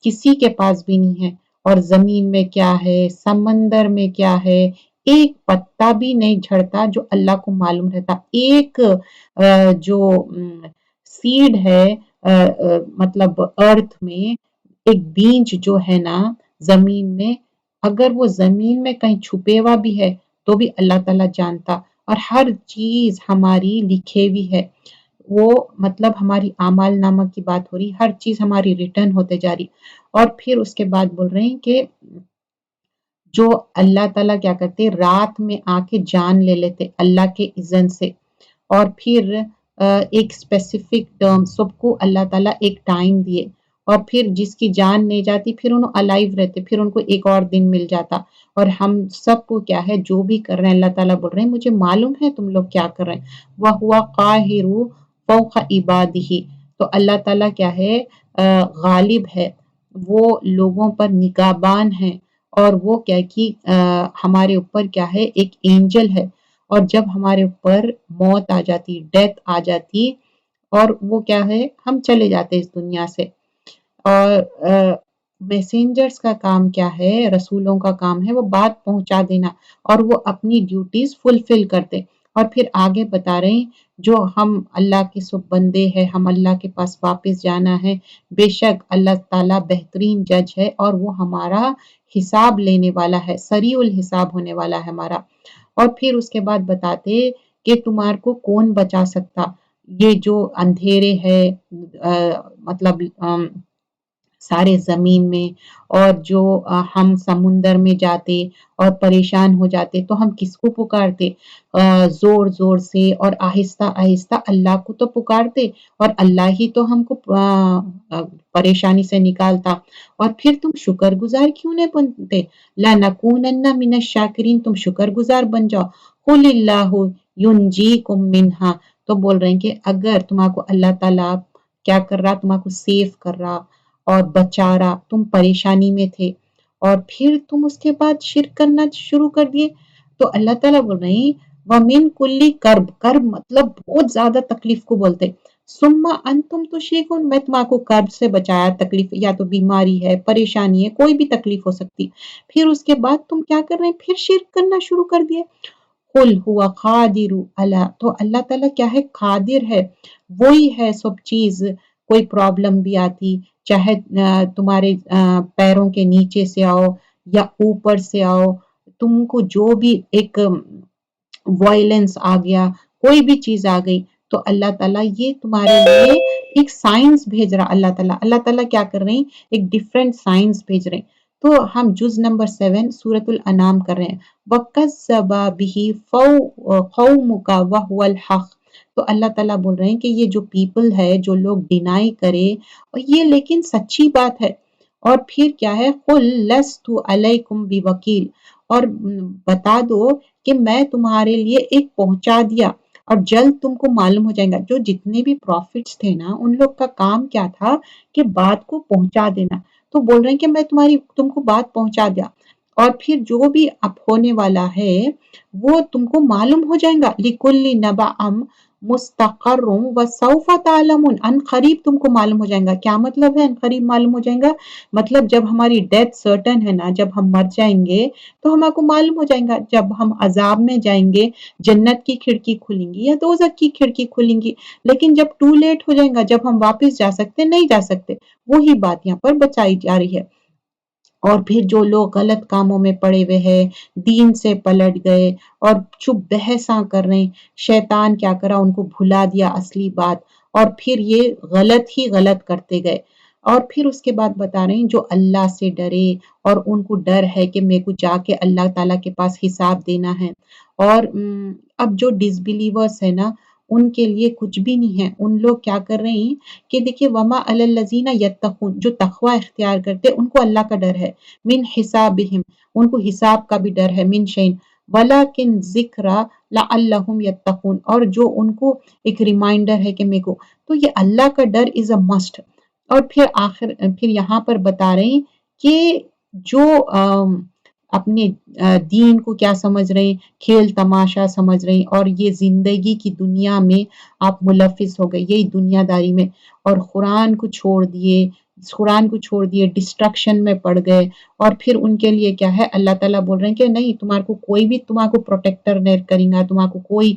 کسی کے پاس بھی نہیں ہے، اور زمین میں کیا ہے، سمندر میں کیا ہے، ایک پتا بھی نہیں جھڑتا جو اللہ کو معلوم رہتا، ایک جو سیڈ ہے، مطلب ارتھ میں ایک بیج جو ہے نا زمین میں، اگر وہ زمین میں کہیں چھپے ہوا بھی ہے تو بھی اللہ تعالیٰ جانتا، اور ہر چیز ہماری لکھے ہوئی ہے، وہ مطلب ہماری اعمال نامہ کی بات ہو رہی، ہر چیز ہماری ریٹرن ہوتے جا رہی۔ اور پھر اس کے بعد بول رہے ہیں کہ جو اللہ تعالیٰ کیا کرتے، رات میں آ کے جان لے لیتے اللہ کے اذن سے، اور پھر ایک اسپیسیفک ٹرم سب کو اللہ تعالیٰ ایک ٹائم دیے، اور پھر جس کی جان نہیں جاتی پھر انہوں الائیو رہتے، پھر ان کو ایک اور دن مل جاتا، اور ہم سب کو کیا ہے جو بھی کر رہے ہیں اللہ تعالیٰ بول رہے ہیں مجھے معلوم ہے تم لوگ کیا کر رہے ہیں، وَهُوَ قَاهِرُ فَوْقَ عِبَادِهِ، تو اللہ تعالیٰ کیا ہے، غالب ہے، وہ لوگوں پر نگہبان ہے، اور وہ کیا کہ ہمارے اوپر کیا ہے ایک اینجل ہے، اور جب ہمارے اوپر موت آ جاتی، ڈیتھ آ جاتی، اور وہ کیا ہے ہم چلے جاتے اس دنیا سے، اور میسنجرز کا کام کیا ہے، رسولوں کا کام ہے وہ بات پہنچا دینا، اور وہ اپنی ڈیوٹیز فلفل کرتے، اور پھر آگے بتا رہے ہیں جو ہم اللہ کے سب بندے ہیں، ہم اللہ کے پاس واپس جانا ہے، بے شک اللہ تعالیٰ بہترین جج ہے، اور وہ ہمارا حساب لینے والا ہے، سریع الحساب ہونے والا ہے ہمارا۔ اور پھر اس کے بعد بتاتے کہ تمہار کو کون بچا سکتا، یہ جو اندھیرے ہے، مطلب سارے زمین میں، اور جو ہم سمندر میں جاتے اور پریشان ہو جاتے تو ہم کس کو پکارتے، زور زور سے اور آہستہ آہستہ اللہ کو تو پکارتے، اور اللہ ہی تو ہم کو پریشانی سے نکالتا، اور پھر تم شکر گزار کیوں نہیں بنتے، لَنَكُونَنَّ مِنَ الشَّاكِرِينَ، تم شکر گزار بن جاؤ، قُلِ اللَّهُ يُنْجِيكُم مِّنْهَا، تو بول رہے ہیں کہ اگر تمہارا کو اللہ تعالیٰ کیا کر رہا، تمہارا کو سیف کر رہا اور بچا رہا، تم پریشانی میں تھے، اور پھر تم اس کے بعد شرک کرنا شروع کر دیے، تو اللہ تعالیٰ بول رہے ہیں وَمِن کُلِّ کرب، کرب مطلب بہت زیادہ تکلیف کو بولتے، سما انتم تشرکون، میں تمہارے کو کرب سے بچایا، تکلیف یا تو بیماری ہے، پریشانی ہے، کوئی بھی تکلیف ہو سکتی، پھر اس کے بعد تم کیا کر رہے ہیں، پھر شرک کرنا شروع کر دیے۔ قل ہوا قادر اللہ، تو اللہ تعالیٰ کیا ہے، قادر ہے، وہی ہے سب چیز، کوئی پرابلم بھی آتی، چاہے تمہارے پیروں کے نیچے سے آؤ یا اوپر سے آؤ، تم کو جو بھی ایک وائلنس آ گیا، کوئی بھی چیز آ گئی، تو اللہ تعالیٰ یہ تمہارے لیے ایک سائنس بھیج رہا، اللہ تعالیٰ کیا کر رہے ہیں، ایک ڈفرینٹ سائنس بھیج رہے ہیں۔ تو ہم جز نمبر 7 سورۃ الانعام کر رہے ہیں، وَكَذَّبَ بِهِ قَوْمُكَ وَهُوَ الْحَقُّ۔ تو اللہ تعالیٰ بول رہے ہیں کہ یہ جو پیپل ہے، جو لوگ ڈینائی کرے، اور یہ لیکن سچی بات ہے، اور پھر کیا ہے، قُل لَسْتُ عَلَيْكُمْ بِوَكِيلٍ، اور بتا دو کہ میں تمہارے لیے ایک پہنچا دیا، اور جلد تم کو معلوم ہو جائے گا۔ جو جتنے بھی پروفٹس تھے نا، ان لوگ کا کام کیا تھا کہ بات کو پہنچا دینا، تو بول رہے ہیں کہ میں تم کو بات پہنچا دیا، اور پھر جو بھی اب ہونے والا ہے وہ تم کو معلوم ہو جائے گا، لِكُلِّ نَبَأٍ مُسْتَقَرٌّ وَسَوْفَ تَعْلَمُونَ، ان قریب تم کو معلوم ہو جائے گا۔ کیا مطلب ہے ان قریب معلوم ہو جائے گا؟ مطلب جب ہماری ڈیتھ سرٹن ہے نا، جب ہم مر جائیں گے تو ہمارے کو معلوم ہو جائے گا، جب ہم عذاب میں جائیں گے جنت کی کھڑکی کھلیں گی یا دوزخ کی کھڑکی کھلیں گی، لیکن جب ٹو لیٹ ہو جائے گا، جب ہم واپس جا سکتے نہیں جا سکتے، وہی بات یہاں پر بچائی جا رہی ہے۔ اور پھر جو لوگ غلط کاموں میں پڑے ہوئے ہیں، دین سے پلٹ گئے اور چپ بحثاں کر رہے ہیں، شیطان کیا کرا، ان کو بھلا دیا اصلی بات، اور پھر یہ غلط ہی غلط کرتے گئے۔ اور پھر اس کے بعد بتا رہے ہیں جو اللہ سے ڈرے اور ان کو ڈر ہے کہ میرے کو جا کے اللہ تعالیٰ کے پاس حساب دینا ہے، اور اب جو ڈس بلیورس ہے نا، ان کے لیے کچھ بھی نہیں ہے، ان لوگ کیا کر رہے ہیں کہ دیکھیے وما علی الذین یتقون، جو تقوی اختیار کرتے ان کو اللہ کا ڈر ہے، من حسابہم، ان کو حساب کا بھی ڈر ہے، من شین ولیکن ذکر لعلہم یتقون، اور جو ان کو ایک ریمائنڈر ہے کہ میرے کو، تو یہ اللہ کا ڈر از اے مسٹ۔ اور پھر یہاں پر بتا رہے ہیں کہ جو اپنے دین کو کیا سمجھ رہے ہیں، کھیل تماشا سمجھ رہے ہیں، اور یہ زندگی کی دنیا میں آپ ملوث ہو گئے یہی دنیا داری میں، اور قرآن کو چھوڑ دیے ڈسٹرکشن میں پڑ گئے، اور پھر ان کے لیے کیا ہے، اللہ تعالیٰ بول رہے ہیں کہ نہیں، تمہارے کو کوئی بھی تمہارے کو پروٹیکٹر نہیں کرے گا، تمہارے کو کوئی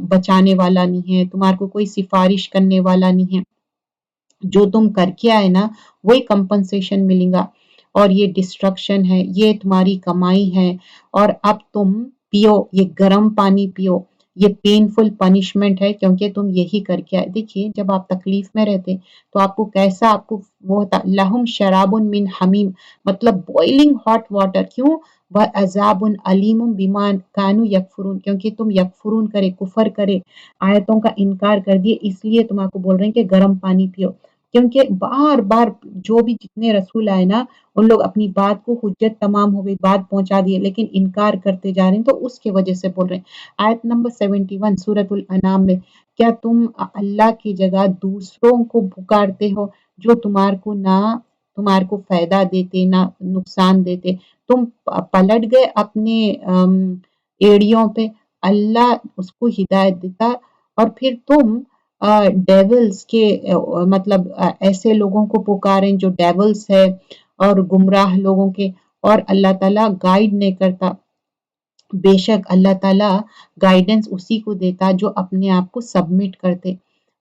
بچانے والا نہیں ہے، تمہارے کو کوئی سفارش کرنے والا نہیں ہے، جو تم کر کے آئے نا وہی کمپنسیشن ملے گا، اور یہ ڈسٹرکشن ہے، یہ تمہاری کمائی ہے، اور اب تم پیو یہ گرم پانی پیو، یہ پینفل پنشمنٹ ہے کیونکہ تم یہی کر کے آئے۔ دیکھیے جب آپ تکلیف میں رہتے تو آپ کو کیسا، آپ کو وہ ہوتا، لہم شراب من حمیم، مطلب بوائلنگ ہاٹ واٹر، کیوں، وعذاب علیم بما کانوا یکفرون، کیونکہ تم یکفرون کرے، کفر کرے، آیتوں کا انکار کر دیے، اس لیے تم آپ کو بول رہے ہیں کہ گرم پانی پیو، کیونکہ بار بار جو بھی جتنے رسول آئے نا، ان لوگ اپنی بات کو، حجت تمام ہو گئی، بات پہنچا دیے، لیکن انکار کرتے جا رہے ہیں، تو اس کی وجہ سے بول رہے ہیں۔ آیت نمبر 71 سورۃ الانعام میں، کیا تم اللہ کی جگہ دوسروں کو پکارتے ہو جو تمہارے کو فائدہ دیتے نہ نقصان دیتے، تم پلٹ گئے اپنے ایڑیوں پہ، اللہ اس کو ہدایت دیتا، اور پھر تم ڈیولز کے مطلب ایسے لوگوں کو پکاریں جو ڈیولز ہے اور گمراہ لوگوں کے، اور اللہ تعالیٰ گائیڈ نہیں کرتا، بے شک اللہ تعالیٰ گائیڈنس اسی کو دیتا جو اپنے آپ کو سبمٹ کرتے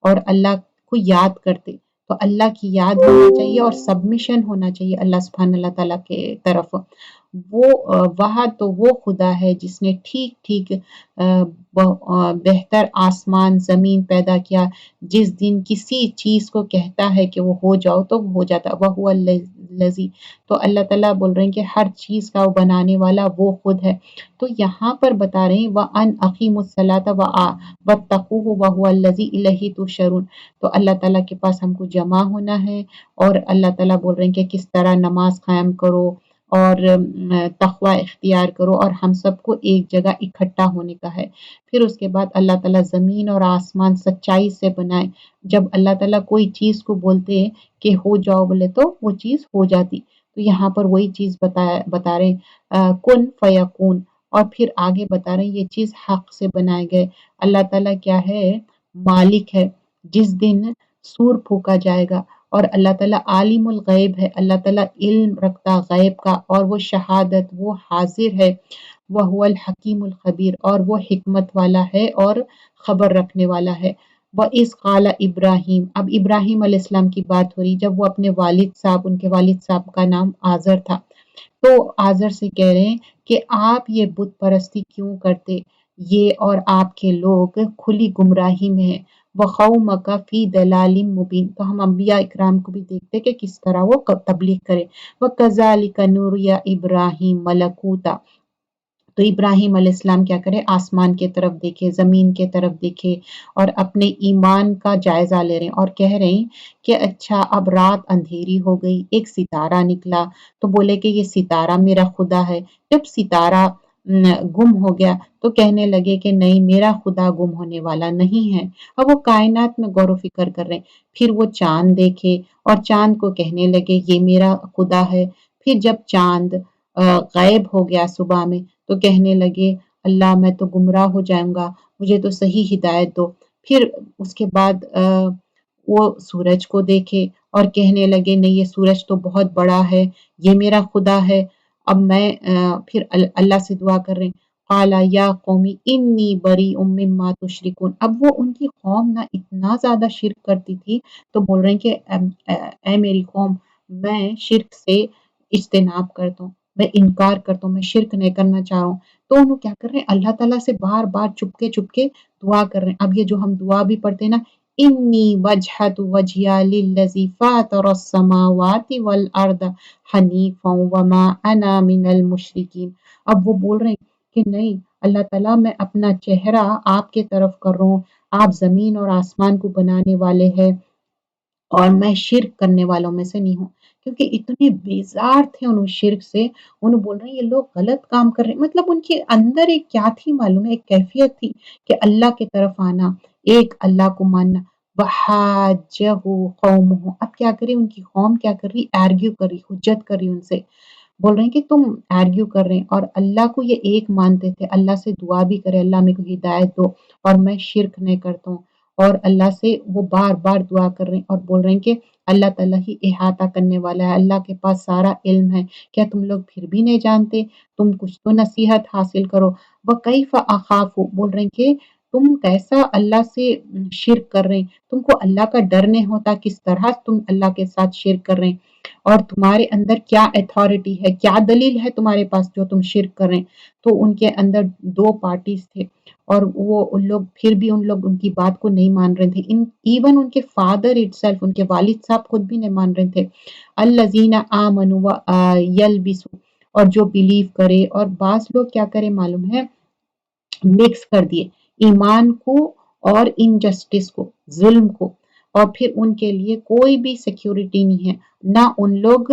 اور اللہ کو یاد کرتے، تو اللہ کی یاد ہونا چاہیے اور سبمیشن ہونا چاہیے اللہ سبحانہ اللہ تعالیٰ کے طرف، وہاں تو وہ خدا ہے جس نے ٹھیک ٹھیک بہتر آسمان زمین پیدا کیا، جس دن کسی چیز کو کہتا ہے کہ وہ ہو جاؤ تو وہ ہو جاتا، وَهُوَ الَّذِي، تو اللہ تعالیٰ بول رہے ہیں کہ ہر چیز کا بنانے والا وہ خود ہے۔ تو یہاں پر بتا رہے ہیں وَأَنْ أَقِيمُوا الصَّلَاةَ وَاتَّقُوهُ وَهُوَ الَّذِي إِلَيْهِ تُحْشَرُونَ، تو اللہ تعالیٰ کے پاس ہم کو جمع ہونا ہے، اور اللہ تعالیٰ بول رہے ہیں کہ کس طرح نماز قائم کرو اور تقوی اختیار کرو، اور ہم سب کو ایک جگہ اکٹھا ہونے کا ہے۔ پھر اس کے بعد اللہ تعالیٰ زمین اور آسمان سچائی سے بنائے، جب اللہ تعالیٰ کوئی چیز کو بولتے ہیں کہ ہو جاؤ بولے تو وہ چیز ہو جاتی، تو یہاں پر وہی چیز بتا رہے کن فیکون، اور پھر آگے بتا رہے ہیں یہ چیز حق سے بنائے گئے۔ اللہ تعالیٰ کیا ہے؟ مالک ہے۔ جس دن سور پھونکا جائے گا، اور اللہ تعالیٰ عالم الغیب ہے، اللہ تعالیٰ علم رکھتا غیب کا، اور وہ شہادت، وہ حاضر ہے، وہ الحکیم الخبیر، اور وہ حکمت والا ہے اور خبر رکھنے والا ہے۔ وَإِذْ قَالَ ابراہیم، اب ابراہیم علیہ السلام کی بات ہو رہی، جب وہ اپنے والد صاحب، ان کے والد صاحب کا نام آزر تھا، تو آزر سے کہہ رہے ہیں کہ آپ یہ بت پرستی کیوں کرتے؟ یہ اور آپ کے لوگ کھلی گمراہی میں ہیں۔ وَقَوْمَكَ فِي دَلَالٍ مُبِينٍ، تو ہم انبیاء اکرام کو بھی دیکھتے کہ کس طرح وہ تبلیغ کرے۔ وَكَذَلِكَ نُرِيَ إِبْرَاهِيمَ مَلَكُوتَ، تو ابراہیم علیہ السلام کیا کرے؟ آسمان کے طرف دیکھے، زمین کے طرف دیکھے، اور اپنے ایمان کا جائزہ لے رہے ہیں، اور کہہ رہے ہیں کہ اچھا اب رات اندھیری ہو گئی، ایک ستارہ نکلا، تو بولے کہ یہ ستارہ میرا خدا ہے۔ جب ستارہ گم ہو گیا تو کہنے لگے کہ نہیں، میرا خدا گم ہونے والا نہیں ہے۔ اب وہ کائنات میں غور و فکر کر رہے ہیں۔ پھر وہ چاند دیکھے، اور چاند کو کہنے لگے یہ میرا خدا ہے۔ پھر جب چاند غائب ہو گیا صبح میں، تو کہنے لگے اللہ میں تو گمراہ ہو جاؤں گا، مجھے تو صحیح ہدایت دو۔ پھر اس کے بعد وہ سورج کو دیکھے، اور کہنے لگے نہیں، یہ سورج تو بہت بڑا ہے، یہ میرا خدا ہے۔ اب میں پھر اللہ سے دعا کر رہے ہیں، قال یا قومی انی بریء مما تشرکون۔ اب وہ ان کی قوم نہ اتنا زیادہ شرک کرتی تھی، تو بول رہے ہیں کہ اے میری قوم، میں شرک سے اجتناب کرتا ہوں، میں انکار کرتا ہوں، میں شرک نہیں کرنا چاہ رہا ہوں۔ تو انہوں کیا کر رہے ہیں؟ اللہ تعالیٰ سے بار بار چپکے چپکے دعا کر رہے ہیں۔ اب یہ جو ہم دعا بھی پڑھتے ہیں نا، انی وجہت وجہیا للذی فاطر السماوات والارض حنیفا وما انا من المشرکین۔ اب وہ بول رہے ہیں کہ نہیں اللہ تعالیٰ، میں اپنا چہرہ آپ کے طرف کر رہا ہوں، آپ زمین اور آسمان کو بنانے والے ہیں، اور میں شرک کرنے والوں میں سے نہیں ہوں۔ کیونکہ اتنے بیزار تھے ان شرک سے، انہوں بول رہے ہیں یہ لوگ غلط کام کر رہے ہیں۔ مطلب ان کے اندر ایک کیا تھی معلوم ہے؟ ایک کیفیت تھی کہ اللہ کی طرف آنا، ایک اللہ کو ماننا۔ وحاجہ قومہ، اب کیا کرے؟ ان کی قوم کیا کر رہی؟ آرگیو کر رہی، حجت کر رہی ان سے، بول رہے ہیں کہ تم آرگیو کر رہے ہیں، اور اللہ کو یہ ایک مانتے تھے، اللہ سے دعا بھی کرے اللہ میرے کو ہدایت دو، اور میں شرک نہیں کرتا ہوں، اور اللہ سے وہ بار بار دعا کر رہے ہیں، اور بول رہے ہیں کہ اللہ تعالیٰ ہی احاطہ کرنے والا ہے، اللہ کے پاس سارا علم ہے، کیا تم لوگ پھر بھی نہیں جانتے؟ تم کچھ تو نصیحت حاصل کرو۔ وَكَيْفَ أَخَافُ، بول رہے ہیں کہ تم کیسا اللہ سے شرک کر رہے ہیں؟ تم کو اللہ کا ڈر نہیں ہوتا؟ کس طرح تم اللہ کے ساتھ شرک کر رہے ہیں؟ اور تمہارے اندر کیا اتھارٹی ہے، کیا دلیل ہے تمہارے پاس جو تم شرک کر رہے ہیں؟ تو ان کے اندر دو پارٹیز تھے، اور وہ ان لوگ پھر بھی ان لوگ ان کی بات کو نہیں مان رہے تھے۔ ایون ان کے فادر اٹ سیلف، ان کے والد صاحب خود بھی نہیں مان رہے تھے۔ الذین آمنوا یلبسوا، اور جو بلیو کرے، اور بعض لوگ کیا کرے معلوم ہے؟ مکس کر دیے ایمان کو اور انجسٹس کو، ظلم کو، اور پھر ان کے لیے کوئی بھی سیکیورٹی نہیں ہے، نہ ان لوگ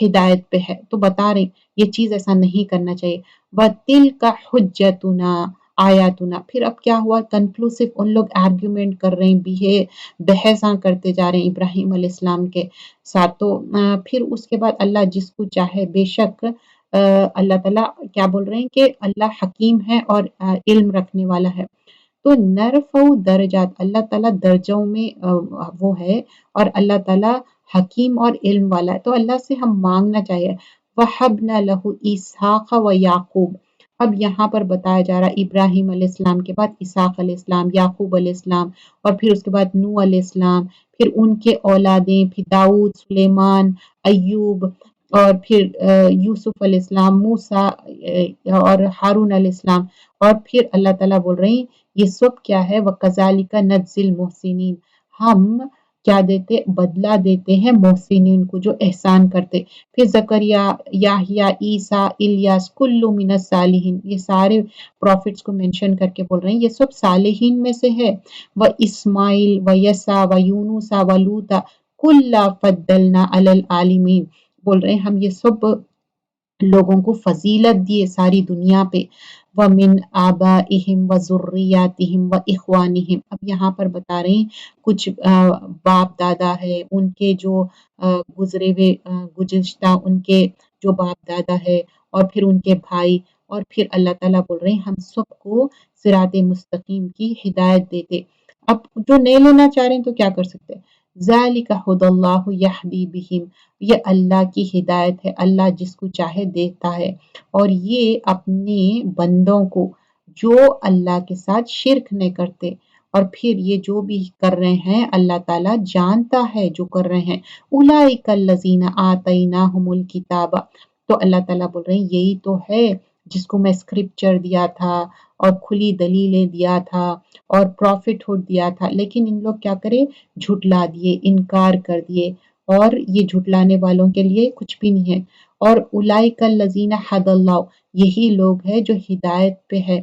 ہدایت پہ ہے۔ تو بتا رہے یہ چیز ایسا نہیں کرنا چاہیے۔ وَتِلْكَ حُجَّتُنَا آیاتنا، پھر اب کیا ہوا؟ کنکلوسیو ان لوگ آرگیومنٹ کر رہے ہیں، بحثاں کرتے جا رہے ہیں ابراہیم علیہ السلام کے ساتھ۔ تو پھر اس کے بعد اللہ جس کو چاہے، بے شک اللہ تعالیٰ کیا بول رہے ہیں کہ اللہ حکیم ہے اور علم رکھنے والا ہے۔ تو نرفع درجات، اللہ تعالیٰ درجوں میں وہ ہے، اور اللہ تعالیٰ حکیم اور علم والا ہے، تو اللہ سے ہم مانگنا چاہیے۔ وَحَبْنَا لَهُ إِسْحَاقَ وَيَعْقُوبَ، اب یہاں پر بتایا جا رہا ہے ابراہیم علیہ السلام کے بعد اسحاق علیہ السلام، یعقوب علیہ السلام، اور پھر اس کے بعد نوح علیہ السلام، پھر ان کے اولادیں، پھر داؤد، سلیمان، ایوب، اور پھر یوسف علیہ السلام، موسیٰ، اور ہارون علیہ السلام، اور پھر اللہ تعالیٰ بول رہے ہیں یہ سب کیا ہے؟ وَكَذَلِكَ نَجْزِي الْمُحْسِنِينَ، ہم کیا دیتے؟ بدلہ دیتے ہیں محسنین کو، جو احسان کرتے۔ پھر زکریا، یحییٰ، عیسیٰ، الیاس، کل من الصالحین، یہ سارے پروفٹس کو مینشن کر کے بول رہے ہیں یہ سب صالحین میں سے ہے۔ وَإِسماعیل وَيَسَع وَيُونُسَ وَلُوطًا كُلًّا فَضَّلْنَا عَلَى الْعَالَمِينَ، بول رہے ہیں ہم یہ سب لوگوں کو فضیلت دیے ساری دنیا پہ۔ وَمِنْ آبَائِهِمْ وَذُرِّيَّاتِهِمْ وَإِخْوَانِهِمْ، اب یہاں پر بتا رہے ہیں کچھ باپ دادا ہے ان کے جو گزرے ہوئے گزشتہ ان کے جو باپ دادا ہے، اور پھر ان کے بھائی اور پھر اللہ تعالیٰ بول رہے ہیں ہم سب کو صراط مستقیم کی ہدایت دیتے. اب جو نہیں لینا چاہ رہے ہیں تو کیا کر سکتے ہیں؟ ذالک ھدی اللہ یہدی بہم، یہ اللہ کی ہدایت ہے، اللہ جس کو چاہے دیتا ہے. اور یہ اپنے بندوں کو جو اللہ کے ساتھ شرک نہیں کرتے، اور پھر یہ جو بھی کر رہے ہیں اللہ تعالیٰ جانتا ہے جو کر رہے ہیں. اولئک الذین آتیناہم الکتاب، تو اللہ تعالیٰ بول رہے ہیں یہی تو ہے جس کو میں اسکرپچر دیا تھا اور کھلی دلیلیں دیا تھا اور پروفٹ ہوڈ دیا تھا، لیکن ان لوگ کیا کرے؟ جھٹلا دیے، انکار کر دیے، اور یہ جھٹلانے والوں کے لیے کچھ بھی نہیں ہے. اور اولئک الذین ھدی اللہ، یہی لوگ ہیں جو ہدایت پہ ہے.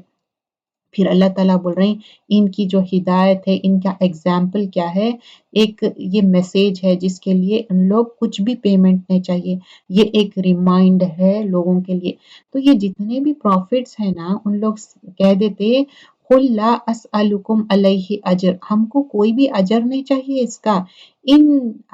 پھر اللہ تعالیٰ بول رہے ہیں ان کی جو ہدایت ہے، ان کا ایگزامپل کیا ہے؟ ایک یہ میسیج ہے جس کے لیے ان لوگ کچھ بھی پیمنٹ نہیں چاہیے، یہ ایک ریمائنڈ ہے لوگوں کے لیے. تو یہ جتنے بھی پروفٹس ہیں نا، ان لوگ کہہ دیتے قُل لَا أَسْأَلُكُمْ عَلَيْهِ اجر، ہم کو کوئی بھی اجر نہیں چاہیے اس کا. ان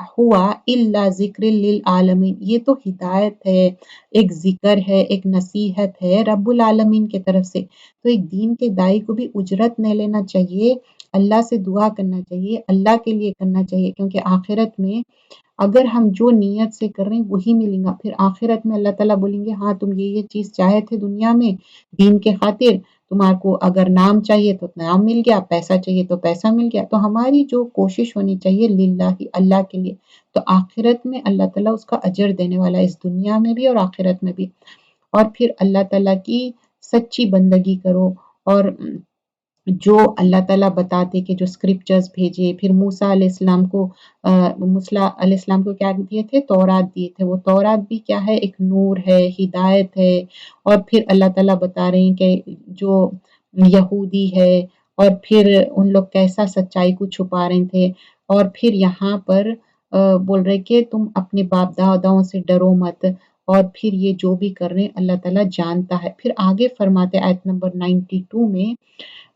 ہوا الا ذکر للعالمین، یہ تو ہدایت ہے، ایک ذکر ہے، ایک نصیحت ہے رب العالمین کی طرف سے. تو ایک دین کے دائی کو بھی اجرت نہیں لینا چاہیے، اللہ سے دعا کرنا چاہیے، اللہ کے لیے کرنا چاہیے، کیونکہ آخرت میں اگر ہم جو نیت سے کر رہے ہیں وہی ملیں گا. پھر آخرت میں اللہ تعالیٰ بولیں گے ہاں تم یہ چیز چاہے تھے دنیا میں دین کے خاطر، تمہارے کو اگر نام چاہیے تو نام مل گیا، پیسہ چاہیے تو پیسہ مل گیا. تو ہماری جو کوشش ہونی چاہیے للہ، اللہ کے لیے، تو آخرت میں اللہ تعالیٰ اس کا اجر دینے والا ہے، اس دنیا میں بھی اور آخرت میں بھی. اور پھر اللہ تعالیٰ کی سچی بندگی کرو. اور جو اللہ تعالیٰ بتاتے کہ جو اسکرپچرز بھیجے، پھر موسیٰ علیہ السلام کو موسیٰ علیہ السلام کو کیا دیے تھے؟ تورات دیے تھے. وہ تورات بھی کیا ہے؟ ایک نور ہے، ہدایت ہے. اور پھر اللہ تعالیٰ بتا رہے ہیں کہ جو یہودی ہے اور پھر ان لوگ کیسا سچائی کو چھپا رہے تھے. اور پھر یہاں پر بول رہے کہ تم اپنے باپ داداؤں سے ڈرو مت، اور پھر یہ جو بھی کر رہے ہیں اللہ تعالیٰ جانتا ہے. پھر آگے فرماتے آیت نمبر 92 میں،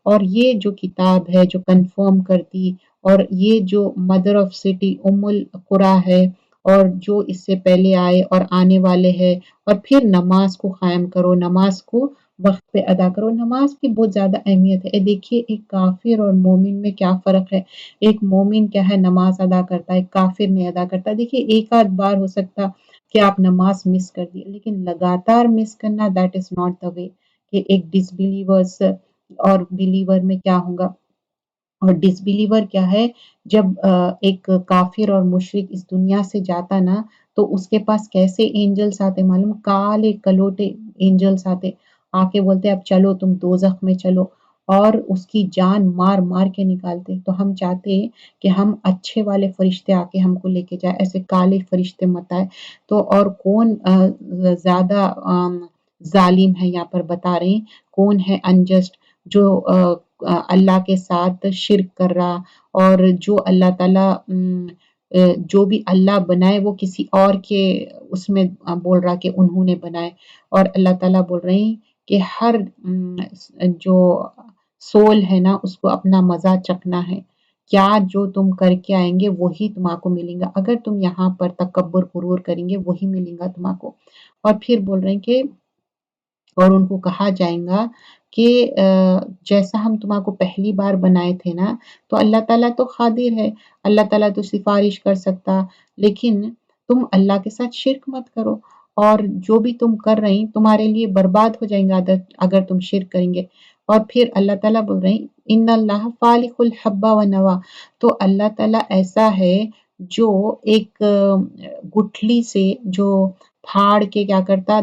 اور یہ جو کتاب ہے جو کنفرم کرتی، اور یہ جو مدر آف سٹی ام القرا ہے، اور جو اس سے پہلے آئے اور آنے والے ہیں. اور پھر نماز کو قائم کرو، نماز کو وقت پہ ادا کرو. نماز کی بہت زیادہ اہمیت ہے. دیکھیے ایک کافر اور مومن میں کیا فرق ہے. ایک مومن کیا ہے؟ نماز ادا کرتا ہے، ایک کافر نہیں ادا کرتا. دیکھیے ایک آدھ بار ہو سکتا کہ آپ نماز مس کر دیے، لیکن لگاتار مس کرنا دیٹ از ناٹ دا وے. کہ ایک ڈس بلیورس اور بلیور میں کیا ہوگا. اور ڈس بلیور کیا ہے؟ جب ایک کافر اور مشرک اس دنیا سے جاتا نا، تو اس کے پاس کیسے اینجلز آتے معلوم؟ کالے کلوٹے اینجلز آتے، آ کے بولتے اب چلو تم دوزخ میں چلو، اور اس کی جان مار مار کے نکالتے. تو ہم چاہتے ہیں کہ ہم اچھے والے فرشتے آ کے ہم کو لے کے جائے، ایسے کالے فرشتے مت آئے. تو اور کون زیادہ ظالم ہے یہاں پر بتا رہے ہیں، کون ہے انجسٹ؟ جو اللہ کے ساتھ شرک کر رہا، اور جو اللہ تعالیٰ جو بھی اللہ بنائے وہ کسی اور کے اس میں بول رہا کہ انہوں نے بنائے. اور اللہ تعالیٰ بول رہے ہیں کہ ہر جو سول ہے نا اس کو اپنا مزہ چکھنا ہے. کیا جو تم کر کے آئیں گے وہی تمہارے کو ملیں گا. اگر تم یہاں پر تکبر غرور کریں گے وہی ملیں گا تمہارے کو. اور پھر بول رہے ہیں کہ اور ان کو کہا جائے گا کہ جیسا ہم تمہارے کو پہلی بار بنائے تھے نا، تو اللہ تعالیٰ تو قادر ہے، اللہ تعالیٰ تو سفارش کر سکتا، لیکن تم اللہ کے ساتھ شرک مت کرو. اور جو بھی تم کر رہے ہیں تمہارے لیے برباد ہو جائیں گا اگر تم شرک کریں گے. اور پھر اللہ تعالیٰ بول رہے ہیں ان اللہ فالق الحب و نوا، تو اللہ تعالیٰ ایسا ہے جو ایک گٹھلی سے جو پھاڑ کے کیا کرتا،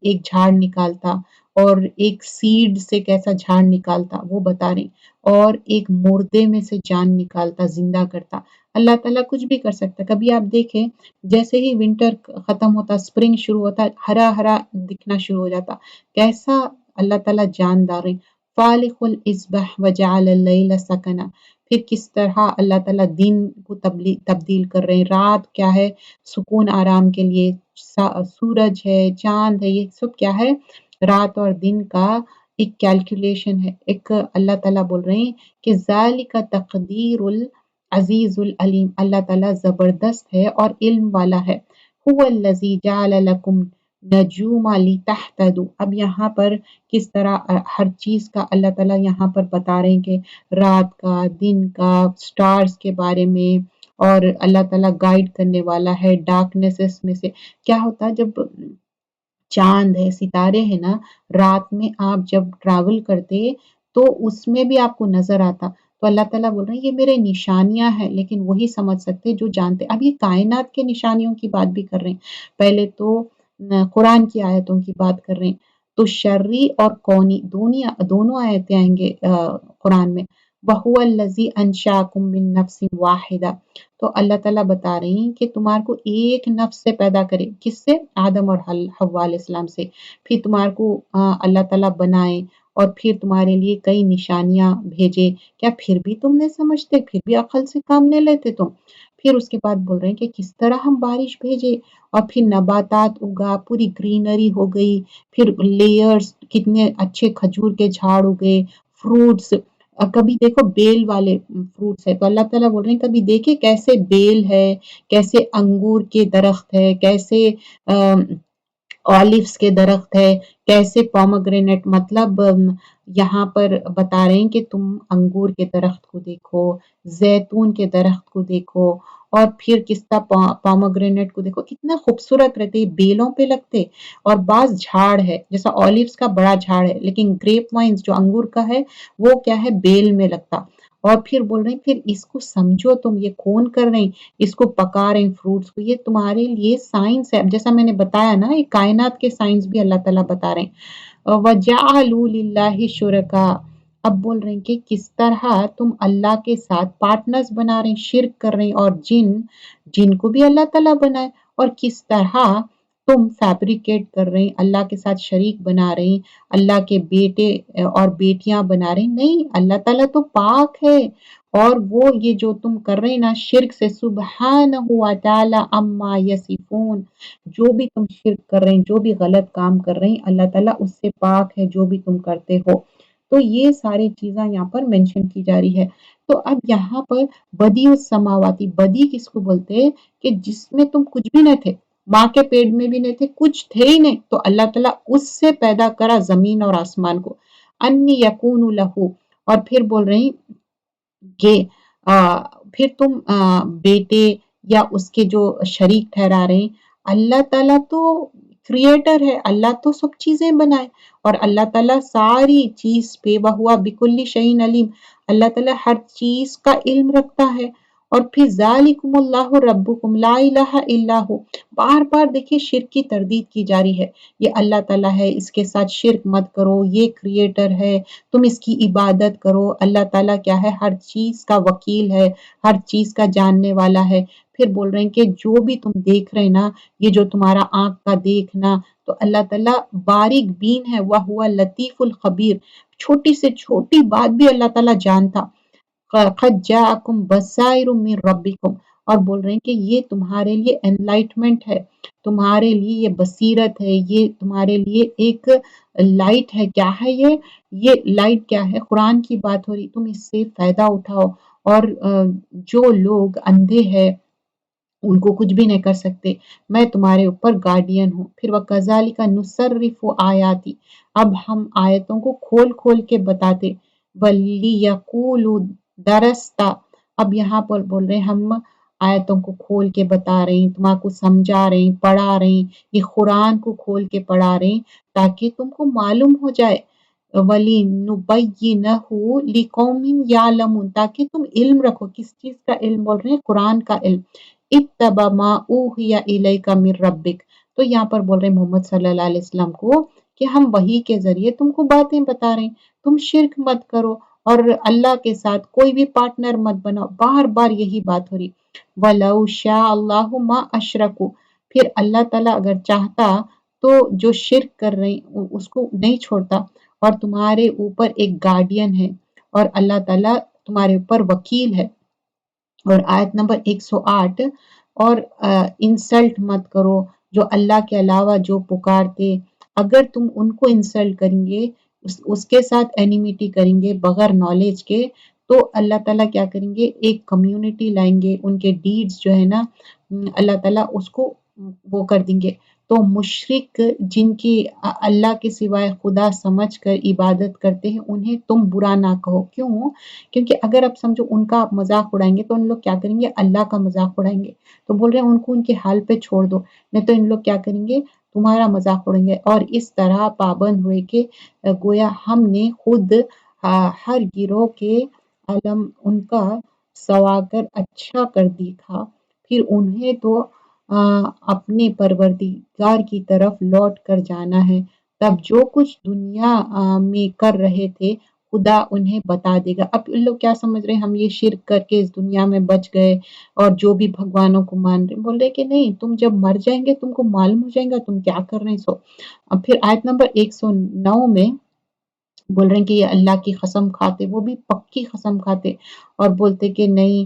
ایک جھاڑ نکالتا، اور ایک سیڈ سے کیسا جھاڑ نکالتا وہ بتا رہی، اور ایک مردے میں سے جان نکالتا، زندہ کرتا. اللہ تعالیٰ کچھ بھی کر سکتا. کبھی آپ دیکھیں جیسے ہی ونٹر ختم ہوتا، اسپرنگ شروع ہوتا، ہرا ہرا دکھنا شروع ہو جاتا. کیسا اللہ تعالیٰ جاندار ہے. فالق الاصبح وجعل اللیل سکنا، پھر کس طرح اللہ تعالیٰ دن کو تبدیل کر رہے ہیں. رات کیا ہے؟ سکون آرام کے لیے. سورج ہے، چاند ہے، یہ سب کیا ہے؟ رات اور دن کا ایک کیلکولیشن ہے. ایک اللہ تعالیٰ بول رہے ہیں کہ ذالک تقدیر العزیز العلیم، اللہ تعالیٰ زبردست ہے اور علم والا ہے. هو الذی جعل لکم نجوم لتہتدوا، اب یہاں پر کس طرح ہر چیز کا اللہ تعالیٰ یہاں پر بتا رہے ہیں کہ رات کا، دن کا، سٹارز کے بارے میں، اور اللہ تعالیٰ گائیڈ کرنے والا ہے ڈارکنیسز میں سے۔ کیا ہوتا ہے جب چاند ہے، ستارے ہیں نا، رات میں آپ جب ٹریول کرتے تو اس میں بھی آپ کو نظر آتا، تو اللہ تعالیٰ بول رہے ہیں یہ میرے نشانیاں ہیں، لیکن وہی سمجھ سکتے جو جانتے۔ اب یہ کائنات کے نشانیوں کی بات بھی کر رہے ہیں، پہلے تو قرآن کی آیتوں کی بات کر رہے ہیں، تو شرعی اور کونی دونوں آیتیں آئیں گے قرآن میں۔ وَهُوَ الَّذِي أَنشَأَكُم مِّن نَّفْسٍ وَاحِدَةٍ، تو اللہ تعالیٰ بتا رہی ہیں کہ تمہارے کو ایک نفس سے پیدا کرے، کس سے؟ آدم اور حوا علیہ السلام سے، پھر تمہارے کو اللہ تعالیٰ بنائے، اور پھر تمہارے لیے کئی نشانیاں بھیجے، کیا پھر بھی تم نہیں سمجھتے؟ پھر بھی عقل سے کام نہیں لیتے تم؟ پھر اس کے بعد بول رہے ہیں کہ کس طرح ہم بارش بھیجے، اور پھر نباتات اگا، پوری گرینری ہو گئی، پھر لیئرز، کتنے اچھے کھجور کے جھاڑ اگے، فروٹس، کبھی دیکھو بیل والے فروٹس ہے، تو اللہ تعالیٰ بول رہے ہیں کبھی دیکھے کیسے بیل ہے، کیسے انگور کے درخت ہے، کیسے اولیوس کے درخت ہے، کیسے پومگرینٹ، مطلب یہاں پر بتا رہے ہیں کہ تم انگور کے درخت کو دیکھو، زیتون کے درخت کو دیکھو، اور پھر کس طرح پومگرینٹ کو دیکھو، کتنا خوبصورت رہتے، بیلوں پہ لگتے، اور بعض جھاڑ ہے جیسا اولیوس کا بڑا جھاڑ ہے، لیکن گریپ وائنز جو انگور کا ہے وہ کیا ہے، بیل میں لگتا۔ اور پھر بول رہے ہیں پھر اس کو سمجھو، تم یہ کون کر رہے ہیں، اس کو پکا رہے ہیں فروٹس کو، یہ تمہارے لیے سائنس ہے، جیسا میں نے بتایا نا، یہ کائنات کے سائنس بھی اللہ تعالیٰ بتا رہے ہیں۔ وَجَعَلُوا لِلَّهِ شُرَكَاءَ، اب بول رہے ہیں کہ کس طرح تم اللہ کے ساتھ پارٹنرز بنا رہے ہیں، شرک کر رہے ہیں، اور جن کو بھی اللہ تعالیٰ بنائے، اور کس طرح تم فیبریکیٹ کر رہے ہیں، اللہ کے ساتھ شریک بنا رہے ہیں، اللہ کے بیٹے اور بیٹیاں بنا رہے ہیں، نہیں، اللہ تعالیٰ تو پاک ہے، اور وہ یہ جو تم کر رہے ہیں نا شرک سے، سبحانہ و تعالی عما یصفون، جو بھی تم شرک کر رہے ہیں، جو بھی غلط کام کر رہے ہیں، اللہ تعالیٰ اس سے پاک ہے جو بھی تم کرتے ہو۔ تو یہ ساری چیزاں یہاں پر مینشن کی جا رہی ہے۔ تو اب یہاں پر بدی السماواتی، بدی کس کو بولتے ہیں؟ کہ جس میں تم کچھ بھی نہیں تھے، ماں کے پیٹ میں بھی نہیں تھے، کچھ تھے ہی نہیں، تو اللہ تعالیٰ اس سے پیدا کرا زمین اور آسمان کو، انی یکون لہو، اور پھر بول رہے ہیں کہ پھر تم بیٹے یا اس کے جو شریک ٹھہرا رہے ہیں، اللہ تعالیٰ تو کریٹر ہے، اللہ تو سب چیزیں بنائے، اور اللہ تعالیٰ ساری چیز پہ وہوا بکل شیء علیم، اللہ تعالیٰ ہر چیز کا علم رکھتا ہے۔ اور پھر ذالکم اللہ ربکم لا الہ الا ہو، بار بار دیکھیے شرک کی تردید کی جا رہی ہے، یہ اللہ تعالیٰ ہے، اس کے ساتھ شرک مت کرو، یہ کریٹر ہے، تم اس کی عبادت کرو، اللہ تعالیٰ کیا ہے، ہر چیز کا وکیل ہے، ہر چیز کا جاننے والا ہے۔ پھر بول رہے ہیں کہ جو بھی تم دیکھ رہے نا، یہ جو تمہارا آنکھ کا دیکھنا، تو اللہ تعالیٰ باریک بین ہے، وَهُوَ اللطیف الخبیر، چھوٹی سے چھوٹی بات بھی اللہ تعالیٰ جانتا۔ قد جاءکم بصائر من ربکم، اور بول رہے ہیں کہ یہ تمہارے لیے انلائٹمنٹ ہے، تمہارے لیے یہ بصیرت ہے، یہ تمہارے لیے ایک لائٹ ہے۔ کیا ہے یہ لائٹ کیا ہے؟ قرآن کی بات ہو رہی، تم اس سے فائدہ اٹھاؤ، اور جو لوگ اندھے ہیں ان کو کچھ بھی نہیں کر سکتے، میں تمہارے اوپر گارڈین ہوں۔ پھر وَكَذَلِكَ نُصَرِّفُ آیاتی، اب ہم آیتوں کو کھول کھول کے بتاتے، وَلِيَقُولُوا دَرَسْتَ، اب یہاں پر بول رہے ہیں ہم آیتوں کو کھول کے بتا رہے ہیں، تمہارے کو سمجھا رہے ہیں، پڑھا رہے ہیں، یہ قرآن کو کھول کے پڑھا رہے ہیں تاکہ تم کو معلوم ہو جائے، وَلِنُبَيِّنَهُ لِقَوْمٍ يَعْلَمُونَ، تاکہ تم علم رکھو، کس چیز کا علم بول رہے ہیں؟ قرآن کا علم۔ اتبع ما اوحی الیک من ربک، تو یہاں پر بول رہے ہیں محمد صلی اللہ علیہ وسلم کو کہ ہم وحی کے ذریعے تم کو باتیں بتا رہے ہیں، تم شرک مت کرو، اور اللہ کے ساتھ کوئی بھی پارٹنر مت بناؤ، بار بار یہی بات ہو رہی۔ وَلَوْ شَاءَ اللَّهُ مَا أَشْرَكُوا، پھر اللہ تعالیٰ اگر چاہتا تو جو شرک کر رہے ہیں اس کو نہیں چھوڑتا، اور تمہارے اوپر ایک گارڈین ہے، اور اللہ تعالیٰ تمہارے اوپر وکیل ہے۔ اور آیت نمبر 108، اور انسلٹ مت کرو جو اللہ کے علاوہ جو پکارتے، اگر تم ان کو انسلٹ کریں گے، اس کے ساتھ اینیمیٹی کریں گے بغیر نالج کے، تو اللہ تعالیٰ کیا کریں گے، ایک کمیونٹی لائیں گے، ان کے ڈیڈز جو ہے نا، اللہ تعالیٰ اس کو وہ کر دیں گے۔ تو مشرک جن کی اللہ کے سوائے خدا سمجھ کر عبادت کرتے ہیں انہیں تم برا نہ کہو۔ کیوں؟ کیونکہ اگر آپ سمجھو ان کا آپ مذاق اڑائیں گے تو ان لوگ کیا کریں گے؟ اللہ کا مذاق اڑائیں گے۔ تو بول رہے ہیں ان کو ان کے حال پہ چھوڑ دو، نہیں تو ان لوگ کیا کریں گے؟ تمہارا مذاق اڑائیں گے۔ اور اس طرح پابند ہوئے کہ گویا ہم نے خود ہر گروہ کے علم ان کا سواگر اچھا کر دیکھا، پھر انہیں تو اپنے پروردگار کی طرف لوٹ کر جانا ہے، تب جو کچھ دنیا میں کر رہے تھے خدا انہیں بتا دے گا۔ اب ان لوگ کیا سمجھ رہے ہیں؟ ہم یہ شرک کر کے اس دنیا میں بچ گئے اور جو بھی بھگوانوں کو مان رہے، بول رہے کہ نہیں، تم جب مر جائیں گے تم کو معلوم ہو جائے گا تم کیا کر رہے ہیں۔ اب پھر آیت نمبر 109 میں بول رہے ہیں کہ یہ اللہ کی قسم کھاتے، وہ بھی پکی قسم کھاتے اور بولتے کہ نہیں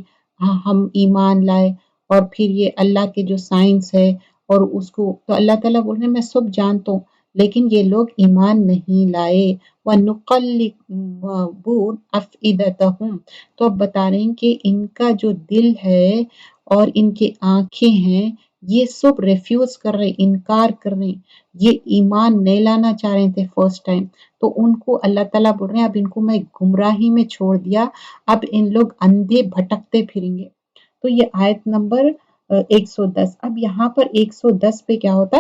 ہم ایمان لائے، اور پھر یہ اللہ کے جو سائنس ہے اور اس کو تو اللہ تعالیٰ بول رہے ہیں میں سب جانتا ہوں، لیکن یہ لوگ ایمان نہیں لائے۔ وَنُقَلِّبُ أَفْئِدَتَهُمْ، تو اب بتا رہے ہیں کہ ان کا جو دل ہے اور ان کی آنکھیں ہیں یہ سب ریفیوز کر رہے، انکار کر رہے، یہ ایمان نہیں لانا چاہ رہے تھے فرسٹ ٹائم، تو ان کو اللہ تعالیٰ بول رہے ہیں اب ان کو میں گمراہی میں چھوڑ دیا، اب ان لوگ اندھے بھٹکتے پھریں گے۔ تو یہ آیت نمبر 110۔ اب یہاں پر 110 پہ کیا ہوتا؟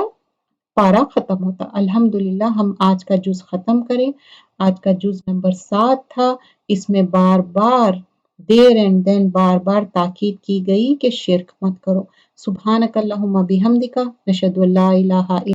پارا ختم ہوتا۔ الحمدللہ ہم آج کا جز ختم کریں۔ آج کا جز نمبر 7 تھا، اس میں بار بار دیر اینڈ دین بار بار تاکید کی گئی کہ شرک مت کرو۔ سبحانک اللہم بحمدک، نشہد ان لا الہ الا